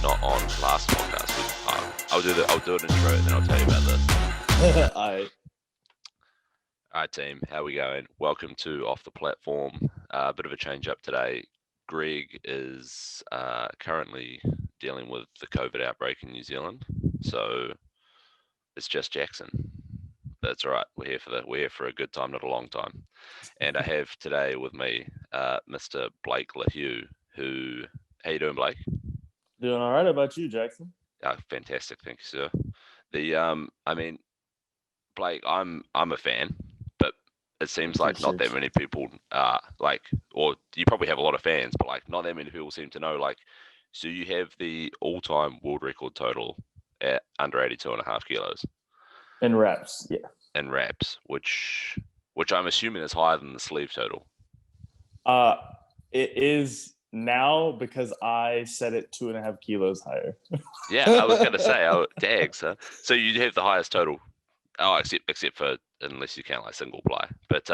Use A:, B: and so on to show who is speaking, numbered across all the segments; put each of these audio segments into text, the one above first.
A: not on last podcast. I'll do an intro and then I'll tell you about this.
B: I
A: All right, team, how we going? Welcome to Off the Platform. A bit of a change up today. Greg is currently dealing with the COVID outbreak in New Zealand, so it's just Jackson. That's all right. We're here for a good time, not a long time. And I have today with me Mr. Blake Lehew. How you doing, Blake?
B: doing all right. How about you, Jackson?
A: Fantastic, thank you, sir. I mean, Blake, I'm a fan, but it seems like not that many people or you probably have a lot of fans, but like not that many people seem to know. Like, so you have the all-time world record total at under 82.5 kilos
B: In reps, yeah.
A: in reps, which I'm assuming is higher than the sleeve total.
B: It is now because I set it 2.5 kilos higher.
A: Yeah, I was gonna say, tags. Huh? So you have the highest total. Oh, except for unless you count like single ply, but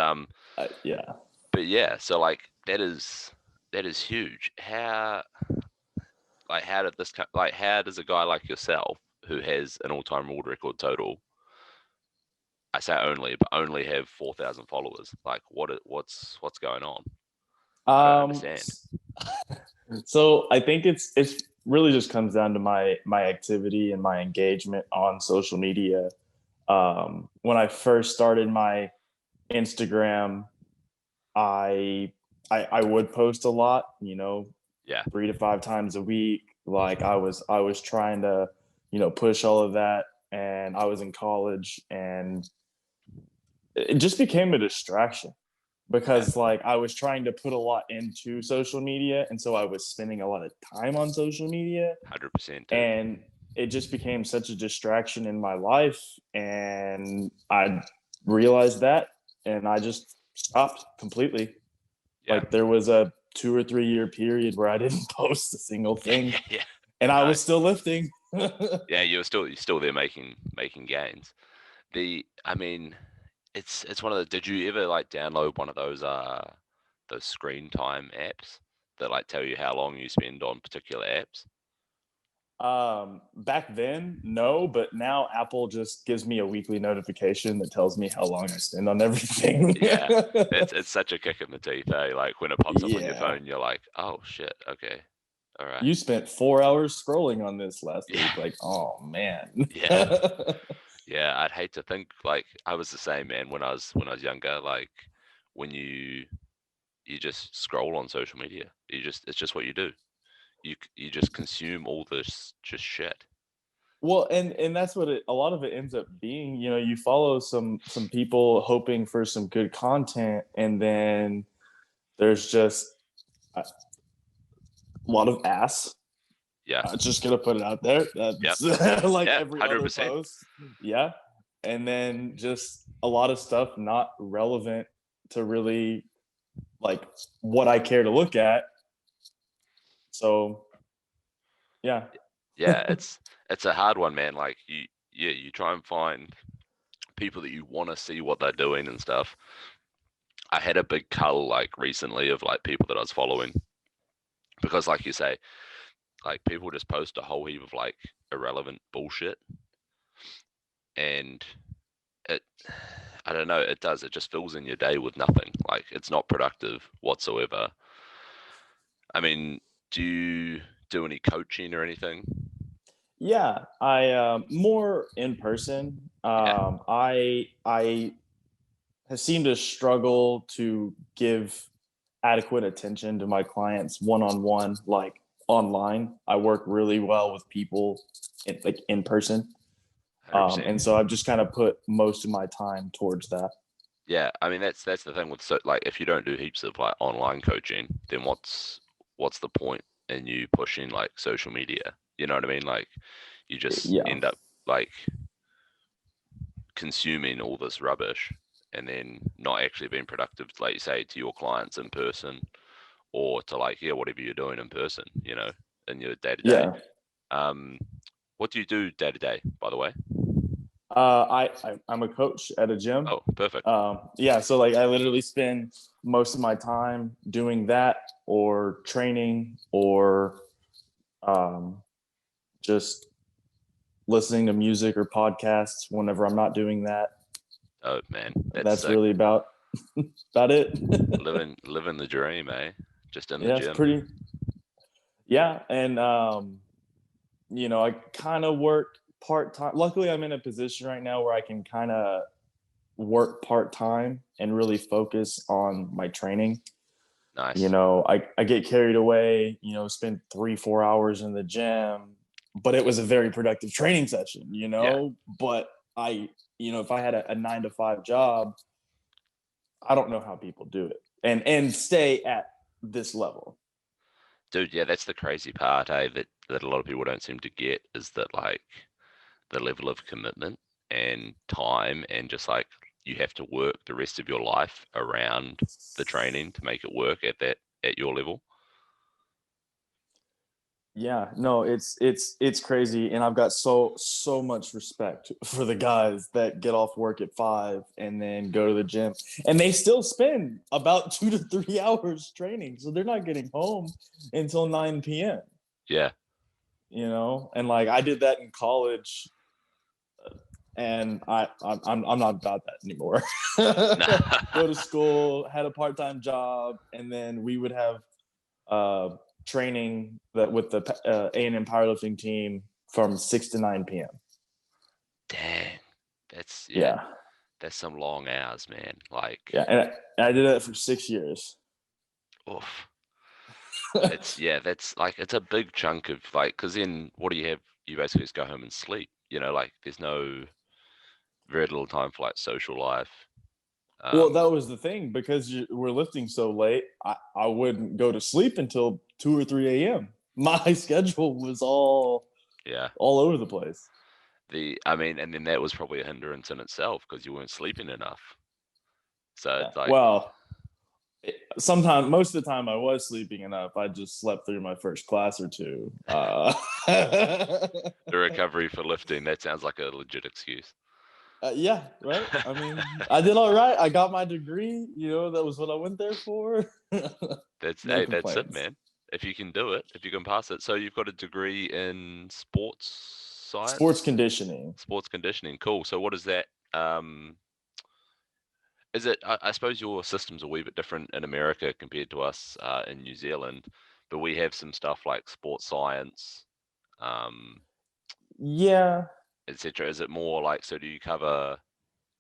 B: Yeah.
A: But yeah, so like that is huge. How did this how does a guy like yourself who has an all-time world record total, I say but only have 4,000 followers? Like what's going on? I don't understand.
B: So I think it's really just comes down to my activity and my engagement on social media. When I first started my Instagram, I would post a lot,
A: Yeah.
B: 3 to 5 times a week. Like I was trying to, push all of that, and I was in college, and it just became a distraction because like I was trying to put a lot into social media, and so I was spending a lot of time on social media,
A: 100%.
B: and it just became such a distraction in my life, and I realized that, and I just stopped completely.
A: Yeah.
B: Like there was a 2 or 3 year period where I didn't post a single thing,
A: Yeah.
B: and I was still lifting.
A: Yeah, you're still there making gains. It's one of the. Did you ever like download one of those screen time apps that like tell you how long you spend on particular apps?
B: Back then, no, but now Apple just gives me a weekly notification that tells me how long I spend on everything.
A: Yeah, it's such a kick in the teeth, eh? Like when it pops up on your
B: Yeah.
A: phone, you're like, oh shit, okay, all right.
B: You spent 4 hours scrolling on this last
A: Yeah.
B: week. Like, oh man.
A: Yeah. Yeah, I'd hate to think like I was the same, man, when I was younger. Like when you just scroll on social media, it's just what you do. You just consume all this just shit.
B: Well, and that's what a lot of it ends up being. You follow some people hoping for some good content, and then there's just a lot of ass.
A: Yeah.
B: I'm just gonna put it out there. That's like
A: Yeah,
B: every other
A: 100%.
B: post. Yeah. And then just a lot of stuff not relevant to really like what I care to look at. So yeah.
A: Yeah, it's a hard one, man. Like you try and find people that you want to see what they're doing and stuff. I had a big cull like recently of like people that I was following because, like you say, like people just post a whole heap of like irrelevant bullshit, and it, I don't know, it just fills in your day with nothing. Like it's not productive whatsoever. I mean, do you do any coaching or anything?
B: Yeah. I more in person.
A: Yeah.
B: I have seemed to struggle to give adequate attention to my clients one on one, like online. I work really well with people in person.
A: 100%.
B: And so I've just kind of put most of my time towards that.
A: Yeah, I mean that's the thing with like if you don't do heaps of like online coaching, then what's the point in you pushing like social media? You know what I mean? Like you just
B: Yeah.
A: end up like consuming all this rubbish and then not actually being productive, like you say, to your clients in person or to like whatever you're doing in person, in your day to day.
B: Yeah.
A: What do you do day to day, by the way?
B: I'm a coach at a gym.
A: Oh, perfect.
B: Yeah, so like I literally spend most of my time doing that, or training, or just listening to music or podcasts whenever I'm not doing that.
A: Oh man, that's
B: That's
A: sick.
B: really about it.
A: Living the dream, eh? Just in the
B: Yeah, it's
A: gym.
B: pretty. Yeah, and I kind of work part time. Luckily, I'm in a position right now where I can kind of work part time and really focus on my training.
A: Nice.
B: I get carried away, spend 3-4 hours in the gym, but it was a very productive training session,
A: Yeah.
B: but if I had a 9 to 5 job, I don't know how people do it and stay at this level.
A: Dude, yeah, that's the crazy part, eh? That a lot of people don't seem to get is that like the level of commitment and time and just like you have to work the rest of your life around the training to make it work at your level.
B: Yeah, no, it's crazy, and I've got so much respect for the guys that get off work at 5 and then go to the gym, and they still spend about 2 to 3 hours training, so they're not getting home until 9 p.m.
A: Yeah.
B: And like I did that in college, and I'm not about that anymore. Go to school, had a part time job, and then we would have uh, training that with the A&M powerlifting team from 6 to 9 p.m.
A: Dang. That's yeah,
B: Yeah,
A: that's some long hours, man. Like,
B: yeah, and I did that for 6 years.
A: oof. That's like it's a big chunk of like, because then what do you have? You basically just go home and sleep. Like there's no very little time for like social life.
B: Well,
A: Um,
B: that was the thing because we're lifting so late. I wouldn't go to sleep until 2 or 3 a.m. My schedule was
A: yeah.
B: all over the place.
A: I mean, and then that was probably a hindrance in itself because you weren't sleeping enough. So
B: Yeah.
A: it's like
B: Well, sometimes most of the time I was sleeping enough. I just slept through my first class or two.
A: the recovery for lifting. That sounds like a legit excuse.
B: Yeah, right. I mean, I did all right. I got my degree. That was what I went there for. No
A: That's it,
B: complaints.
A: man. If you can do it, if you can pass it. So you've got a degree in sports
B: Sports
A: science,
B: conditioning.
A: sports conditioning. Cool. So what is that? Um, is it? I suppose your system's a wee bit different in America compared to us in New Zealand, but we have some stuff like sports science, um,
B: Yeah.
A: etc. Is it more like, so do you cover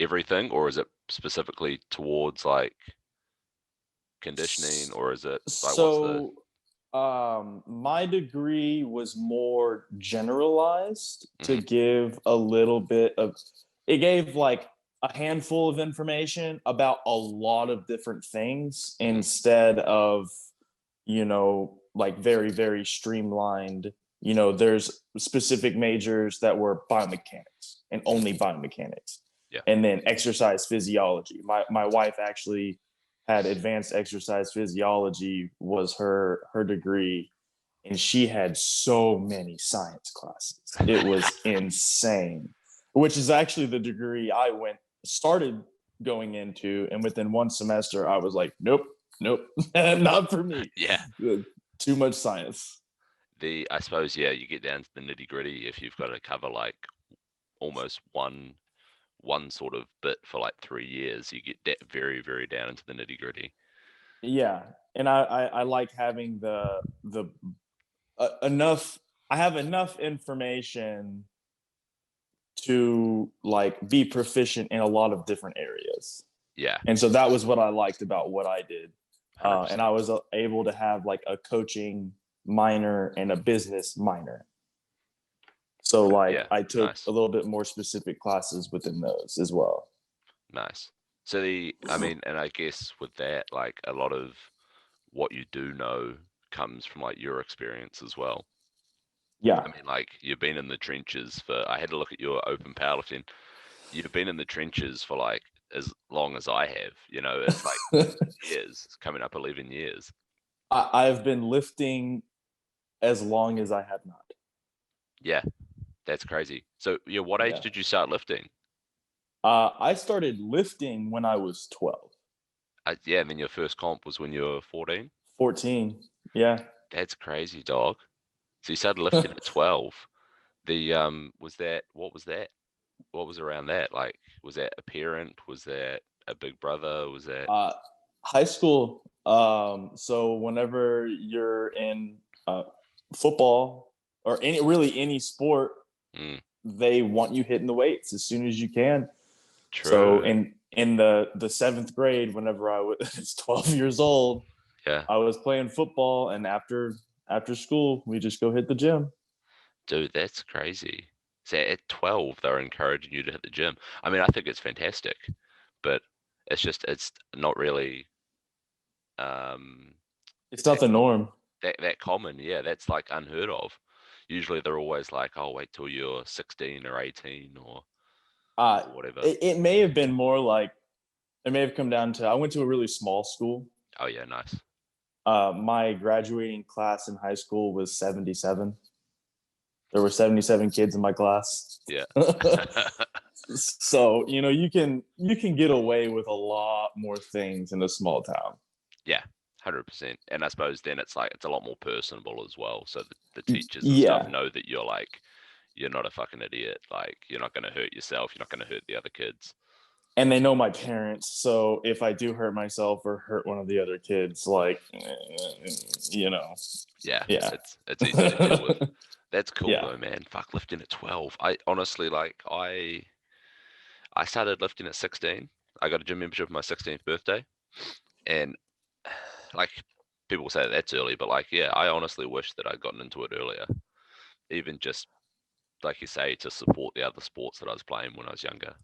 A: everything, or is it specifically towards like conditioning, or is it like what's the?
B: So, my degree was more generalized to
A: Mhm.
B: give a little bit of. It gave like a handful of information about a lot of different things
A: Mhm.
B: instead of like very, very streamlined. There's specific majors that were biomechanics and
A: Mhm.
B: only biomechanics,
A: Yeah.
B: and then exercise physiology. My wife actually had advanced exercise physiology was her degree, and she had so many science classes. It was insane, which is actually the degree I started going into, and within one semester I was like, nope, nope, not for me.
A: Yeah.
B: Too much science.
A: I suppose, yeah, you get down to the nitty gritty if you've got to cover like almost one sort of bit for like 3 years. You get very, very down into the nitty gritty.
B: Yeah, and I like having the enough. I have enough information to like be proficient in a lot of different areas.
A: Yeah,
B: And so that was what I liked about what I did. And
A: 100%.
B: I was able to have like a coaching minor and a business minor. So like
A: Yeah,
B: I took a
A: nice,
B: little bit more specific classes within those as well.
A: nice. So I mean, and I guess with that, like a lot of what you do know comes from like your experience as well.
B: Yeah.
A: I mean, like you've been in the trenches for, I had to look at your open powerlifting. You've been in the trenches for like as long as I have, it's like years, it's coming up 11 years.
B: I've been lifting as long as I have not.
A: Yeah, that's crazy. So, yeah, what age
B: Yeah.
A: did you start lifting?
B: I started lifting when I was 12,
A: Yeah, and then your first comp was when you were 14?
B: 14. Yeah.
A: That's crazy, dog. So you started lifting at 12. The was that what was that? What was around that? Like, was that a parent? Was that a big brother? Was that
B: Uh, High school. So whenever you're in football or any sport,
A: mm,
B: they want you hitting the weights as soon as you can. So
A: true?
B: in the seventh grade, whenever I was 12 years old,
A: Yeah,
B: I was playing football, and after school, we just go hit the gym.
A: dude, that's crazy. So at 12, they're encouraging you to hit the gym. I mean, I think it's fantastic, but it's not really um
B: It's not
A: that
B: the norm.
A: that common. Yeah, that's like unheard of. Usually they're always like, "Oh, wait till you're 16 or 18
B: Uh,
A: or whatever."
B: it may have been more like it may have come down to I went to a really small school.
A: Oh yeah, nice.
B: My graduating class in high school was 77. There were 77 kids in my class.
A: Yeah.
B: So, you can get away with a lot more things in a small town.
A: Yeah, 100%. And I suppose then it's like it's a lot more personable as well. So the teachers and stuff
B: Yeah.
A: know that you're not a fucking idiot. Like you're not going to hurt yourself. You're not going to hurt the other kids.
B: And they know my parents, so if I do hurt myself or hurt one of the other kids, like, you know,
A: Yeah,
B: yeah.
A: it's easy to deal with. That's cool
B: Yeah.
A: though, man. Fuck, lifting at 12. I honestly like I started lifting at 16. I got a gym membership for my 16th birthday, and like people say that's early, but like yeah, I honestly wish that I'd gotten into it earlier. Even just like you say, to support the other sports that I was playing when I was younger.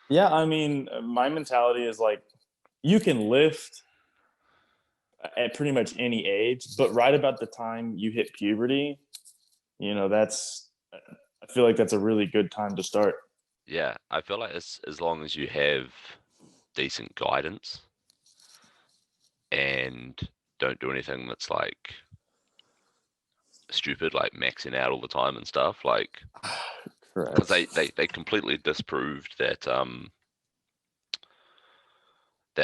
B: Yeah, I mean, my mentality is like you can lift at pretty much any age, but right about the time you hit puberty, that's I feel like that's a really good time to start.
A: Yeah, I feel like as long as you have decent guidance and don't do anything that's like stupid, like maxing out all the time and stuff, like because
B: Correct.
A: they completely disproved that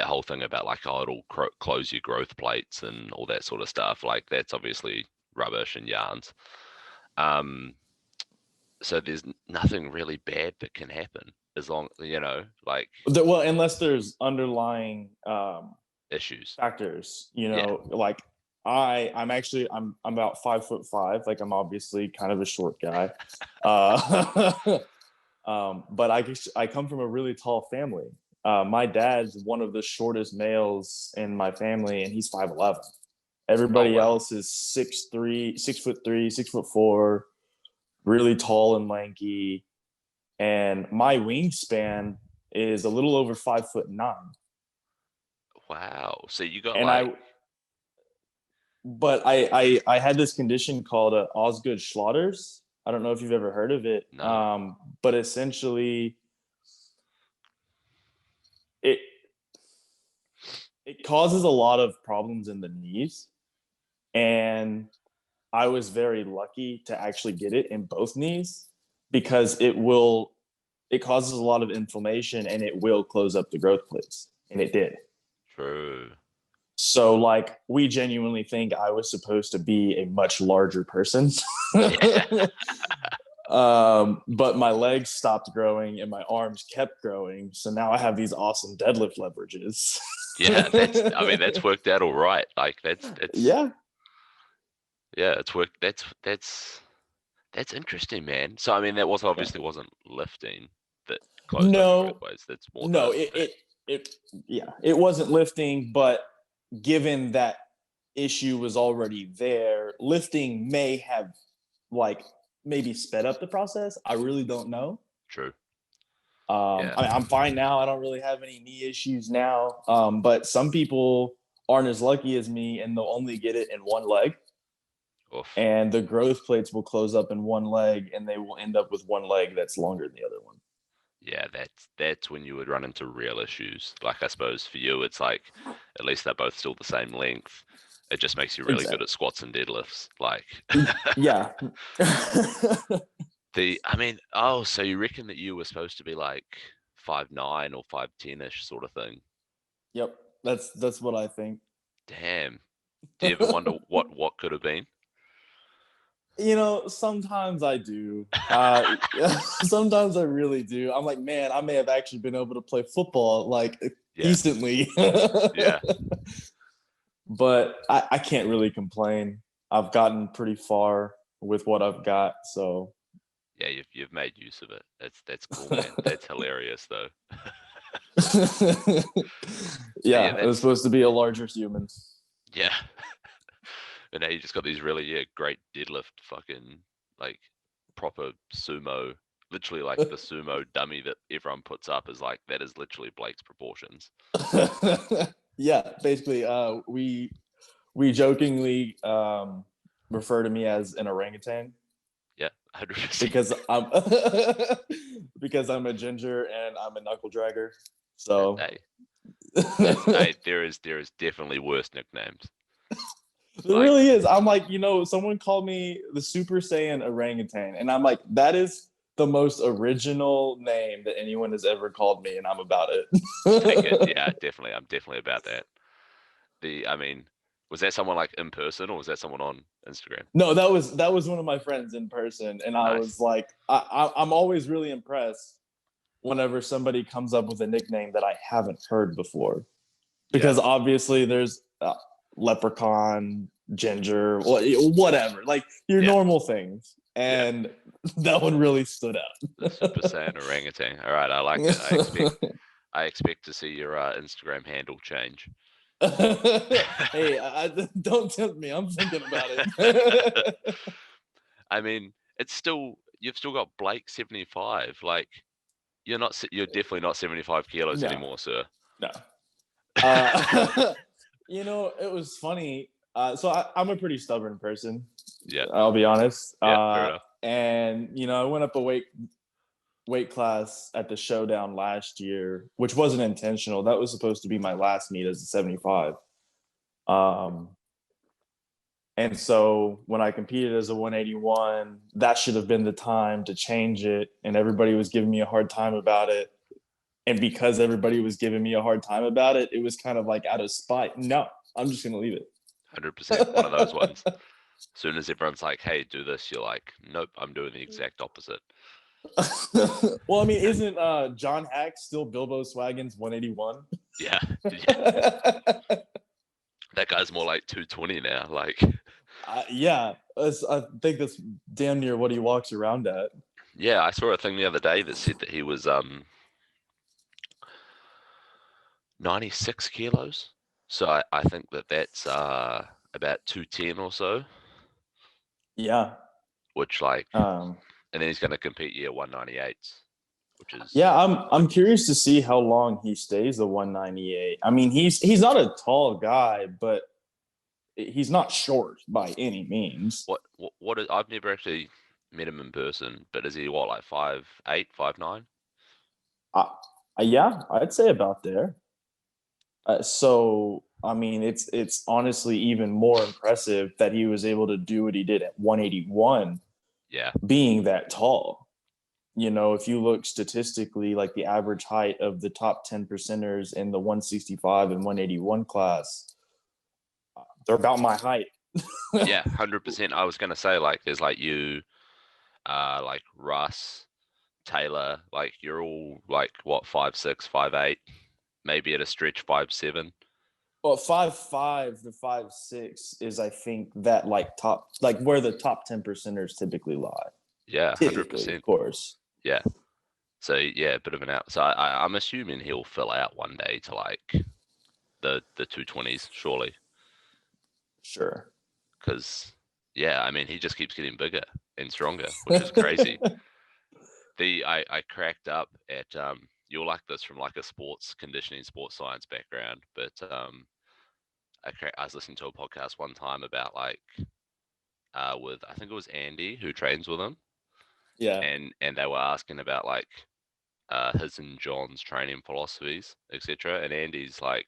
A: whole thing about like oh it'll close your growth plates and all that sort of stuff. Like that's obviously rubbish and yarns. Um, so there's nothing really bad that can happen as long like
B: Well, unless there's underlying
A: issues.
B: factors,
A: Yeah,
B: like I'm about 5'5", like I'm obviously kind of a short guy, uh, but I come from a really tall family. My dad's one of the shortest males in my family, and he's 5'11".
A: oh
B: Everybody
A: wow.
B: else is 6'3", 6'3", 6'4", really tall and lanky, and my wingspan is a little over 5'9".
A: Wow. So you got
B: And
A: like
B: I had this condition called Osgood Schlatter's. I don't know if you've ever heard of it,
A: no.
B: but essentially it it causes a lot of problems in the knees, and I was very lucky to actually get it in both knees because it causes a lot of inflammation and it will close up the growth plates, and it did.
A: True.
B: So like we genuinely think I was supposed to be a much larger person.
A: Yeah.
B: But my legs stopped growing and my arms kept growing. So now I have these awesome deadlift leverages.
A: Yeah, I mean that's worked out all right. Like that's
B: Yeah.
A: yeah, it's worked that's interesting, man. So I mean that was
B: Yeah.
A: obviously wasn't lifting that closed up your growth
B: No,
A: ways. That's more
B: no,
A: the
B: yeah, it wasn't lifting, but given that issue was already there, lifting may have like maybe sped up the process. I really don't know.
A: true.
B: I
A: Yeah.
B: mean, I'm fine now. I don't really have any knee issues now. But some people aren't as lucky as me, and they'll only get it in one leg,
A: Oof.
B: and the growth plates will close up in one leg, and they will end up with one leg that's longer than the other one.
A: Yeah, that's when you would run into real issues. Like I suppose for you, it's like at least they're both still the same length. It just makes you really good
B: Exactly.
A: at squats and deadlifts. Like
B: Yeah.
A: I mean, oh, so you reckon that you were supposed to be like 5'9" or 5'10" ish sort of thing?
B: Yep. That's what I think.
A: Damn. Do you ever wonder what could have been?
B: Sometimes I do. Sometimes I really do. I'm like, man, I may have actually been able to play football like
A: Yeah,
B: decently.
A: yeah,
B: But I can't really complain. I've gotten pretty far with what I've got, so
A: yeah. You've made use of it. That's cool, man. That's hilarious, though. But yeah,
B: yeah, it was
A: that's
B: supposed to be a larger human.
A: yeah. And now you just got these really great deadlift fucking like proper sumo. Literally like the sumo dummy that everyone puts up is like that is literally Blake's proportions.
B: Yeah, basically, we jokingly refer to me as an orangutan
A: Yeah, 100%.
B: because I'm because I'm a ginger and I'm a knuckle dragger. So
A: Hey, there is definitely worse nicknames.
B: there
A: Like,
B: really is. I'm like, someone called me the Super Saiyan orangutan, and I'm like, that is the most original name that anyone has ever called me, and I'm about
A: take it.
B: it.
A: Yeah, definitely. I'm definitely about that. I mean, was that someone like in person or was that someone on Instagram?
B: No, that was one of my friends in person, and I was
A: Nice.
B: like, I'm always really impressed whenever somebody comes up with a nickname that I haven't heard before,
A: Yeah,
B: because obviously there's leprechaun, ginger, whatever, like your
A: yeah,
B: normal things,
A: yeah.
B: and that one really stood
A: The Super
B: out.
A: Saiyan orangutan. All right, I like it. I expect to see your Instagram handle change.
B: Hey, don't tempt me. I'm thinking about it.
A: I mean, it's still you've still got Blake 75. Like you're definitely not 75 kilos
B: No,
A: anymore, sir.
B: no. Uh, it was funny. So I'm a pretty stubborn person.
A: Yeah,
B: I'll be honest.
A: yeah, fair enough.
B: And I went up a weight class at the showdown last year, which wasn't intentional. That was supposed to be my last meet as a 75. Um, and so when I competed as a 181, that should have been the time to change it. And everybody was giving me a hard time about it. And because everybody was giving me a hard time about it, it was kind of like out of spite. No, I'm just gonna leave
A: 100% one of those
B: it.
A: ones. As soon as everyone's like, "Hey, do this," you're like, "Nope, I'm doing the exact opposite."
B: Well, I mean, isn't John Haack still Bilbo Swaggins 181?
A: Yeah, yeah. That guy's more like 220 now. Like,
B: Yeah, I think that's damn near what he walks around at.
A: yeah, I saw a thing the other day that said that he was 96 kilos. So I think that's about 210 or so,
B: Yeah.
A: which like,
B: Um,
A: and then he's going to compete year 198s, which is
B: yeah, I'm curious to see how long he stays the 198. I mean, he's not a tall guy, but he's not short by any means.
A: what is, I've never actually met him in person, but is he what like 5'8", 5'9"?
B: Uh, yeah, I'd say about there. So I mean, it's honestly even more impressive that he was able to do what he did at 181,
A: Yeah,
B: being that tall. If you look statistically, like the average height of the top 10 percenters in the 165 and 181 class, they're about my height.
A: yeah, 100%. I was going to say like there's like you, like Russ, Taylor, like you're all like what 5'6", 5'8", maybe at a stretch 5'7".
B: Well, 5'5" to 5'6" is, I think, that like where the top 10 percenters typically lie.
A: Yeah,
B: Typically, of
A: 100%.
B: course.
A: Yeah. So yeah, a bit of an out. So I'm assuming he'll fill out one day to like the 220s, surely,
B: Sure.
A: because yeah, I mean he just keeps getting bigger and stronger, which is crazy. I cracked up at you'll like this from like a sports conditioning, sports science background, but I was listening to a podcast one time about like with I think it was Andy who trains with him,
B: Yeah.
A: and they were asking about like his and John's training philosophies, etc. And Andy's like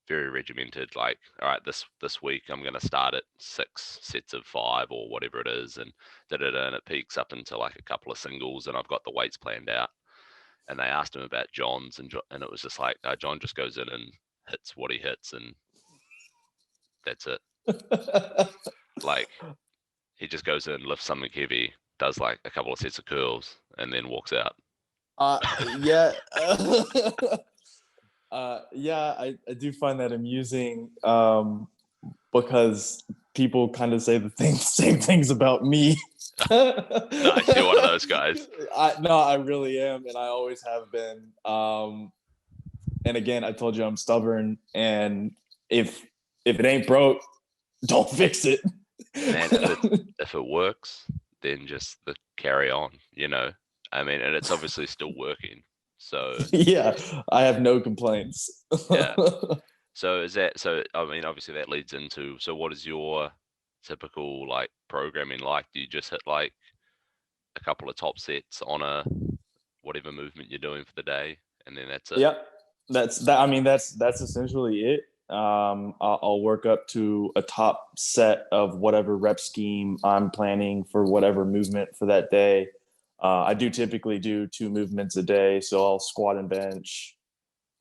A: very regimented, like, all right, this week I'm gonna start at 6 sets of 5 or whatever it is, and and it peaks up into like a couple of singles, and I've got the weights planned out. And they asked him about John's, and it was just like John just goes in and hits what he hits, and that's it. Like He just goes in, lifts something heavy, does like a couple of sets of curls, and then walks out.
B: Yeah. Yeah, I do find that amusing, because people kind of say the same things about me.
A: Nice, you're one of those guys.
B: No, I really am, and I always have been. And again, I told you I'm stubborn, and if if it ain't broke, don't fix it.
A: Man, if it works, then just the carry on, you know. I mean, and it's obviously still working. So
B: Yeah, I have no complaints.
A: yeah. So is that so? I mean, obviously that leads into. So what is your typical like programming like? Do you just hit like a couple of top sets on a whatever movement you're doing for the day, and then that's it?
B: Yep, that's that. I mean, that's essentially it. I'll work up to a top set of whatever rep scheme I'm planning for whatever movement for that day. I do typically do 2 movements a day, so I'll squat and bench.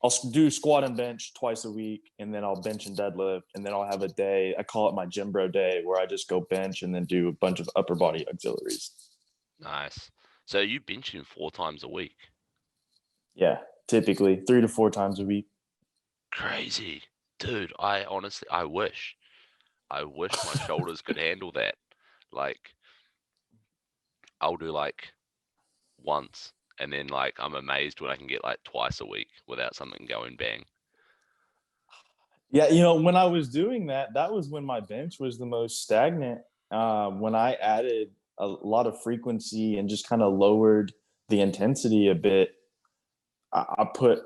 B: I'll do squat and bench twice a week, and then I'll bench and deadlift, and then I'll have a day. I call it my gym bro day, where I just go bench and then do a bunch of upper body auxiliaries.
A: Nice. So you benching 4 times a week?
B: Yeah, typically 3 to 4 times a week.
A: Crazy, dude. I honestly, I wish my shoulders could handle that. Like, I'll do like once, and then like I'm amazed when I can get like twice a week without something going bang.
B: Yeah, when I was doing that, that was when my bench was the most stagnant. When I added a lot of frequency and just kind of lowered the intensity a bit, I put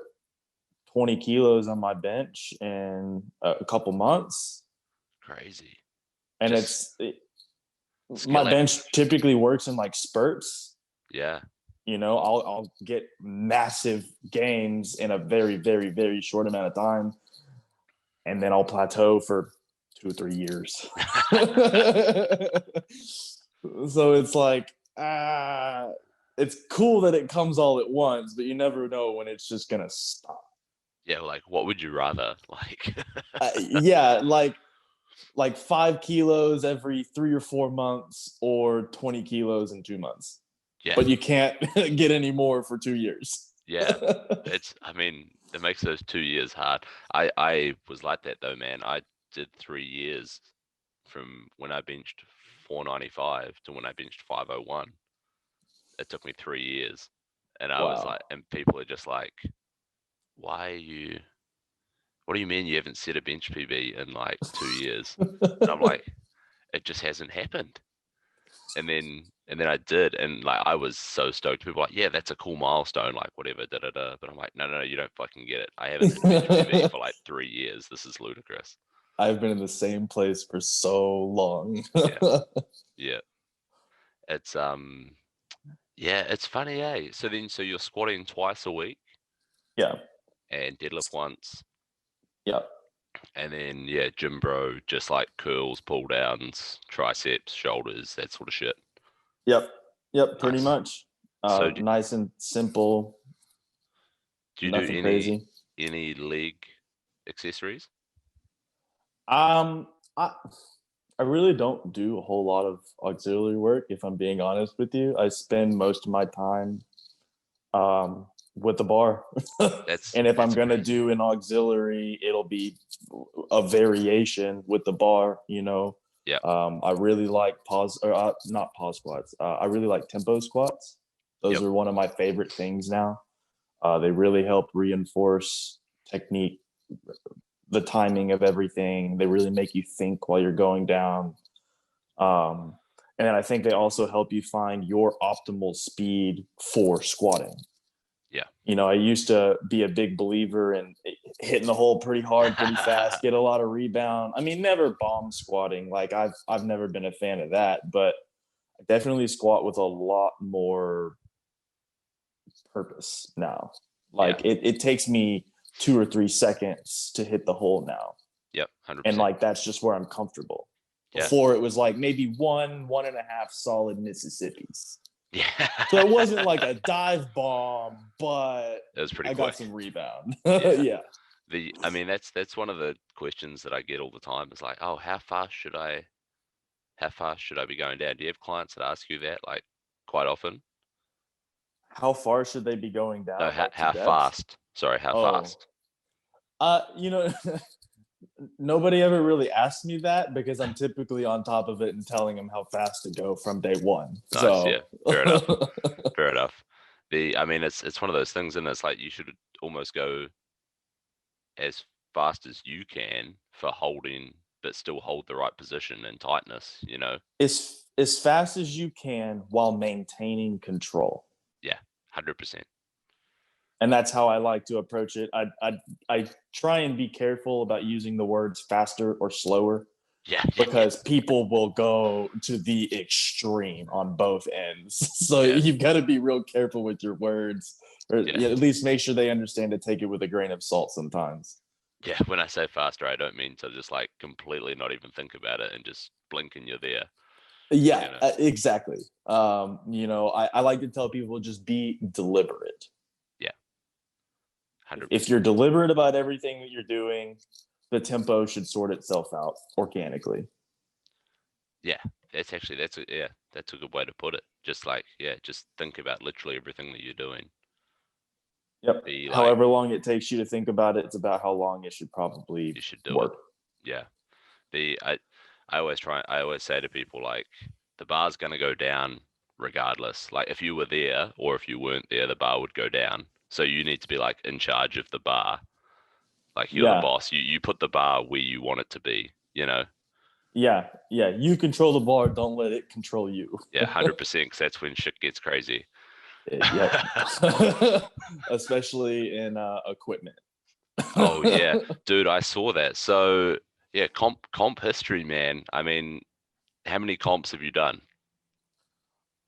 B: 20 kilos on my bench in a couple months.
A: Crazy.
B: And
A: Just
B: my
A: skill
B: bench
A: acquisition.
B: typically works in like spurts.
A: Yeah.
B: I'll get massive gains in a very, very, very short amount of time, and then I'll plateau for 2 or 3 years. So it's like, it's cool that it comes all at once, but you never know when it's just gonna stop.
A: Yeah, like what would you rather? Like,
B: Yeah, like 5 kilos every 3 or 4 months, or 20 kilos in 2 months.
A: yeah,
B: But you can't get any more for 2 years.
A: yeah. I mean, it makes those 2 years hard. I was like that though, man. I did 3 years from when I benched 495 to when I benched 501. It took me 3 years. And I was like,
B: Wow.
A: and people are just like, why are you, what do you mean you haven't set a bench PB in like 2 years? And I'm like, it just hasn't happened. And then I did, and like I was so stoked. People were like, yeah, that's a cool milestone, like whatever, da da da. But I'm like, no, no, no, you don't fucking get it. I haven't hit a bench PB for like 3 years. This is ludicrous.
B: I've been in the same place for so long.
A: Yeah, yeah. It's yeah, it's funny, eh? So you're squatting twice a week
B: Yeah.
A: and deadlift once,
B: Yeah.
A: and then yeah, gym bro, just like curls, pull downs, triceps, shoulders, that sort of shit.
B: Yep. Yep. Pretty
A: Nice.
B: much.
A: So
B: Nice and simple.
A: do you do
B: Nothing crazy.
A: any leg accessories?
B: Um, I I really don't do a whole lot of auxiliary work, if I'm being honest with you. I spend most of my time with the bar.
A: That's
B: And if I'm
A: that's
B: gonna
A: crazy.
B: do an auxiliary, it'll be a variation with the bar.
A: Yeah,
B: I really like not pause squats. I really like tempo squats. Those
A: yep,
B: are one of my favorite things now. They really help reinforce technique, the timing of everything. They really make you think while you're going down. Um, and I think they also help you find your optimal speed for squatting.
A: yeah.
B: I used to be a big believer in hitting the hole pretty hard, pretty fast, get a lot of rebound. I mean, never bomb squatting. Like I've never been a fan of that, but I definitely squat with a lot more purpose now.
A: Yeah,
B: Like it takes me 2 or 3 seconds to hit the hole now.
A: yep,
B: And
A: 100%.
B: like that's just where I'm comfortable.
A: Yeah,
B: Before it was like maybe one and a half solid Mississippi's.
A: yeah.
B: So it wasn't like a dive bomb, but
A: It was pretty
B: I got
A: quick.
B: some rebound.
A: Yeah.
B: Yeah.
A: I mean, that's one of the questions that I get all the time. Is like, oh, how fast should I how fast should I be going down? Do you have clients that ask you that like quite often?
B: How far should they be going
A: No,
B: down,
A: how
B: like to
A: how
B: depth?
A: fast? Sorry, how
B: Oh,
A: fast?
B: you know, nobody ever really asked me that because I'm typically on top of it and telling them how fast to go from day one.
A: Nice, yeah,
B: So,
A: fair enough, fair enough. I mean, it's one of those things, and it's like you should almost go as fast as you can for holding, but still hold the right position and tightness.
B: as fast as you can while maintaining control.
A: Yeah, 100%.
B: And that's how I like to approach it. I try and be careful about using the words faster or slower
A: Yeah, yeah, yeah,
B: because people will go to the extreme on both ends. So
A: yeah,
B: you've got to be real careful with your words, or
A: yeah,
B: at least make sure they understand to take it with a grain of salt sometimes.
A: yeah. When I say faster, I don't mean to just like completely not even think about it and just blink and you're there.
B: Yeah,
A: You know.
B: exactly. I like to tell people just be deliberate.
A: Yeah, hundred
B: If you're
A: percent.
B: deliberate about everything that you're doing, the tempo should sort itself out organically.
A: Yeah, that's a good way to put it. Just like just think about literally everything that you're doing.
B: Yep.
A: Be like
B: However long it takes you to think about it, it's about how long it should probably
A: you should do it.
B: work.
A: Yeah. Be I always say to people like the bar's gonna go down regardless. Like if you were there or if you weren't there, the bar would go down. So you need to be like in charge of the bar. Like you're the
B: Yeah.
A: boss. You put the bar where you want it to be, you know?
B: Yeah. Yeah. You control the bar. Don't let it control you.
A: Yeah, 100%, because that's when shit gets crazy.
B: Yep. Especially in equipment.
A: Oh yeah, dude, I saw that. So yeah, comp history, man. I mean, how many comps have you done?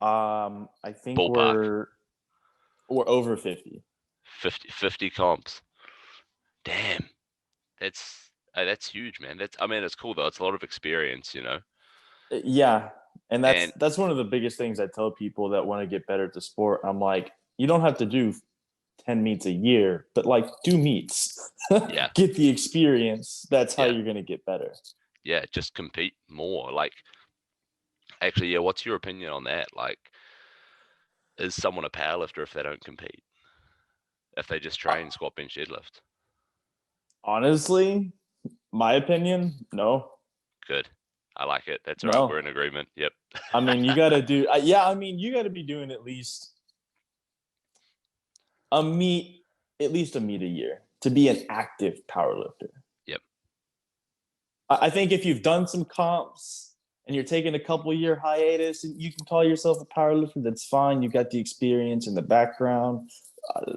B: I think
A: Ballpark.
B: we're over 50.
A: 50 comps. Damn, that's huge, man. I mean, it's cool though. It's a lot of experience, you know.
B: Yeah. And
A: And
B: that's one of the biggest things I tell people that want to get better at the sport. I'm like, you don't have to do 10 meets a year, but like do meets.
A: yeah,
B: Get the experience. That's how
A: yeah,
B: you're gonna get better.
A: yeah, just compete more. Like, actually, yeah. What's your opinion on that? Like, is someone a powerlifter if they don't compete? If they just
B: Uh,
A: train squat, bench, deadlift?
B: Honestly, my opinion, no.
A: Good. I like it. That's all right. We're
B: No.
A: in agreement. Yep.
B: I mean, you got to do, yeah, I mean, you got to be doing a meet, at least a meet a year to be an active power lifter.
A: Yep.
B: I think if you've done some comps and you're taking a couple year hiatus, you can call yourself a power lifter. That's fine. You got the experience in the background. Uh,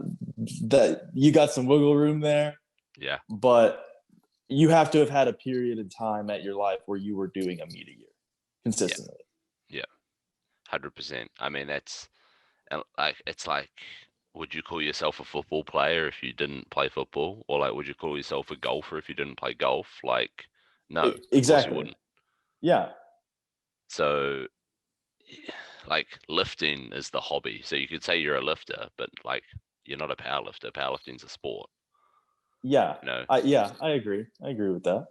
B: that you got some wiggle room there,
A: Yeah.
B: but you have to have had a period of time at your life where you were doing a meet a year
A: Yeah.
B: consistently.
A: Yeah. 100%. I mean, like it's like, would you call yourself a football player if you didn't play football, or like, would you call yourself a golfer if you didn't play golf? Like, no, of course you
B: Exactly.
A: wouldn't.
B: Yeah.
A: So, like, lifting is the hobby. So you could say you're a lifter, but like, you're not a power lifter. Powerlifting's a sport.
B: Yeah.
A: You know,
B: I agree. I agree with that.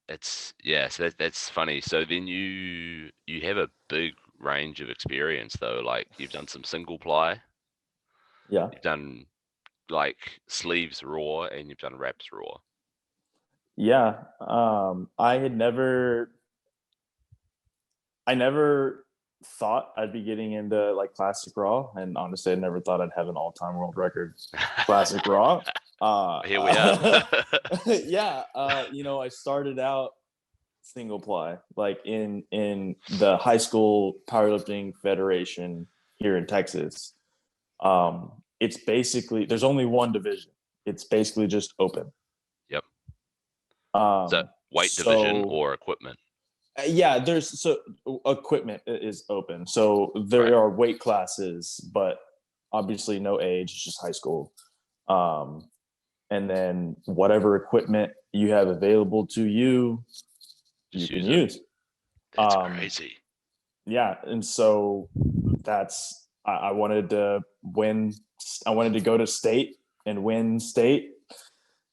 A: it's yeah. So that's funny. So then you have a big range of experience though. Like, you've done some single ply,
B: Yeah.
A: you've done like sleeves raw, and you've done wraps raw.
B: Yeah. I never thought I'd be getting into like classic raw, and honestly, I never thought I'd have an all-time world record classic raw.
A: Here we are.
B: Yeah. I started out single ply, like in the high school powerlifting federation here in Texas. It's basically there's only one division. It's basically just open.
A: Yep. So
B: Um,
A: weight division
B: so
A: or equipment.
B: yeah, there's so equipment is open. So
A: Right.
B: there are weight classes, but obviously no age, it's just high school. Um, and then whatever equipment you have available to you, you
A: Just
B: can
A: use it.
B: use.
A: That's
B: Um,
A: crazy.
B: yeah, and so I wanted to win. I wanted to go to state and win state,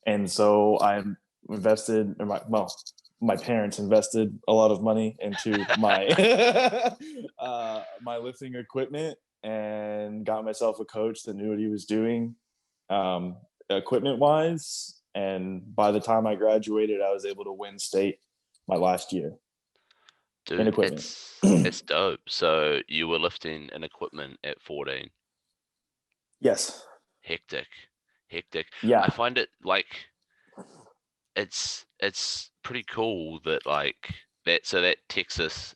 B: and so I invested in my parents invested a lot of money into my my lifting equipment and got myself a coach that knew what he was doing, equipment wise. And by the time I graduated, I was able to win state my last year in
A: Dude,
B: equipment.
A: it's dope. So you were lifting an equipment at 14.
B: Yes.
A: Hectic. Hectic.
B: Yeah.
A: I find it like it's pretty cool that like that Texas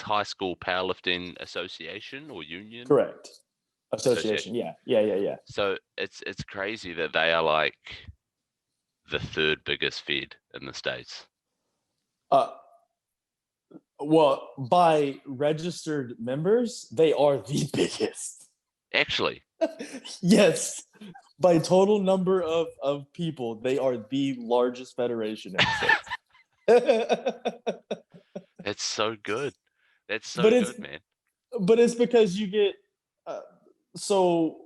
A: High School Powerlifting Association or Union
B: Correct.
A: Association.
B: Association. Yeah. Yeah. Yeah. Yeah.
A: So it's crazy that they are like the third biggest fed in the States.
B: Uh, well, by registered members, they are the biggest.
A: Actually,
B: Yes. By total number of people, they are the largest federation in the States.
A: it's so good. That's so
B: but it's
A: good, man.
B: but it's because you get uh, so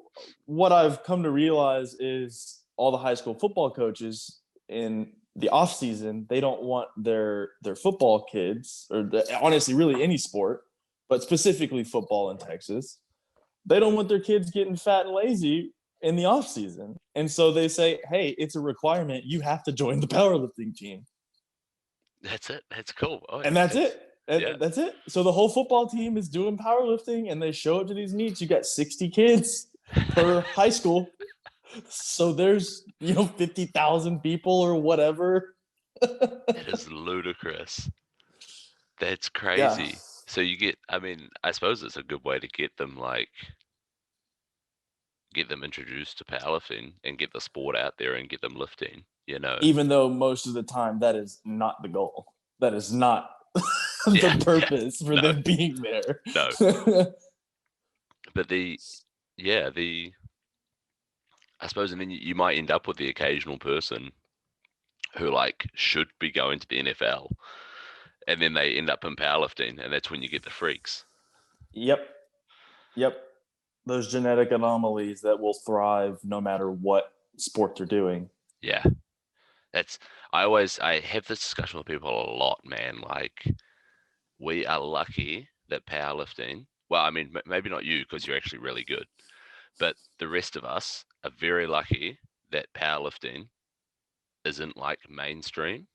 B: what I've come to realize is all the high school football coaches in the off season, they don't want their football kids, or honestly really any sport, but specifically football in Texas, they don't want their kids getting fat and lazy in the off season. And so they say, hey, it's a requirement, you have to join the powerlifting team.
A: That's it. That's cool. Oh,
B: And that's it.
A: Yeah.
B: That's it. So the whole football team is doing powerlifting, and they show up to these meets. You got 60 kids per high school. So there's 50,000 people or whatever.
A: That is ludicrous. That's
B: Yeah.
A: crazy. So you get, I mean, I suppose it's a good way to get them introduced to powerlifting and get the sport out there and get them lifting,
B: Even though most of the time that is not the goal. That is not the purpose for them being there.
A: No. But I suppose, and then you might end up with the occasional person who like should be going to the NFL, and then they end up in powerlifting, and that's when you get the freaks.
B: Yep. Those genetic anomalies that will thrive no matter what sport they're doing.
A: Yeah. I have this discussion with people a lot, man. Like, we are lucky that powerlifting, well, I mean, maybe not you because you're actually really good, but the rest of us are very lucky that powerlifting isn't like mainstream,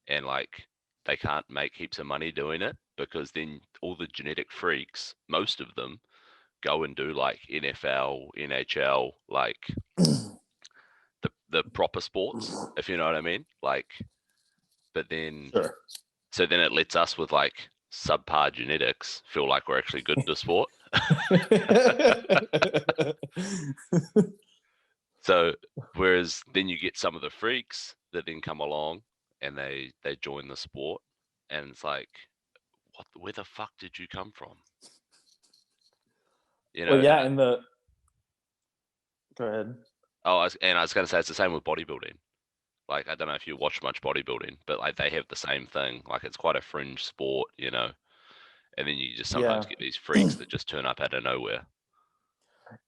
A: and like they can't make heaps of money doing it, because then all the genetic freaks, most of them, go and do like NFL, NHL, like the proper sports, if you know what I mean. Like, but then
B: Sure.
A: so then it lets us with like subpar genetics feel like we're actually good at the sport. So whereas then you get some of the freaks that then come along and they join the sport, and it's like, where the fuck did you come from?
B: Well, yeah, go ahead.
A: I was going to say it's the same with bodybuilding. Like, I don't know if you watch much bodybuilding, but like they have the same thing. Like, it's quite a fringe sport, and then you just sometimes get these freaks that just turn up out of nowhere.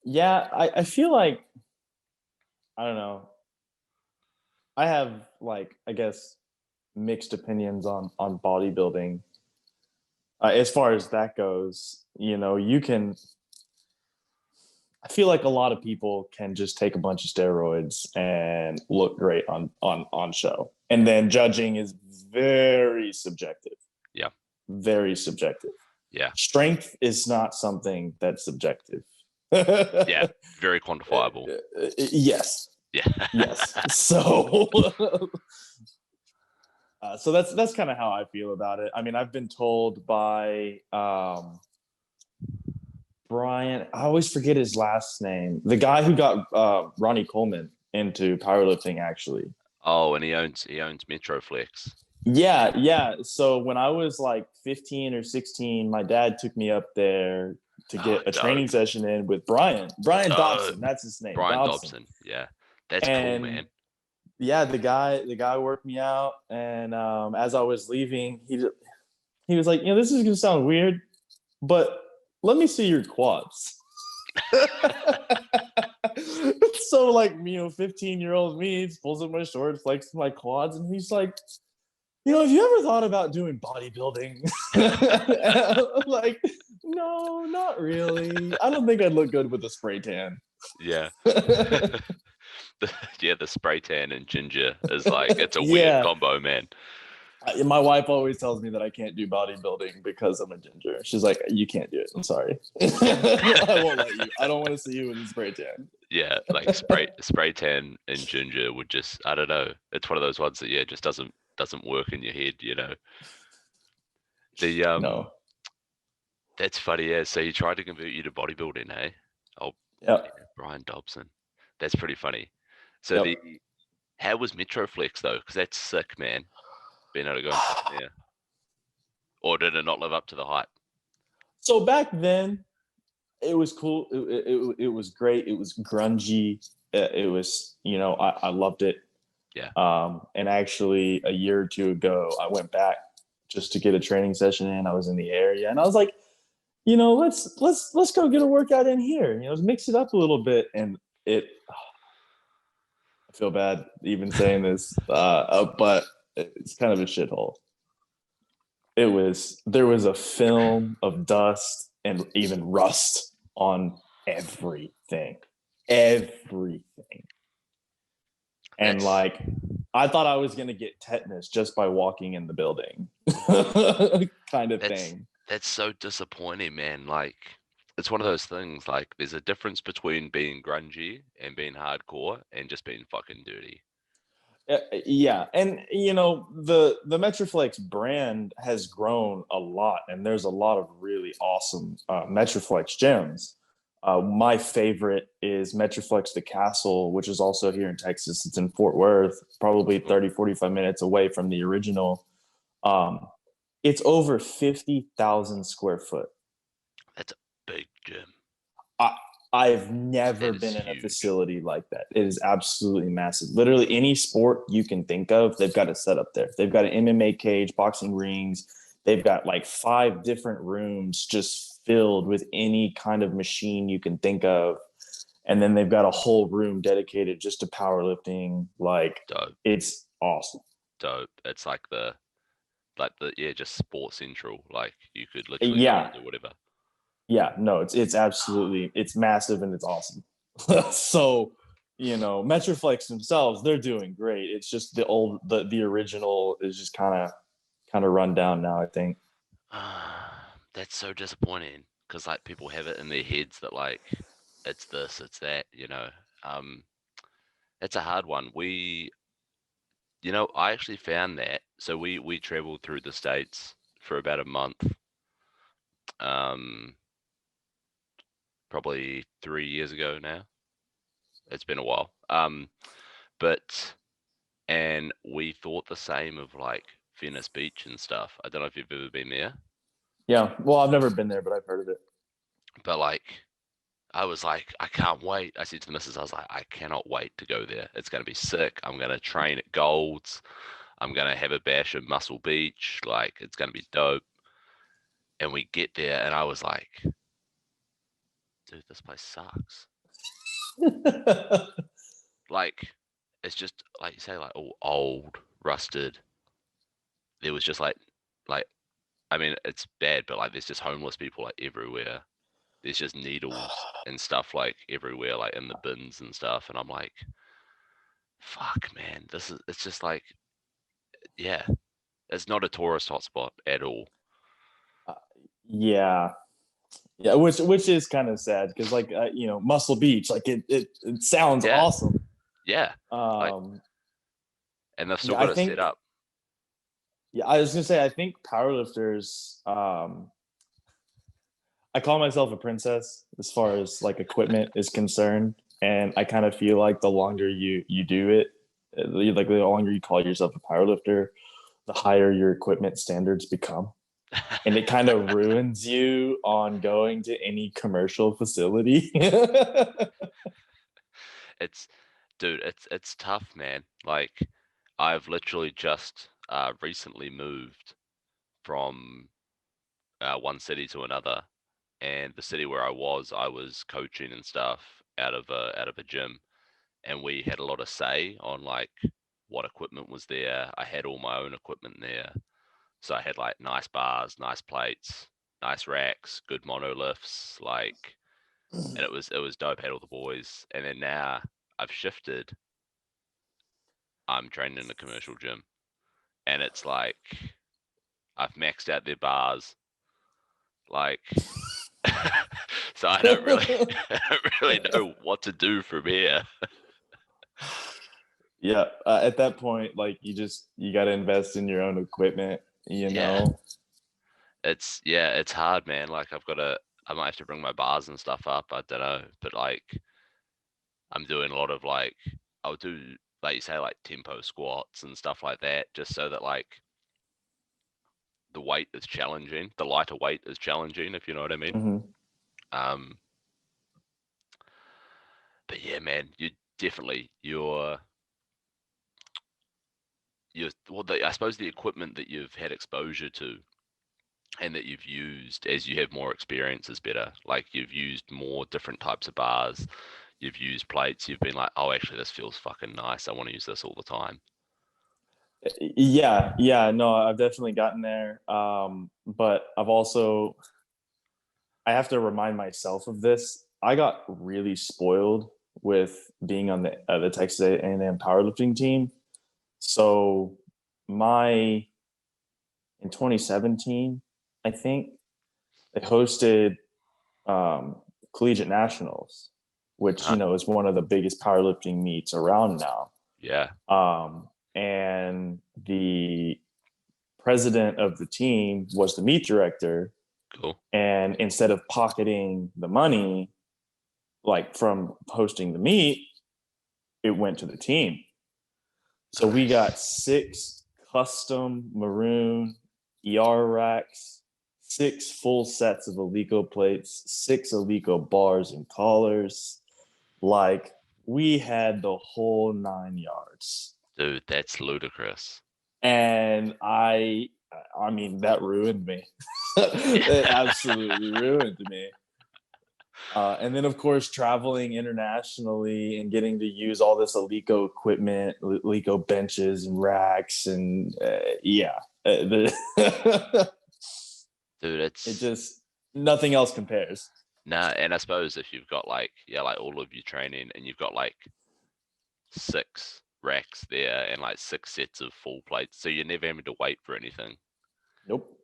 B: Yeah, I feel like, I don't know. I have like, I guess, mixed opinions on bodybuilding. As far as that goes, you can. I feel like a lot of people can just take a bunch of steroids and look great on show, and then judging is very subjective.
A: Yeah,
B: very subjective.
A: Yeah,
B: strength is not something that's subjective.
A: Yeah, very quantifiable.
B: Yes.
A: Yeah.
B: Yes. So so that's kind of how I feel about it. I mean, I've been told by Brian, I always forget his last name, the guy who got Ronnie Coleman into powerlifting, actually.
A: Oh, and he owns Metroflex.
B: Yeah. So when I was like 15 or 16, my dad took me up there to get a training session in with Brian Dobson. That's his name.
A: Brian Dobson. Yeah. That's cool, man.
B: Yeah, the guy worked me out, and as I was leaving, he was like, this is gonna sound weird, but let me see your quads. So like, 15-year-old me pulls up my shorts, flexes my quads, and he's like, have you ever thought about doing bodybuilding? Like, no, not really. I don't think I'd look good with a spray tan.
A: Yeah. Yeah, the spray tan and ginger is like, it's a weird
B: Yeah.
A: combo, man.
B: My wife always tells me that I can't do bodybuilding because I'm a ginger. She's like, you can't do it. I'm sorry. I won't let you. I don't want to see you with a spray tan.
A: Yeah, like spray tan and ginger would just, I don't know. It's one of those ones that, yeah, just doesn't work in your head, you know. The
B: No.
A: That's funny, yeah. So he tried to convert you to bodybuilding, hey? Oh,
B: Yep.
A: yeah, Brian Dobson. That's pretty funny. So
B: Yep.
A: how was Metroflex though? Because that's sick, man. Being able to go and train there. Or did it not live up to the hype?
B: So back then, it was cool. It was great. It was grungy. It was, I loved it.
A: Yeah.
B: And actually, a year or two ago, I went back just to get a training session in. I was in the area, and I was like, let's go get a workout in here. Let's mix it up a little bit. And I feel bad even saying this, but it's kind of a shithole. There was a film of dust and even rust on everything. And
A: That's
B: like, I thought I was going to get tetanus just by walking in the building, kind of
A: that's
B: thing.
A: that's so disappointing, man. Like, it's one of those things, like there's a difference between being grungy and being hardcore and just being fucking dirty.
B: Yeah, and the Metroflex brand has grown a lot, and there's a lot of really awesome Metroflex gyms. My favorite is Metroflex the Castle, which is also here in Texas. It's in Fort Worth, probably
A: Cool.
B: 30-45 minutes away from the original. Um, it's over 50,000 square foot.
A: That's a big gym.
B: I, I've never
A: That is
B: been in a
A: huge.
B: facility like that. It is absolutely massive. Literally any sport you can think of, they've got a setup there. They've got an MMA cage, boxing rings. They've got like 5 different rooms just filled with any kind of machine you can think of. And then they've got a whole room dedicated just to powerlifting. Like,
A: Dope.
B: it's awesome.
A: Dope. It's like the yeah, just sports central. Like you could literally go
B: Yeah.
A: and do whatever.
B: Yeah. No, it's absolutely, it's massive and it's awesome. So, Metroflex themselves, they're doing great. It's just the original is just kind of run down now, I think.
A: That's so disappointing because like people have it in their heads that like it's this, it's that, you know. Um, it's a hard one. I actually found that. So we traveled through the States for about a month, um, probably 3 years ago now. It's been a while. But and we thought the same of like Venice Beach and stuff. I don't know if you've ever been there,
B: Yeah. Well, I've never been there, but I've heard of it.
A: but like I was like, I can't wait. I said to the missus, I was like, I cannot wait to go there. It's going to be sick. I'm going to train at Gold's. I'm going to have a bash at Muscle Beach. Like, it's going to be dope. And we get there, and I was like, dude, this place sucks. Like, it's just, like you say, like, all old, rusted. There was just like, I mean, it's bad, but like, there's just homeless people like everywhere. There's just needles and stuff like everywhere, like in the bins and stuff. And I'm like, fuck, man, it's just like, yeah, it's not a tourist hotspot at all.
B: Yeah. Yeah, which is kind of sad because like Muscle Beach, like it sounds
A: Yeah,
B: awesome.
A: yeah, like,
B: Um,
A: and they've still
B: yeah, I
A: got it set
B: think
A: up.
B: yeah, I was gonna say I think powerlifters. I call myself a princess as far as like equipment is concerned, and I kind of feel like the longer you do it, like the longer you call yourself a powerlifter, the higher your equipment standards become. And it kind of ruins you on going to any commercial facility.
A: It's, dude, it's tough, man. Like, I've literally just recently moved from one city to another, and the city where I was coaching and stuff out of a gym, and we had a lot of say on like what equipment was there. I had all my own equipment there. So I had like nice bars, nice plates, nice racks, good monoliths, like, and it was dope. Had all the boys, and then now I've shifted. I'm training in a commercial gym, and it's like I've maxed out their bars, like, so I don't really, I don't really know what to do from here.
B: Yeah, at that point, like you got to invest in your own equipment, you
A: Yeah,
B: know.
A: it's hard, man. Like I might have to bring my bars and stuff up. I don't know, but like I'm doing a lot of like I'll do like you say like tempo squats and stuff like that, just so that like the weight is challenging, the lighter weight is challenging, if you know what I mean.
B: Hmm.
A: Um, but yeah, man, you definitely I suppose the equipment that you've had exposure to and that you've used as you have more experience is better. Like you've used more different types of bars, you've used plates, you've been like, oh, actually, this feels fucking nice. I want to use this all the time.
B: Yeah, yeah, no, I've definitely gotten there. But I have to remind myself of this. I got really spoiled with being on the Texas A&M powerlifting team. So my in 2017, I think they hosted um, collegiate nationals, which
A: Huh?
B: is one of the biggest powerlifting meets around now.
A: Yeah,
B: And the president of the team was the meet director,
A: cool.
B: and instead of pocketing the money like from hosting the meet, it went to the team. So we got
A: Nice.
B: 6 custom maroon racks, 6 full sets of Alico plates, 6 Alico bars and collars. Like we had the whole 9 yards.
A: Dude, that's ludicrous.
B: And I mean that ruined me. It
A: Yeah.
B: absolutely ruined me. And then, of course, traveling internationally and getting to use all this Alico equipment, Alico benches and racks, and yeah,
A: Dude,
B: it
A: it's
B: just nothing else compares.
A: nah, and I suppose if you've got like yeah, like all of your training and you've got like 6 racks there and like 6 sets of full plates, so you're never having to wait for anything.
B: Nope.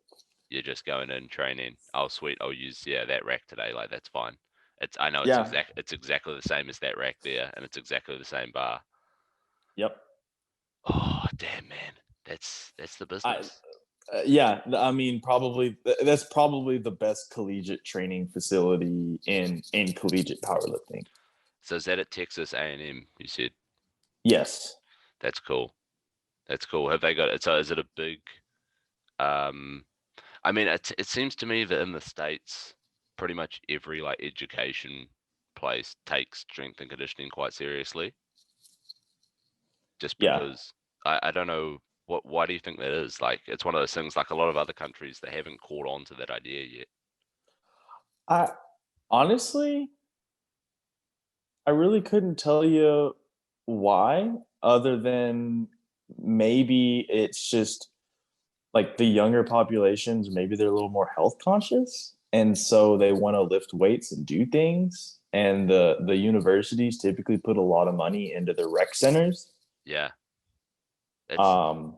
A: You're just going in training. Oh sweet, I'll use that rack today. Like that's fine. I know
B: Yeah.
A: it's exactly the same as that rack there, and it's exactly the same bar.
B: Yep.
A: Oh damn man, that's the
B: I
A: business.
B: yeah. I mean, probably that's probably the best collegiate training facility in collegiate powerlifting.
A: So is that at Texas A&M? You said
B: Yes.
A: that's cool. That's cool. Have they got it? So is it a big? Um, I mean, it seems to me that in the States, pretty much every like education place takes strength and conditioning quite seriously, just
B: Yeah.
A: because I don't know why do you think that is? Like it's one of those things like a lot of other countries they haven't caught on to that idea yet.
B: I honestly, I really couldn't tell you why, other than maybe it's just like the younger populations, maybe they're a little more health conscious. And so they want to lift weights and do things. And the universities typically put a lot of money into the rec centers.
A: Yeah, it's
B: Um,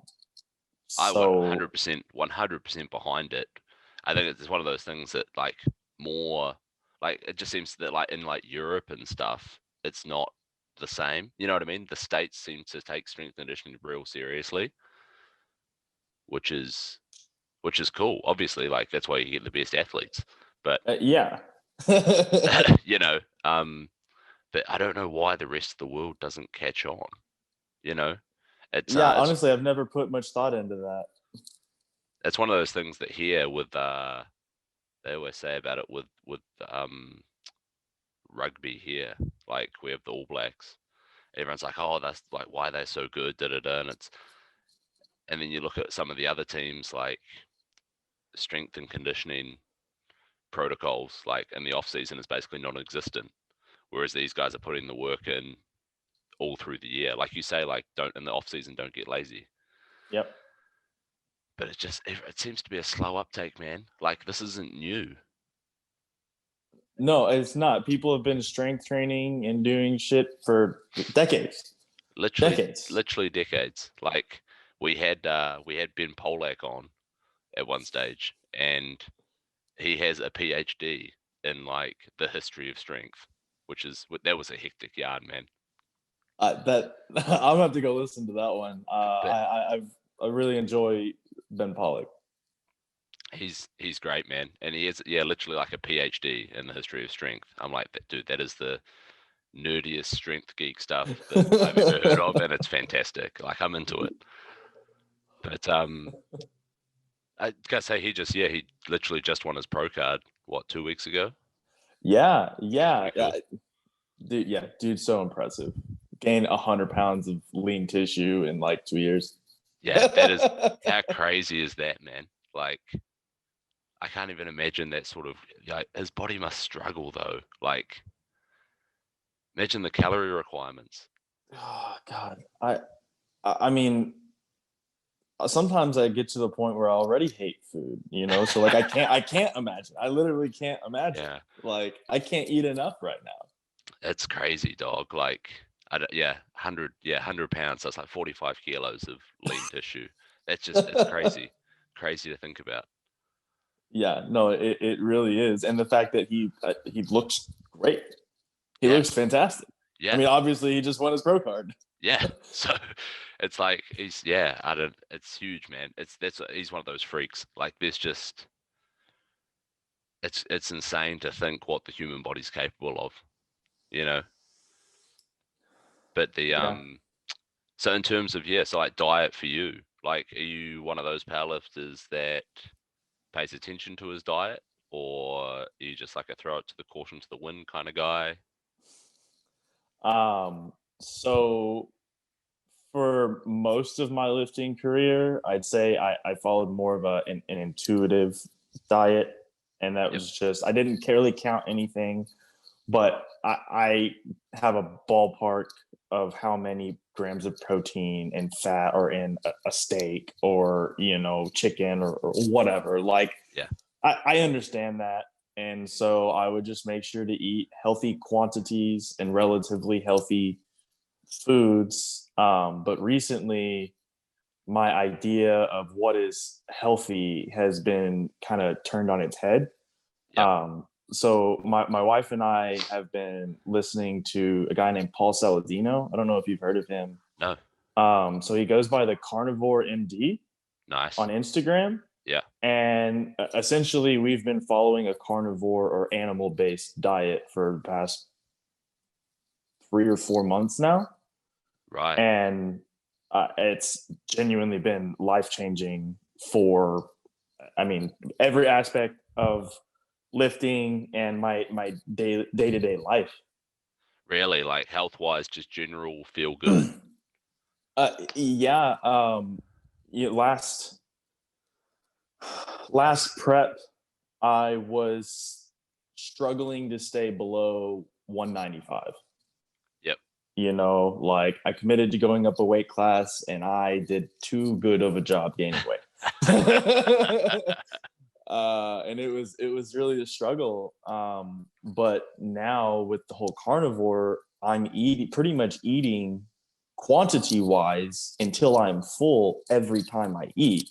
A: I
B: so
A: 100% behind it. I think it's one of those things that like more like it just seems that like in like Europe and stuff, it's not the same. You know what I mean? The states seem to take strength and conditioning real seriously, which is which is cool. Obviously, like that's why you get the best athletes. But
B: yeah.
A: you know, but I don't know why the rest of the world doesn't catch on. You know,
B: Yeah,
A: it's
B: honestly, I've never put much thought into that.
A: it's one of those things that here with they always say about it with rugby here. Like we have the All Blacks. Everyone's like, oh, that's like why they're so good, da da da. And then you look at some of the other teams like strength and conditioning protocols, like in the off season is basically non-existent. Whereas these guys are putting the work in all through the year. Like you say, like don't in the off season, don't get lazy.
B: Yep.
A: But it seems to be a slow uptake, man. Like this isn't new.
B: No, it's not. People have been strength training and doing shit for decades.
A: Literally,
B: Decades.
A: literally decades. Like we had Ben Polak on at one stage, and he has a PhD in like the history of strength, that was a hectic yard, man.
B: That I'm gonna have to go listen to that one.
A: But
B: I really enjoy Ben Pollock.
A: he's great, man, and he is literally like a PhD in the history of strength. I'm like, that dude, that is the nerdiest strength geek stuff that I've ever heard of, and it's fantastic. Like I'm into it. But I gotta say, he literally just won his pro card. What, 2 weeks ago?
B: Yeah,
A: Which is
B: yeah,
A: pretty cool.
B: dude. Yeah, dude's so impressive. Gained 100 pounds of lean tissue in like 2 years.
A: Yeah, that is how crazy is that, man? Like I can't even imagine that sort of. His body must struggle though. Like imagine the calorie requirements.
B: Oh God, I mean, sometimes I get to the point where I already hate food, so like I can't imagine. I literally can't imagine.
A: Yeah,
B: Like I can't eat enough right now.
A: it's crazy, dog. Like, 100 pounds. That's like 45 kilos of lean tissue. It's crazy, crazy to think about.
B: Yeah, no, it really is. And the fact that he looks great. He
A: Yeah,
B: looks fantastic. I
A: yeah,
B: mean, obviously he just won his pro card.
A: yeah. So it's like I don't. It's huge, man. He's one of those freaks. Like there's just it's insane to think what the human body's capable of. You know, but the
B: Yeah.
A: So in terms of so like diet for you, like are you one of those powerlifters that pays attention to his diet, or are you just like a throw it to the caution to the wind kind of guy?
B: So for most of my lifting career, I'd say I followed more of an intuitive diet. And that
A: Yep.
B: was just, I didn't really count anything, but I have a ballpark of how many grams of protein and fat are in a steak or, chicken or whatever. Like,
A: Yeah.
B: I understand that. And so I would just make sure to eat healthy quantities and relatively healthy foods. But recently, my idea of what is healthy has been kind of turned on its head.
A: Yep.
B: So my wife and I have been listening to a guy named Paul Saladino. I don't know if you've heard of him.
A: No.
B: So he goes by the Carnivore MD
A: Nice.
B: on Instagram.
A: Yeah.
B: And essentially, we've been following a carnivore or animal based diet for the past 3 or 4 months now.
A: Right.
B: And it's genuinely been life changing for, I mean, every aspect of lifting and my day to day life.
A: Really, like health wise, just general feel good.
B: Yeah. Last prep, I was struggling to stay below 195.
A: Yep.
B: Like I committed to going up a weight class and I did too good of a job gaining weight. And it was really a struggle. But now with the whole carnivore, I'm pretty much eating quantity wise until I'm full every time I eat.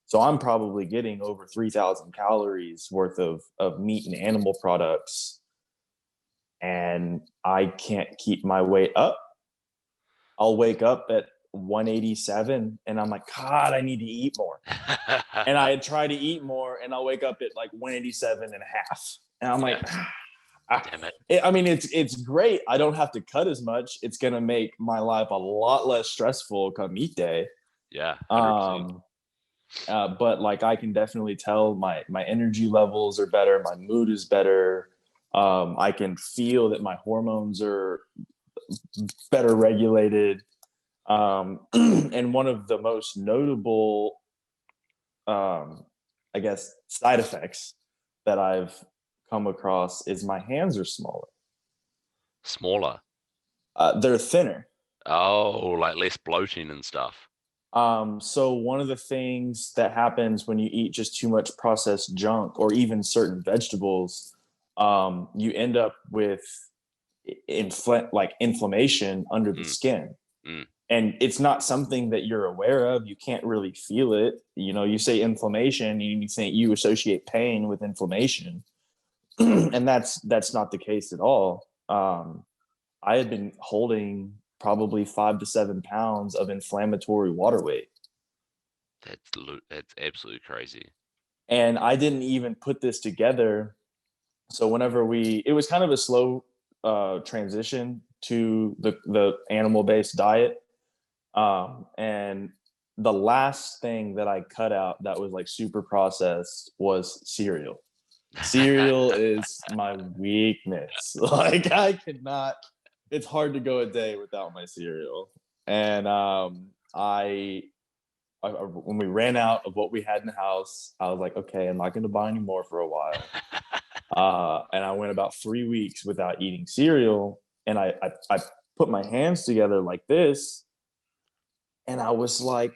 B: So I'm probably getting over 3,000 calories worth of meat and animal products, and I can't keep my weight up. I'll wake up at 187 and I'm like, God, I need to eat more. And I try to eat more and I'll wake up at like 187 and a half. And I'm like,
A: Damn it.
B: I mean, it's great. I don't have to cut as much. It's going to make my life a lot less stressful come meet day.
A: Yeah. 100%.
B: But like I can definitely tell my energy levels are better. My mood is better. I can feel that my hormones are better regulated. And one of the most notable, I guess, side effects that I've come across is my hands are smaller.
A: Smaller.
B: They're thinner.
A: Oh, like less bloating and stuff.
B: So one of the things that happens when you eat just too much processed junk or even certain vegetables, you end up with like inflammation under the
A: Mm,
B: skin.
A: mm,
B: And it's not something that you're aware of. You can't really feel it. You know, you say inflammation, you think you associate pain with inflammation, and that's not the case at all. I had been holding probably 5 to 7 pounds of inflammatory water weight,
A: that's absolutely crazy.
B: and I didn't even put this together. So whenever it was kind of a slow transition to the animal based diet. And the last thing that I cut out that was like super processed was cereal. Cereal is my weakness. Like I could not. It's hard to go a day without my cereal. And when we ran out of what we had in the house, I was like, okay, I'm not going to buy any more for a while. And I went about 3 weeks without eating cereal, and I put my hands together like this, and I was like,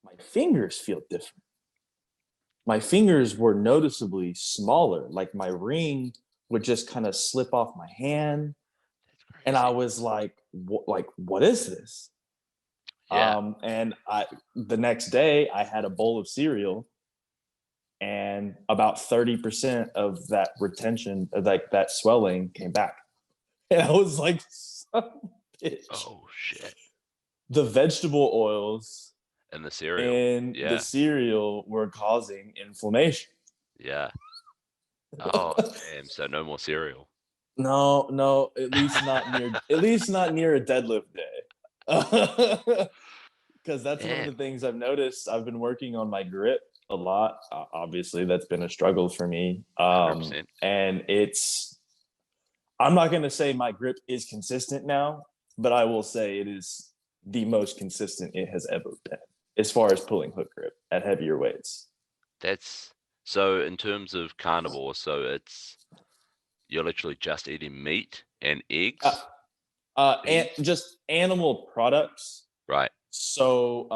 B: my fingers feel different. My fingers were noticeably smaller. Like my ring would just kind of slip off my hand,
A: That's
B: and I
A: crazy.
B: was like, what is this?
A: Yeah.
B: And the next day I had a bowl of cereal, and about 30% of that retention, like that swelling, came back. And I was like, son of a bitch.
A: Oh shit.
B: The vegetable oils
A: And the cereal.
B: in the
A: Yeah.
B: cereal were causing inflammation.
A: Yeah. Oh damn. So no more cereal.
B: No, no, at least not near a deadlift day. Because that's one of the
A: Damn.
B: things I've noticed. I've been working on my grip a lot. Obviously, that's been a struggle for me.
A: 100%.
B: And I'm not going to say my grip is consistent now, but I will say it is the most consistent it has ever been as far as pulling hook grip at heavier weights.
A: That's so in terms of carnivore, so you're literally just eating meat and
B: Uh,
A: eggs,
B: and
A: beans,
B: just animal products.
A: right?
B: So,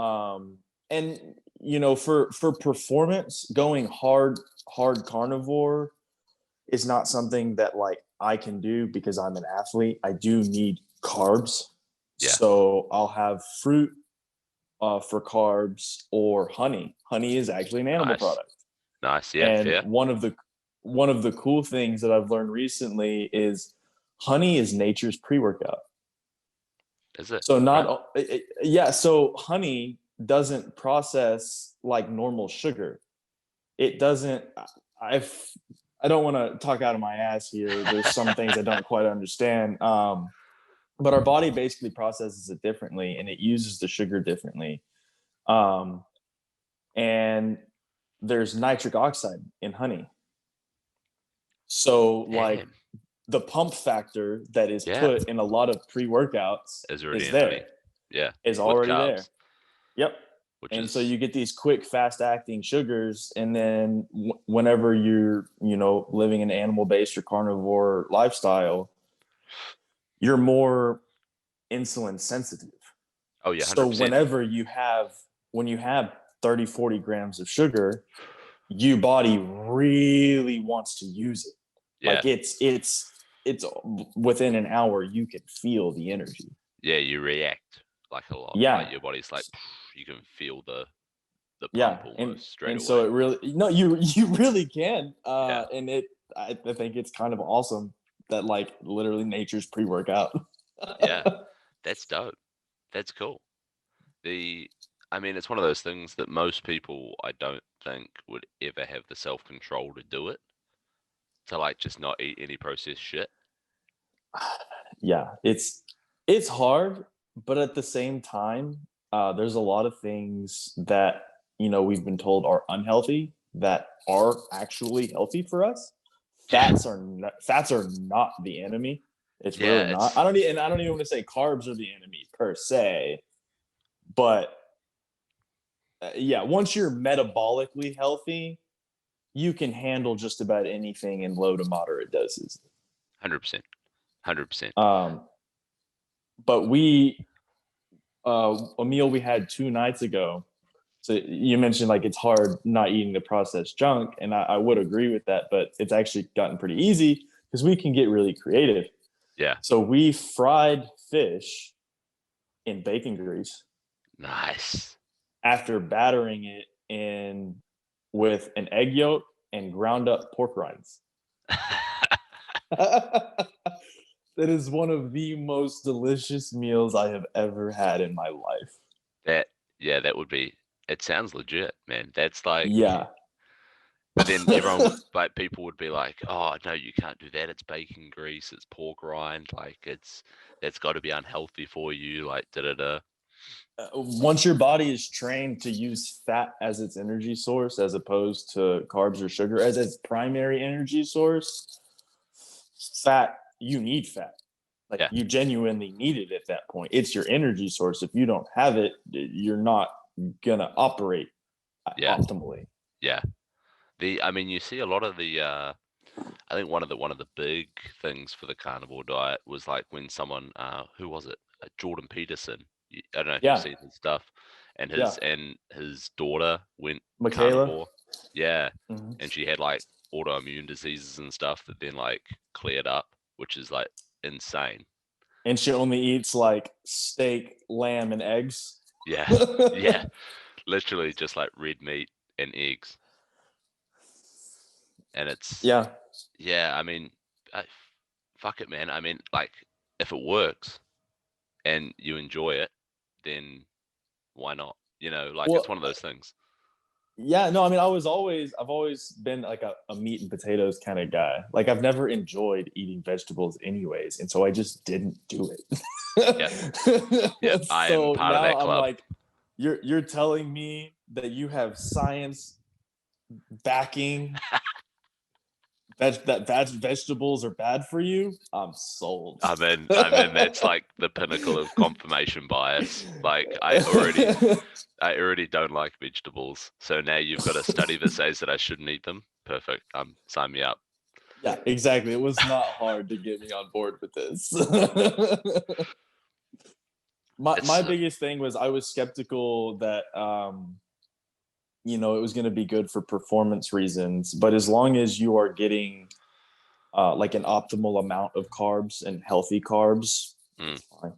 B: and for performance, going hard carnivore is not something that like I can do because I'm an athlete. I do need carbs.
A: Yeah.
B: So I'll have fruit for carbs or honey. Honey is actually an animal
A: Nice.
B: product.
A: Nice. Yeah,
B: And
A: fair.
B: one of the cool things that I've learned recently is honey is nature's pre-workout.
A: Is it?
B: So
A: Right.
B: yeah, so honey doesn't process like normal sugar. It doesn't. I've I don't want to talk out of my ass here. There's some things I don't quite understand. But our body basically processes it differently, and it uses the sugar differently. Um, and there's nitric oxide in honey. So like
A: Damn.
B: the pump factor that is
A: Yeah.
B: put in a lot of pre-workouts
A: Is already
B: is
A: in honey.
B: there,
A: Yeah.
B: is
A: With
B: already there.
A: carbs,
B: Yep.
A: which
B: And so
A: is
B: you get these quick, fast acting sugars. And then whenever you're, living an animal based or carnivore lifestyle, you're more insulin sensitive.
A: oh yeah,
B: So
A: 100%.
B: when you have 30, 40 grams of sugar, your body really wants to use it.
A: Yeah.
B: Like it's within an hour, you can feel the energy.
A: Yeah, you react like a lot. Like
B: Yeah.
A: your body's like you can feel the
B: Yeah.
A: pump
B: And,
A: almost straight
B: and so
A: away.
B: it really, no, you really can.
A: Yeah.
B: And I think it's kind of awesome that like literally nature's pre-workout.
A: Yeah. That's dope. That's cool. The I mean, it's one of those things that most people I don't think would ever have the self-control to do it, to like just not eat any processed shit.
B: Yeah, it's hard, but at the same time, there's a lot of things that we've been told are unhealthy that are actually healthy for us.
A: Yeah.
B: Fats are not the enemy. It's
A: Yeah,
B: really not.
A: it's
B: I don't even want to say carbs are the enemy per se, but yeah, once you're metabolically healthy, you can handle just about anything in low to moderate doses.
A: 100%. 100%.
B: Um, but a meal we had 2 nights ago. So you mentioned like it's hard not eating the processed junk, and I would agree with that, but it's actually gotten pretty easy because we can get really creative.
A: Yeah.
B: So we fried fish in bacon grease
A: Nice.
B: after battering it in with an egg yolk and ground up pork rinds. That is one of the most delicious meals I have ever had in my life.
A: That yeah, that would be. It sounds legit, man. That's like.
B: Yeah.
A: But then everyone, like people would be like, "Oh no, you can't do that. It's bacon grease. It's pork rind. Like that's got to be unhealthy for you." Like da da da.
B: Once your body is trained to use fat as its energy source as opposed to carbs or sugar as its primary energy source, fat, you need fat. Like
A: Yeah,
B: you genuinely need it at that point. It's your energy source. If you don't have it, you're not gonna operate
A: yeah,
B: optimally.
A: yeah. I mean, you see a lot of the. I think one of the big things for the carnivore diet was like when someone, who was it? Jordan Peterson. I don't know if you've
B: Yeah,
A: seen his stuff, and
B: yeah.
A: his daughter went
B: Michaela.
A: carnivore. Yeah,
B: Mhm.
A: and she had like autoimmune diseases and stuff that then like cleared up, which is like insane.
B: And she only eats like steak, lamb, and eggs.
A: Yeah, yeah, literally just like red meat and eggs, and it's
B: Yeah.
A: yeah. I mean, fuck it, man. I mean, like if it works and you enjoy it, then why not? Like it's
B: Well,
A: one of those things.
B: yeah, no, I mean, I've always been like a meat and potatoes kind of guy. Like I've never enjoyed eating vegetables anyways, and so I just didn't do
A: Yep, yep.
B: it.
A: I am
B: So
A: part of
B: now
A: that
B: I'm
A: club.
B: like, you're telling me that you have science backing that vegetables are bad for you? I'm sold.
A: I mean, that's like the pinnacle of confirmation bias. Like I already don't like vegetables, so now you've got a study that says that I shouldn't eat them. Perfect. Sign me up.
B: Yeah, exactly. It was not hard to get me on board with this. My
A: It's
B: biggest thing was I was skeptical that it was going to be good for performance reasons, but as long as you are getting like an optimal amount of carbs and healthy carbs,
A: mm,
B: it's fine.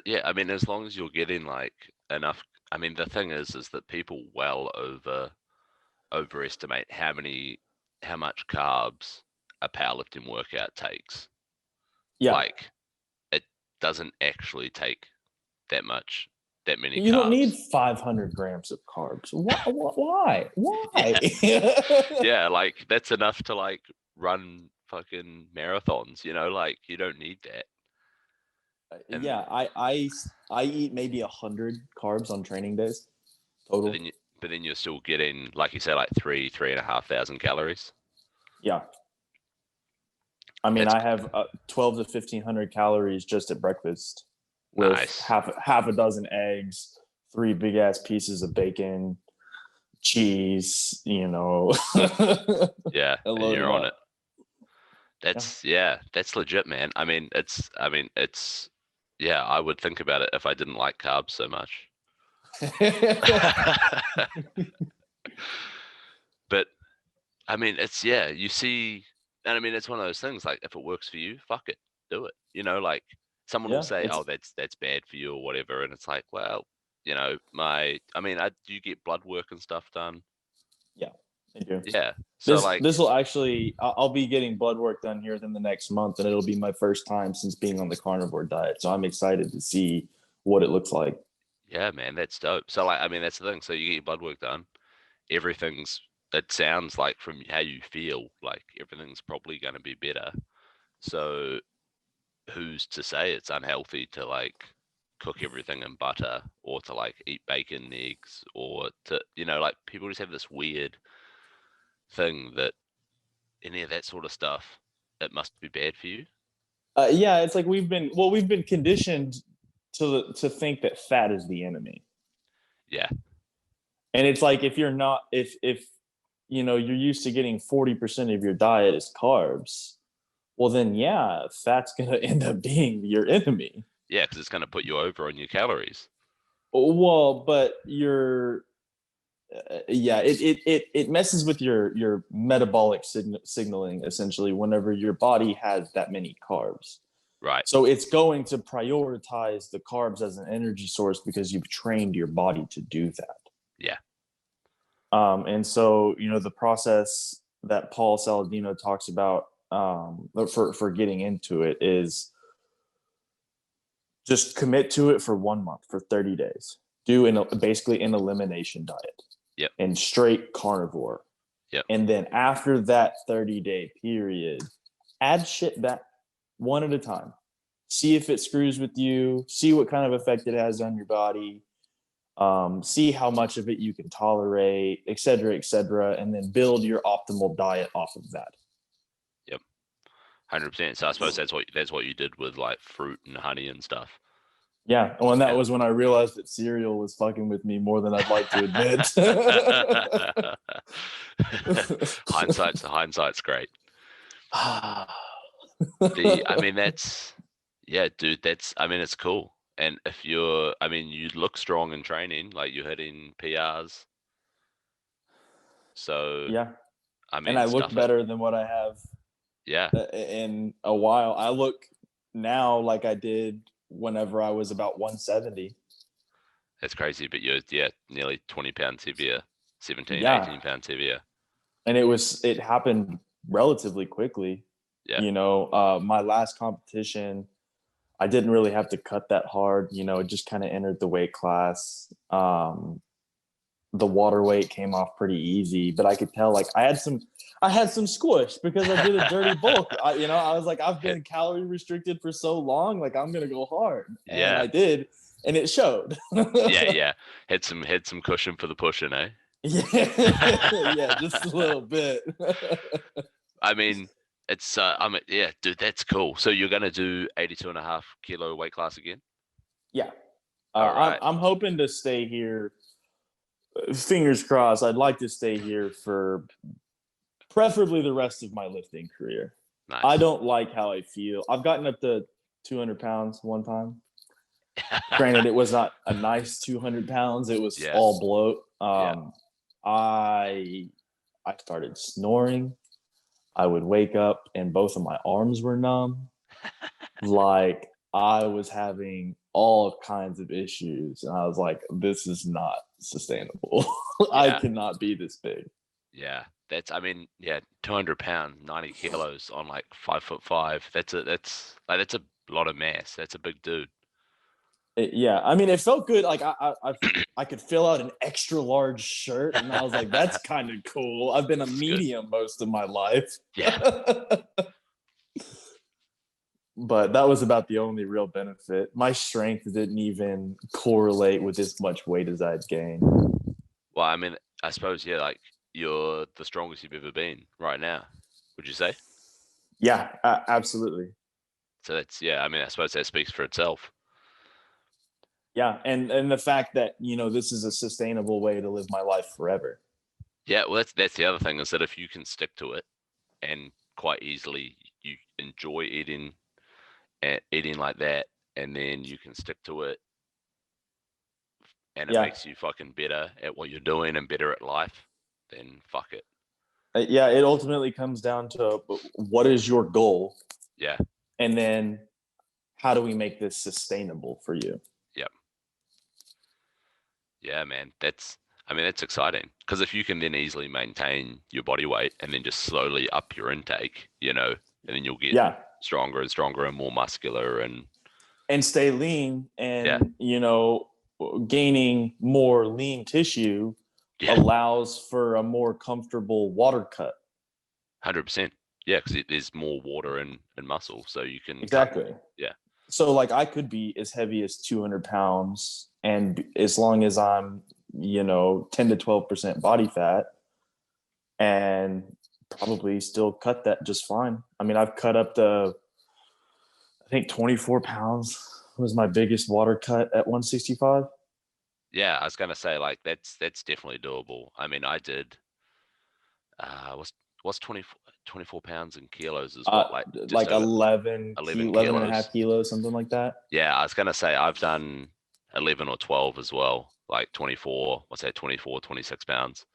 A: yeah. I mean, as long as you're getting like enough. I mean, the thing is that people well overestimate how much carbs a powerlifting workout takes.
B: Yeah,
A: Like it doesn't actually take that many
B: you don't need
A: carbs.
B: 500 grams of carbs. Why? Why?
A: Yeah, yeah, like that's enough to like run fucking marathons. Like you don't need that. And
B: Yeah, I eat maybe 100 carbs on training days
A: but
B: total.
A: then you, but then you're still getting, like you say, like 3,500 calories.
B: Yeah, I mean,
A: That's
B: I have 12 to 1,500 calories just at breakfast with
A: nice.
B: half a dozen eggs, three big ass pieces of bacon, cheese,
A: Yeah,
B: and
A: and
B: load it
A: you're on it.
B: up. Yeah.
A: That's legit, man. I mean, it's yeah, I would think about it if I didn't like carbs so much. But I mean, it's yeah, you see, and I mean, it's one of those things. Like, if it works for you, fuck it, do it. Like someone will
B: Yeah,
A: say, "Oh,
B: it's
A: that's bad for you" or whatever, and it's like, well, I mean, do you get blood work and stuff done?
B: yeah, I do.
A: Yeah. So
B: This
A: like,
B: will actually I'll be getting blood work done here within the next month, and it'll be my first time since being on the carnivore diet. So I'm excited to see what it looks like.
A: yeah, man, that's dope. So like, I mean, that's the thing. So you get your blood work done. Everything's. It sounds like from how you feel, like everything's probably going to be better. So who's to say it's unhealthy to like cook everything in butter or to like eat bacon and eggs or to like people just have this weird thing that any of that sort of stuff, it must be bad for you.
B: Yeah, it's like we've been conditioned to think that fat is the enemy.
A: Yeah,
B: And it's like if you're not if you're used to getting 40% of your diet as carbs, well then yeah, fat's gonna end up being your enemy.
A: Yeah, because it's going to put you over on your calories.
B: Well, but it messes with your metabolic signaling essentially whenever your body has that many carbs.
A: Right.
B: So it's going to prioritize the carbs as an energy source because you've trained your body to do that.
A: Yeah.
B: And so, the process that Paul Saladino talks about for getting into it is just commit to it for 1 month, for 30 days. Do basically an elimination diet.
A: Yep.
B: And straight carnivore.
A: Yep.
B: And then after that 30-day period, add shit back one at a time. See if it screws with you. See what kind of effect it has on your body. See how much of it you can tolerate, et cetera, and then build your optimal diet off of that.
A: Yep. 100%. So I suppose that's what you did with like fruit and honey and stuff.
B: Yeah, well, and that was when I realized that cereal was fucking with me more than I'd like to admit.
A: Hindsight's great. I mean, dude, it's cool. And if you look strong in training, like you're hitting PRs. So
B: yeah,
A: I
B: and I
A: mean,
B: look better than what I have.
A: Yeah,
B: in a while. I look now like I did whenever I was about 170.
A: that's crazy. But you're nearly 20 pounds heavier, 17,
B: Yeah,
A: 18 pounds heavier.
B: and it happened relatively quickly.
A: Yeah,
B: My last competition, I didn't really have to cut that hard. It just kind of entered the weight class. The water weight came off pretty easy, but I could tell like I had some squish because I did a dirty bulk. I was like, I've been calorie restricted for so long, like I'm gonna go hard, and
A: yeah,
B: I did, and it showed.
A: yeah. Had some cushion for the pushing, eh?
B: Yeah, just a little bit.
A: I mean, yeah, dude, that's cool. So you're gonna do 82.5 kilo weight class again?
B: Yeah,
A: All
B: I'm
A: right.
B: I'm hoping to stay here. Fingers crossed. I'd like to stay here for preferably the rest of my lifting career.
A: Nice.
B: I don't like how I feel. I've gotten up to 200 pounds one time. Granted, it was not a nice 200 pounds. It was all bloat. I started snoring. I would wake up and both of my arms were numb. Like I was having all kinds of issues. And I was like, this is not sustainable. I cannot be this big.
A: Yeah. 200 pounds, 90 kilos on like 5'5". That's a lot of mass. That's a big dude.
B: I mean, it felt good. Like I could fill out an extra large shirt, and I was like, that's kind of cool. I've been a medium most of my life.
A: Yeah.
B: But that was about the only real benefit. My strength didn't even correlate with as much weight as I'd gained.
A: Well, I mean, I suppose, like you're the strongest you've ever been right now, would you say?
B: Yeah, absolutely.
A: So that's, I mean, I suppose that speaks for itself.
B: Yeah, and the fact that, this is a sustainable way to live my life forever.
A: Yeah, well, that's the other thing, is that if you can stick to it and quite easily you enjoy eating like that, and then you can stick to it, and it makes you fucking better at what you're doing and better at life, then fuck it.
B: It ultimately comes down to what is your goal?
A: Yeah.
B: And then how do we make this sustainable for you?
A: Yep. Yeah, man. That's exciting, because if you can then easily maintain your body weight and then just slowly up your intake, and then you'll get stronger and stronger and more muscular
B: and stay lean, and gaining more lean tissue allows for a more comfortable water cut.
A: 100%. Yeah, because there's more water and muscle, so you can
B: exactly.
A: Yeah.
B: So like I could be as heavy as 200 pounds, and as long as I'm 10 to 12% body fat, and probably still cut that just fine. I mean, I've cut up to, I think 24 pounds was my biggest water cut at 165.
A: Yeah, I was gonna say, like, that's definitely doable. I mean, I did what's 24 pounds in kilos is
B: Uh,
A: what, like just
B: like
A: over
B: 11
A: 11
B: and a half
A: kilos?
B: kilos, something like that.
A: Yeah, I was gonna say I've done 11 or 12 as well, like 24, what's that, 24, 26 pounds.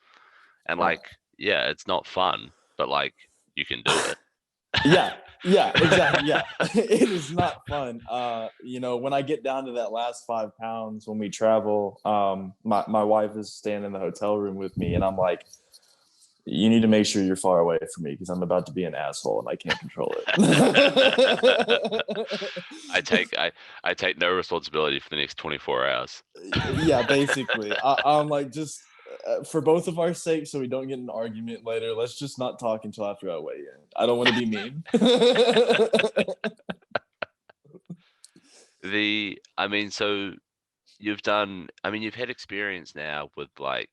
A: And
B: Uh,
A: like, yeah, it's not fun, but like you can do it.
B: yeah, exactly. Yeah, it is not fun. When I get down to that last 5 pounds when we travel, my wife is staying in the hotel room with me, and I'm like, you need to make sure you're far away from me because I'm about to be an asshole and I can't control it.
A: I take no responsibility for the next 24 hours.
B: Yeah, basically. I'm like, just for both of our sakes, so we don't get in an argument later, let's just not talk until after I weigh in. I don't want to be mean.
A: I mean, so you've had experience now with like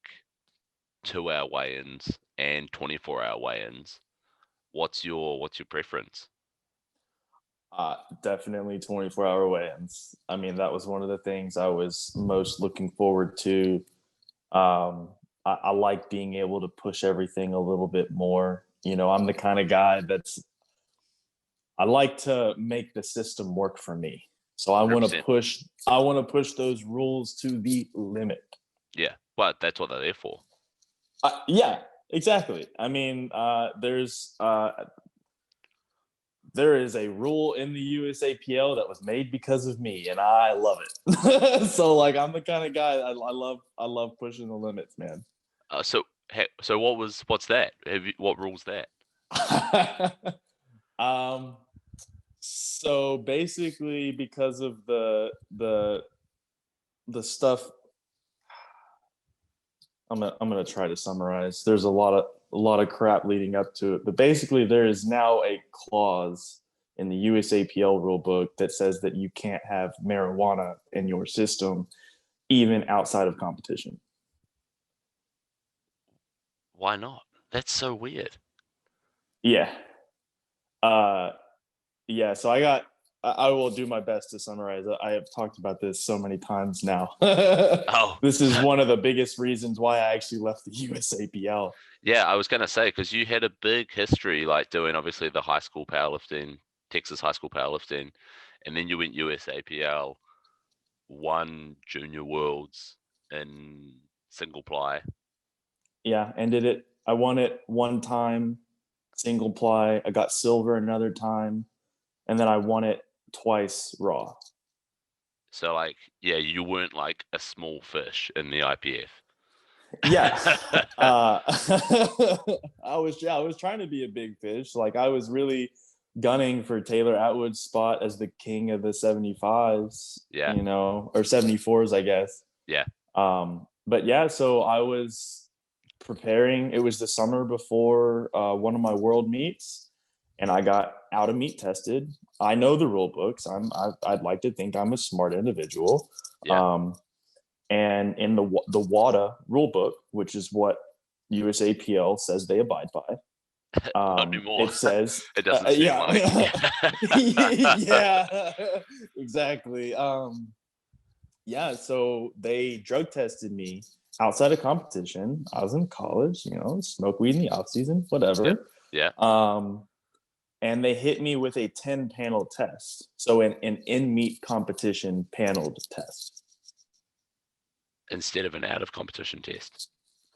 A: 2 hour weigh-ins and 24-hour weigh-ins. What's your preference?
B: Definitely 24-hour weigh-ins. I mean, that was one of the things I was most looking forward to. I like being able to push everything a little bit more. I'm the kind of guy I like to make the system work for me. So I want to
A: 100%.
B: push I want to push those rules to the limit.
A: Yeah, but that's what they're there for.
B: Yeah, exactly. I mean, there is a rule in the USAPL that was made because of me, and I love it. So like, I'm the kind of guy I love pushing the limits, man.
A: So what's that? What rules that?
B: um, so basically, because of the stuff, I'm gonna try to summarize. There's a lot of crap leading up to it, but basically, there is now a clause in the USAPL rulebook that says that you can't have marijuana in your system even outside of competition.
A: Why not? That's so weird.
B: Yeah. Uh, yeah. So I will do my best to summarize it. I have talked about this so many times now.
A: Oh,
B: This is one of the biggest reasons why I actually left the USAPL.
A: yeah, I was gonna say because you had a big history like doing obviously the high school powerlifting, Texas high school powerlifting, and then you went USAPL, won junior worlds in single ply.
B: Yeah, ended it. I won it one time, single ply. I got silver another time, and then I won it twice raw.
A: So like, yeah, you weren't like a small fish in the IPF.
B: Yeah. uh I was trying to be a big fish. Like, I was really gunning for Taylor Atwood's spot as the king of the 75s,
A: Yeah,
B: or 74s, I guess.
A: yeah,
B: But yeah, so I was preparing. It was the summer before one of my world meets, and I got out of meet tested. I know the rule books. I'd like to think I'm a smart individual.
A: yeah.
B: Um, and in the WADA rule book, which is what USAPL says they abide by,
A: Not anymore.
B: it says,
A: It doesn't seem like.
B: yeah, yeah, exactly. Yeah, so they drug tested me outside of competition. I was in college, smoke weed in the off season,
A: Yeah,
B: whatever.
A: yeah.
B: Um, and they hit me with a 10 panel test. So an in meet competition paneled test.
A: Instead of an out of competition test.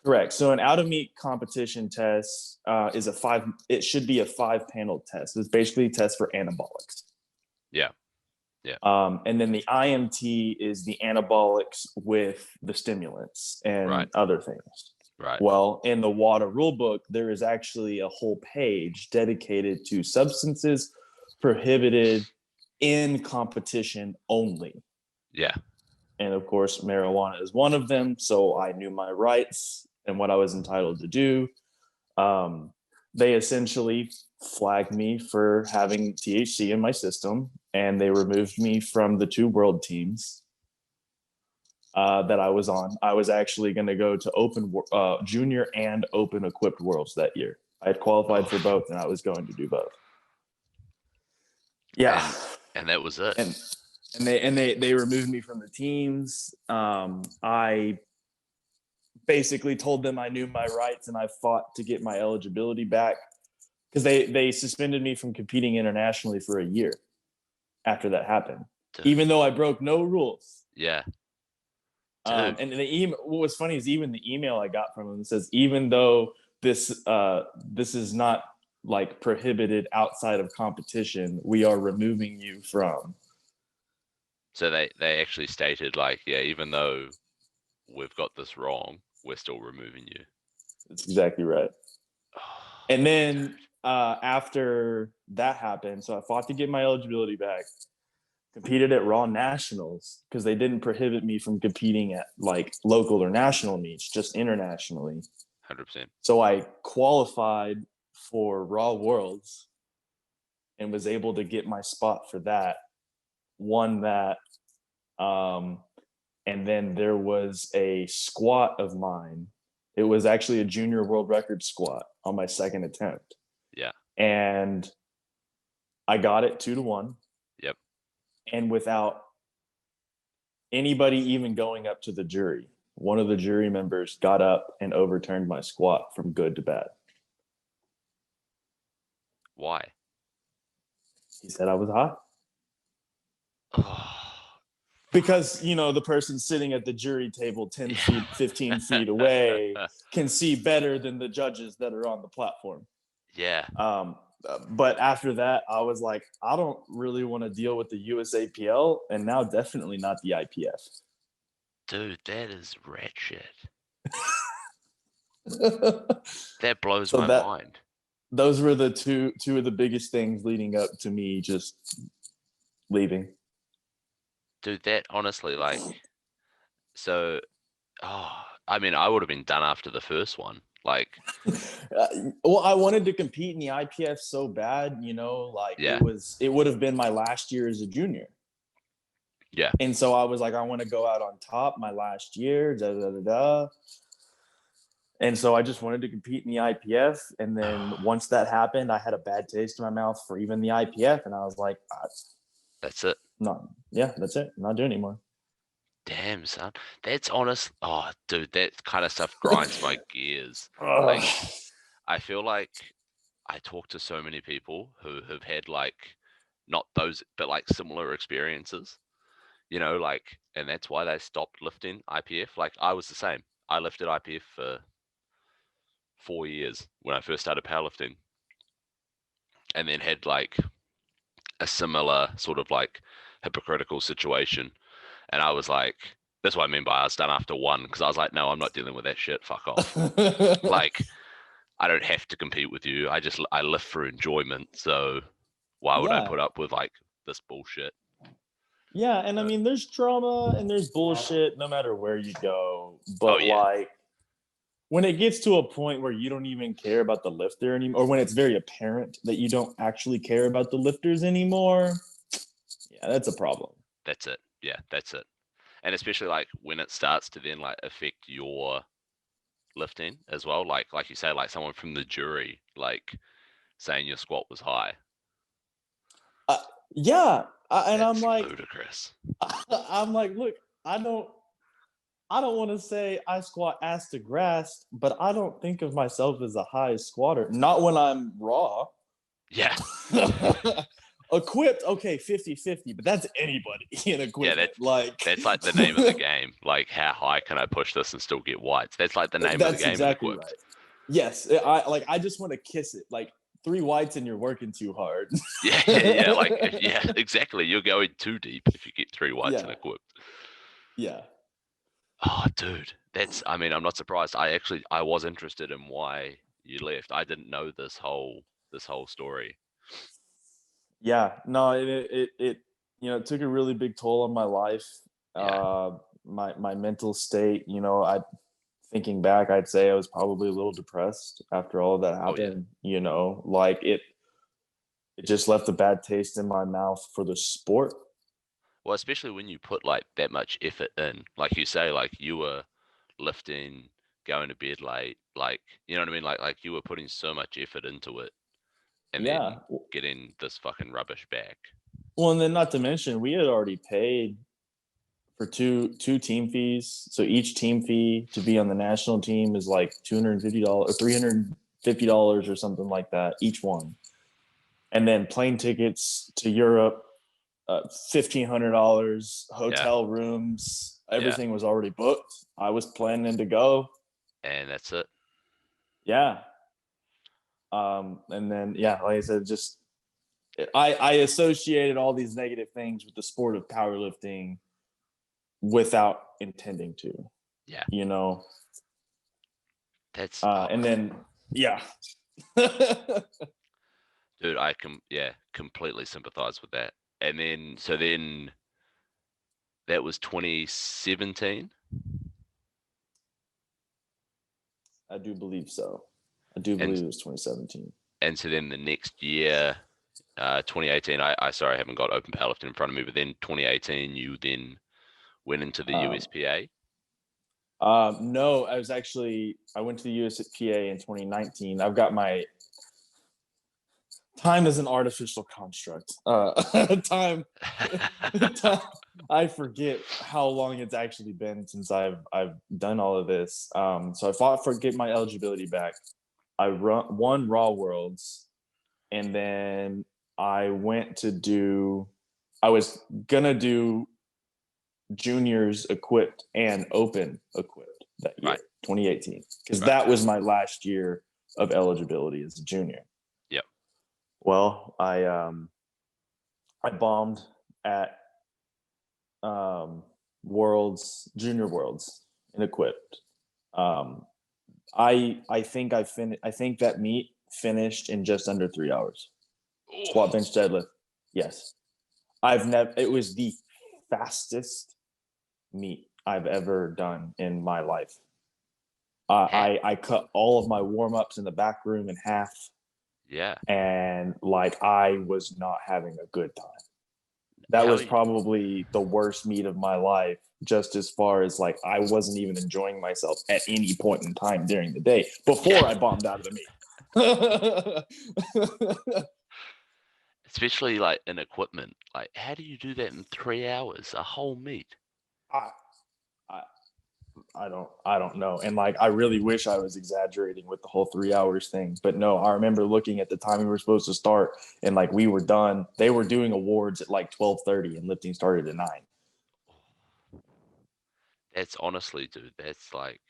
B: Correct. So an out of meet competition test is a five. It should be a 5 panel test. It's basically a test for anabolics.
A: Yeah, yeah.
B: And then the IMT is the anabolics with the stimulants
A: Right,
B: and other things.
A: right.
B: Well, in the WADA rulebook, there is actually a whole page dedicated to substances prohibited in competition only.
A: Yeah,
B: And of course, marijuana is one of them. So I knew my rights and what I was entitled to do. Um, they essentially flagged me for having THC in my system, and they removed me from the 2 world teams that I was on. I was actually going to go to open junior and open equipped worlds that year. I had qualified for
A: oh,
B: both, and I was going to do both. Yeah,
A: and that was it.
B: and they removed me from the teams. I basically told them I knew my rights and I fought to get my eligibility back because they suspended me from competing internationally for a year after that happened,
A: Dude.
B: even though I broke no rules.
A: Yeah. Dude.
B: And the email, what was funny is even the email I got from him says, even though this is not like prohibited outside of competition, we are removing you from.
A: So they actually stated like, yeah, even though we've got this wrong, we're still removing you.
B: That's exactly right.
A: Oh,
B: And then after that happened, so I fought to get my eligibility back, competed at Raw Nationals because they didn't prohibit me from competing at like local or national meets, just internationally.
A: 100%.
B: So I qualified for Raw Worlds and was able to get my spot for that, won that. And then there was a squat of mine. It was actually a junior world record squat on my second attempt.
A: Yeah.
B: And I got it 2-1.
A: Yep.
B: And without anybody even going up to the jury, one of the jury members got up and overturned my squat from good to bad.
A: Why?
B: He said I was hot.
A: Oh,
B: Because, you know, the person sitting at the jury table 10 feet, 15 feet away can see better than the judges that are on the platform.
A: Yeah.
B: But after that, I was like, I don't really want to deal with the USAPL and now definitely not the IPF.
A: Dude, that is rat shit.
B: So
A: That blows my mind.
B: those were the two of the biggest things leading up to me just leaving.
A: Dude, that honestly, like, so, I mean, I would have been done after the first one. Like,
B: Well, I wanted to compete in the IPF so bad, you know, like
A: yeah,
B: it would have been my last year as a junior.
A: yeah.
B: And so I was like, I want to go out on top my last year, da da da da. And so I just wanted to compete in the IPF. And then once that happened, I had a bad taste in my mouth for even the IPF. And I was like,
A: That's it.
B: no, yeah, that's it. I'm not doing it anymore.
A: Damn, son. That's honest. Oh, dude, that kind of stuff grinds my gears. Like, I feel like I talk to so many people who have had like not those, but like similar experiences, you know, like, and that's why they stopped lifting IPF. Like, I was the same. I lifted IPF for 4 years when I first started powerlifting, and then had like a similar sort of like hypocritical situation. And I was like, that's what I mean by I was done after one, because I was like, no, I'm not dealing with that shit. Fuck off. Like, I don't have to compete with you. I live for enjoyment. So why would I
B: Yeah.
A: put up with like this bullshit?
B: Yeah. And I mean, there's drama and there's bullshit no matter where you go.
A: Oh
B: But
A: yeah,
B: like, when it gets to a point where you don't even care about the lifter anymore, or when it's very apparent that you don't actually care about the lifters anymore, yeah, that's a problem.
A: that's it. Yeah, that's it. And especially like when it starts to then like affect your lifting as well. Like you say, like someone from the jury, like saying your squat was high.
B: Uh, yeah, and I'm
A: That's
B: like,
A: ludicrous.
B: I'm like, look, I don't, I don't want to say I squat ass to grass, but I don't think of myself as a high squatter. Not when I'm raw.
A: Yeah.
B: Equipped, okay, 50-50, but that's anybody in
A: Yeah,
B: equipment. Like
A: that's like the name of the game. Like, how high can I push this and still get whites? That's like the name of the
B: that's
A: game in
B: exactly
A: equipped.
B: right. Yes, I just want to kiss it. Like 3 whites and you're working too hard.
A: Yeah, like yeah, exactly. You're going too deep if you get 3 whites in
B: Yeah,
A: equipped.
B: yeah.
A: Oh, dude, that's. I mean, I'm not surprised. I was interested in why you left. I didn't know this whole story.
B: Yeah, no, it it took a really big toll on my life.
A: Yeah.
B: My mental state, I thinking back, I'd say I was probably a little depressed after all of that
A: Oh yeah.
B: happened, like it just left a bad taste in my mouth for the sport.
A: Well, especially when you put like that much effort in, like you say, like you were lifting, going to bed late, like you know what I mean, like you were putting so much effort into it, and then
B: Yeah.
A: getting this fucking rubbish back.
B: Well, and then not to mention we had already paid for two team fees. So each team fee to be on the national team is like $250 or $350 or something like that, each one. And then plane tickets to Europe, $1,500,
A: Yeah.
B: hotel rooms,
A: Yeah.
B: everything was already booked. I was planning to go.
A: And that's it.
B: Yeah. And then yeah, like I said, just I associated all these negative things with the sport of powerlifting without intending to,
A: Yeah.
B: you know.
A: That's
B: And then yeah.
A: dude, completely sympathize with that. And then that was 2017.
B: I do believe so. I do
A: And
B: believe it was 2017.
A: and so then the next year, 2018, I sorry, I haven't got open powerlifting in front of me, but then 2018 you then went into the
B: Um,
A: USPA.
B: no, I went to the USPA in 2019. I've got my time is an artificial construct. Time, time, I forget how long it's actually been since I've done all of this. So I fought for get my eligibility back. Won Raw Worlds, and then I went to do. I was gonna do juniors equipped and open equipped that year,
A: Right.
B: 2018, because
A: Right.
B: that was my last year of eligibility as a junior.
A: Yep.
B: Well, I bombed at junior worlds in equipped. Um, I think I think that meet finished in just under 3 hours. Squat,
A: Oh,
B: bench, deadlift. Yes, I've never. It was the fastest meet I've ever done in my life.
A: heck.
B: I cut all of my warm ups in the back room in half,
A: Yeah.
B: and like I was not having a good time. That
A: How
B: was
A: you,
B: probably the worst meet of my life, just as far as like I wasn't even enjoying myself at any point in time during the day before
A: yeah.
B: I bombed out of the meet.
A: Especially like in equipment. Like, how do you do that in 3 hours? A whole meet.
B: I, I I don't know. And like I really wish I was exaggerating with the whole 3 hours thing. But no, I remember looking at the time we were supposed to start and like we were done. They were doing awards at like 12:30 and lifting started at 9.
A: That's honestly, dude, that's like,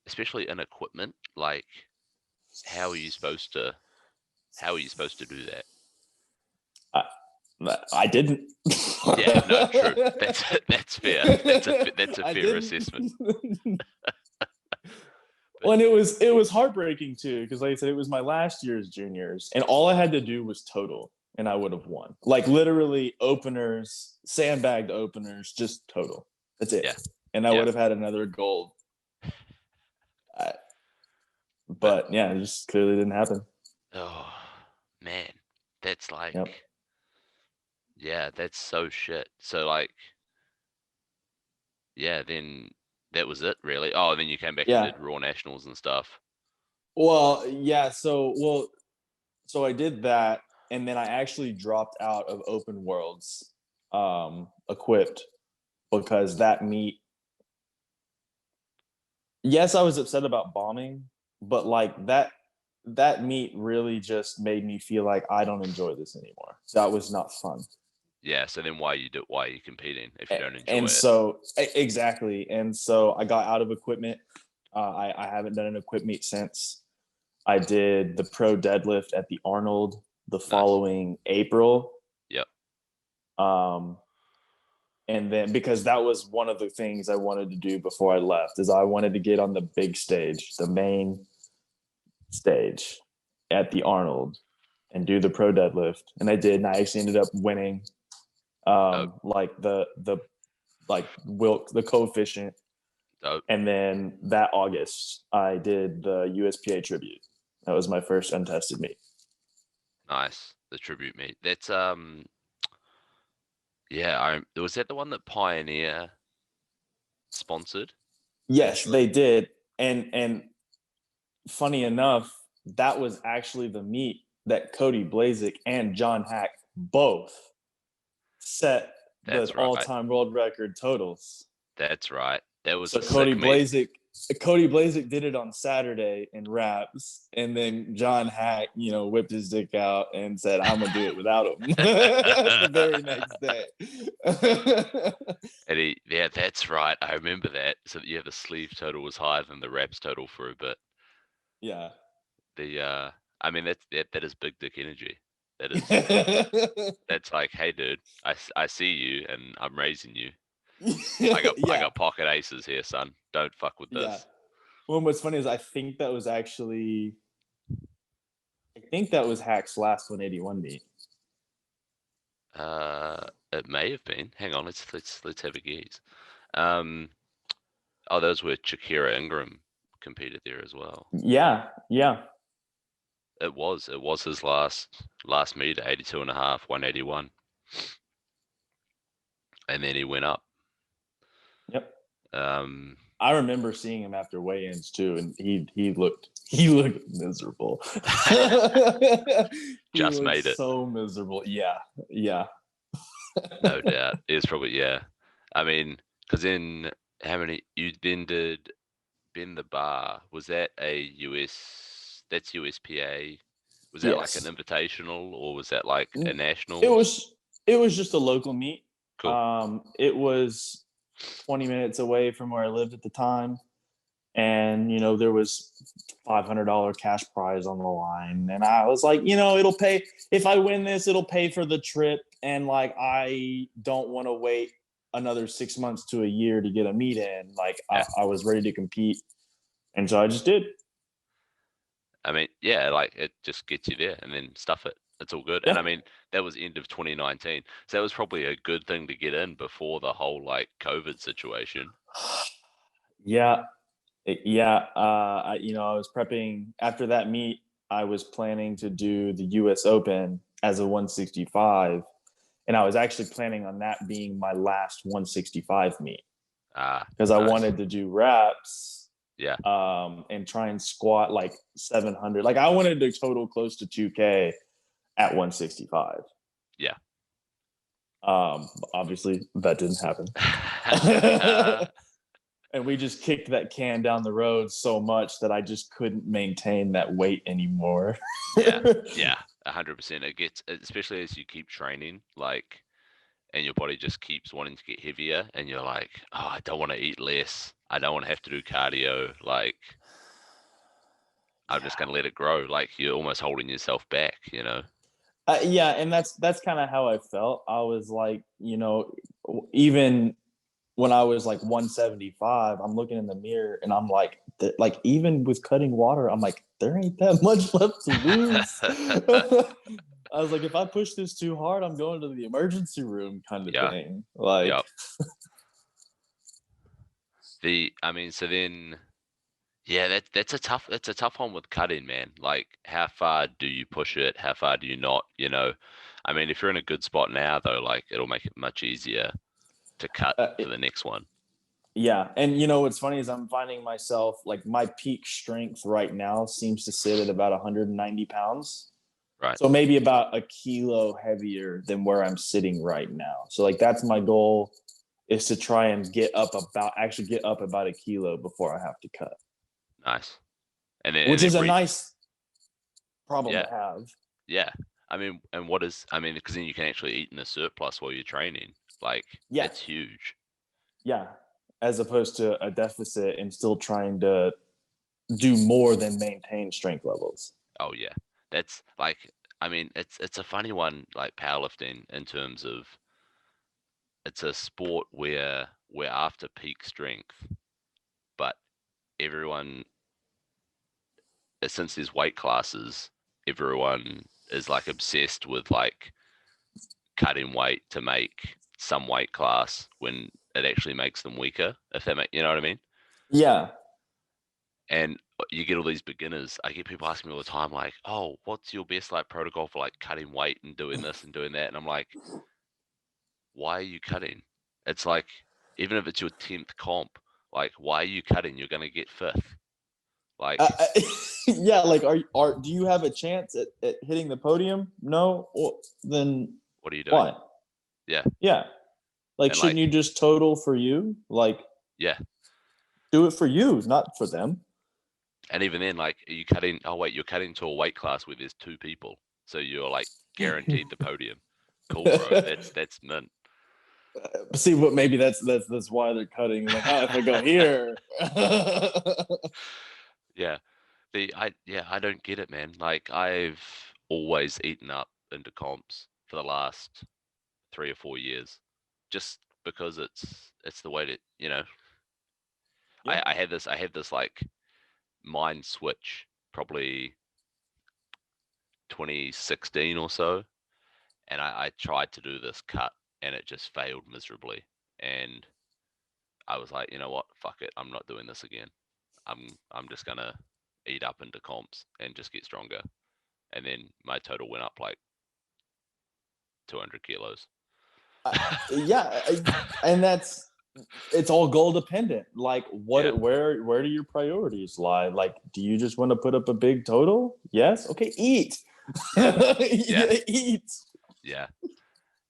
A: especially in equipment, like, how are you supposed to, how are you supposed to do that?
B: I, I didn't.
A: Yeah, no, true. That's fair. That's a
B: I
A: fair
B: didn't.
A: assessment. But
B: Well, and it was heartbreaking too because like I said, it was my last year's juniors, and all I had to do was total, and I would have won. Like literally openers, sandbagged openers, just total. That's it,
A: yeah,
B: and I
A: yeah.
B: would have had another gold. I,
A: But
B: but yeah, it just clearly didn't happen.
A: oh man, that's
B: Yep.
A: like, yeah, that's so shit. So like, yeah, then that was it really. Oh, then you came back and
B: Yeah.
A: did Raw Nationals and stuff.
B: Well, yeah. So I did that, and then I actually dropped out of Open Worlds, equipped because that meet. Yes, I was upset about bombing, but like that meet really just made me feel like I don't enjoy this anymore. That was not fun.
A: Yeah, so then why are you competing if you don't
B: And
A: enjoy it?
B: so exactly. And so I got out of equipment. I haven't done an equip meet since. I did the pro deadlift at the Arnold the
A: Nice.
B: following April.
A: Yep.
B: Um, and then because that was one of the things I wanted to do before I left is I wanted to get on the big stage, the main stage at the Arnold and do the pro deadlift. And I did, and I actually ended up winning
A: Dope.
B: like the like Wilk the coefficient.
A: Dope.
B: And then that August I did the USPA tribute. That was my first untested meet.
A: Nice. The tribute meet. That's yeah, I was that the one that Pioneer sponsored
B: Yes,
A: initially?
B: they did. And funny enough, that was actually the meet that Cody Blazik and John Haack both set the
A: That's right.
B: all-time world record totals.
A: That's right. That was
B: So
A: a sick meet.
B: Cody Blazik did it on Saturday in wraps, and then John Haack, whipped his dick out and said, "I'm gonna do it without him." The very next day.
A: And yeah, that's right. I remember that. So yeah, the sleeve total was higher than the wraps total for a bit.
B: Yeah.
A: I mean that is big dick energy. That is that's like, hey dude, I see you and I'm raising you. I
B: Yeah.
A: got pocket aces here, son. Don't fuck with
B: Yeah.
A: this.
B: Well, what's funny is I think that was Hack's last 181 meet.
A: It may have been. Hang on, let's have a gaze. Um, oh, those were Shakira Ingram competed there as well.
B: Yeah. Yeah.
A: It was his last meet, 82 and a half, 181, and then he went up.
B: Yep.
A: Um,
B: I remember seeing him after weigh-ins too, and he looked miserable. He
A: just
B: looked
A: made it,
B: so miserable. Yeah, yeah.
A: no doubt. It's probably, yeah. I mean, because then how many you then did bend the bar? Was that a US? That's USPA. Was that like an
B: Yes.
A: invitational or was that like a
B: It
A: nationals?
B: was just a local meet.
A: Cool.
B: It was 20 minutes away from where I lived at the time, and there was $500 cash prize on the line, and I was like, it'll pay if I win this, it'll pay for the trip, and like I don't want to wait another 6 months to a year to get a meet in. Like
A: Yeah.
B: I was ready to compete, and so I just did.
A: I mean, yeah, like it just gets you there and then stuff it. It's all good. And I
B: Yeah.
A: mean, that was end of 2019. So that was probably a good thing to get in before the whole like COVID situation.
B: Yeah. Yeah. I was prepping after that meet. I was planning to do the US Open as a 165, and I was actually planning on that being my last 165 meet
A: Ah,
B: because I
A: nice.
B: wanted to do reps,
A: Yeah.
B: and try and squat like 700. Like I wanted to total close to 2K at 165.
A: Yeah.
B: Obviously that didn't happen. And we just kicked that can down the road so much that I just couldn't maintain that weight anymore.
A: Yeah. Yeah. 100%. It gets, especially as you keep training, like, and your body just keeps wanting to get heavier, and you're like, oh, I don't want to eat less. I don't want to have to do cardio. Like, I'm just
B: Yeah.
A: gonna let it grow. Like you're almost holding yourself back, you know?
B: Yeah, and that's kind of how I felt. I was like, even when I was like 175, I'm looking in the mirror and I'm like, even with cutting water, I'm like, there ain't that much left to lose. I was like, if I push this too hard, I'm going to the emergency room, kind of
A: Yeah.
B: thing. Like,
A: Yep. I mean, so then, yeah, that's a tough one with cutting, man. Like, how far do you push it? How far do you not? You know, I mean, if you're in a good spot now, though, like it'll make it much easier to cut for
B: it,
A: the next one.
B: yeah, and what's funny is I'm finding myself like my peak strength right now seems to sit at about 190 pounds.
A: Right.
B: So maybe about a kilo heavier than where I'm sitting right now. So like that's my goal, is to try and get up about a kilo before I have to cut,
A: Nice. And
B: which
A: then
B: is a nice problem
A: yeah,
B: to have.
A: yeah. I mean, and I mean, because then you can actually eat in a surplus while you're training. Like,
B: Yeah,
A: it's huge.
B: yeah. As opposed to a deficit and still trying to do more than maintain strength levels.
A: Oh yeah, that's like, I mean, it's a funny one, like powerlifting in terms of it's a sport where we're after peak strength, but everyone, since there's weight classes, everyone is like obsessed with like cutting weight to make some weight class when it actually makes them weaker. If that make, you know what I mean?
B: Yeah.
A: And you get all these beginners. I get people asking me all the time, like, "Oh, what's your best like protocol for like cutting weight and doing this and doing that?" And I'm like, "Why are you cutting? It's like, even if it's your 10th comp, like, why are you cutting? You're gonna get fifth. Like,
B: Yeah, like do you have a chance at hitting the podium? No. Well, then
A: what are you doing?
B: why?
A: Yeah,
B: Yeah. Like,
A: And
B: shouldn't
A: like,
B: you just total for you? Like,
A: yeah.
B: do it for you, not for them.
A: And even then, like, are you cutting? Oh wait, you're cutting to a weight class where there's two people, so you're like guaranteed the podium. Cool, bro. That's mint.
B: See, but maybe that's why they're cutting. Like, oh, if I go here,
A: Yeah. I don't get it, man. Like, I've always eaten up into comps for the last 3 or 4 years, just because it's the way to,
B: yeah,
A: I had this like mind switch probably 2016 or so, and I tried to do this cut and it just failed miserably. And I was like, you know what? Fuck it. I'm not doing this again. I'm just gonna eat up into comps and just get stronger. And then my total went up like 200 kilos.
B: I, yeah, and that's it's all goal dependent. Like,
A: Yeah,
B: where do your priorities lie? Like, do you just want to put up a big total? Yes, okay, eat.
A: yeah, yeah,
B: Eat.
A: yeah.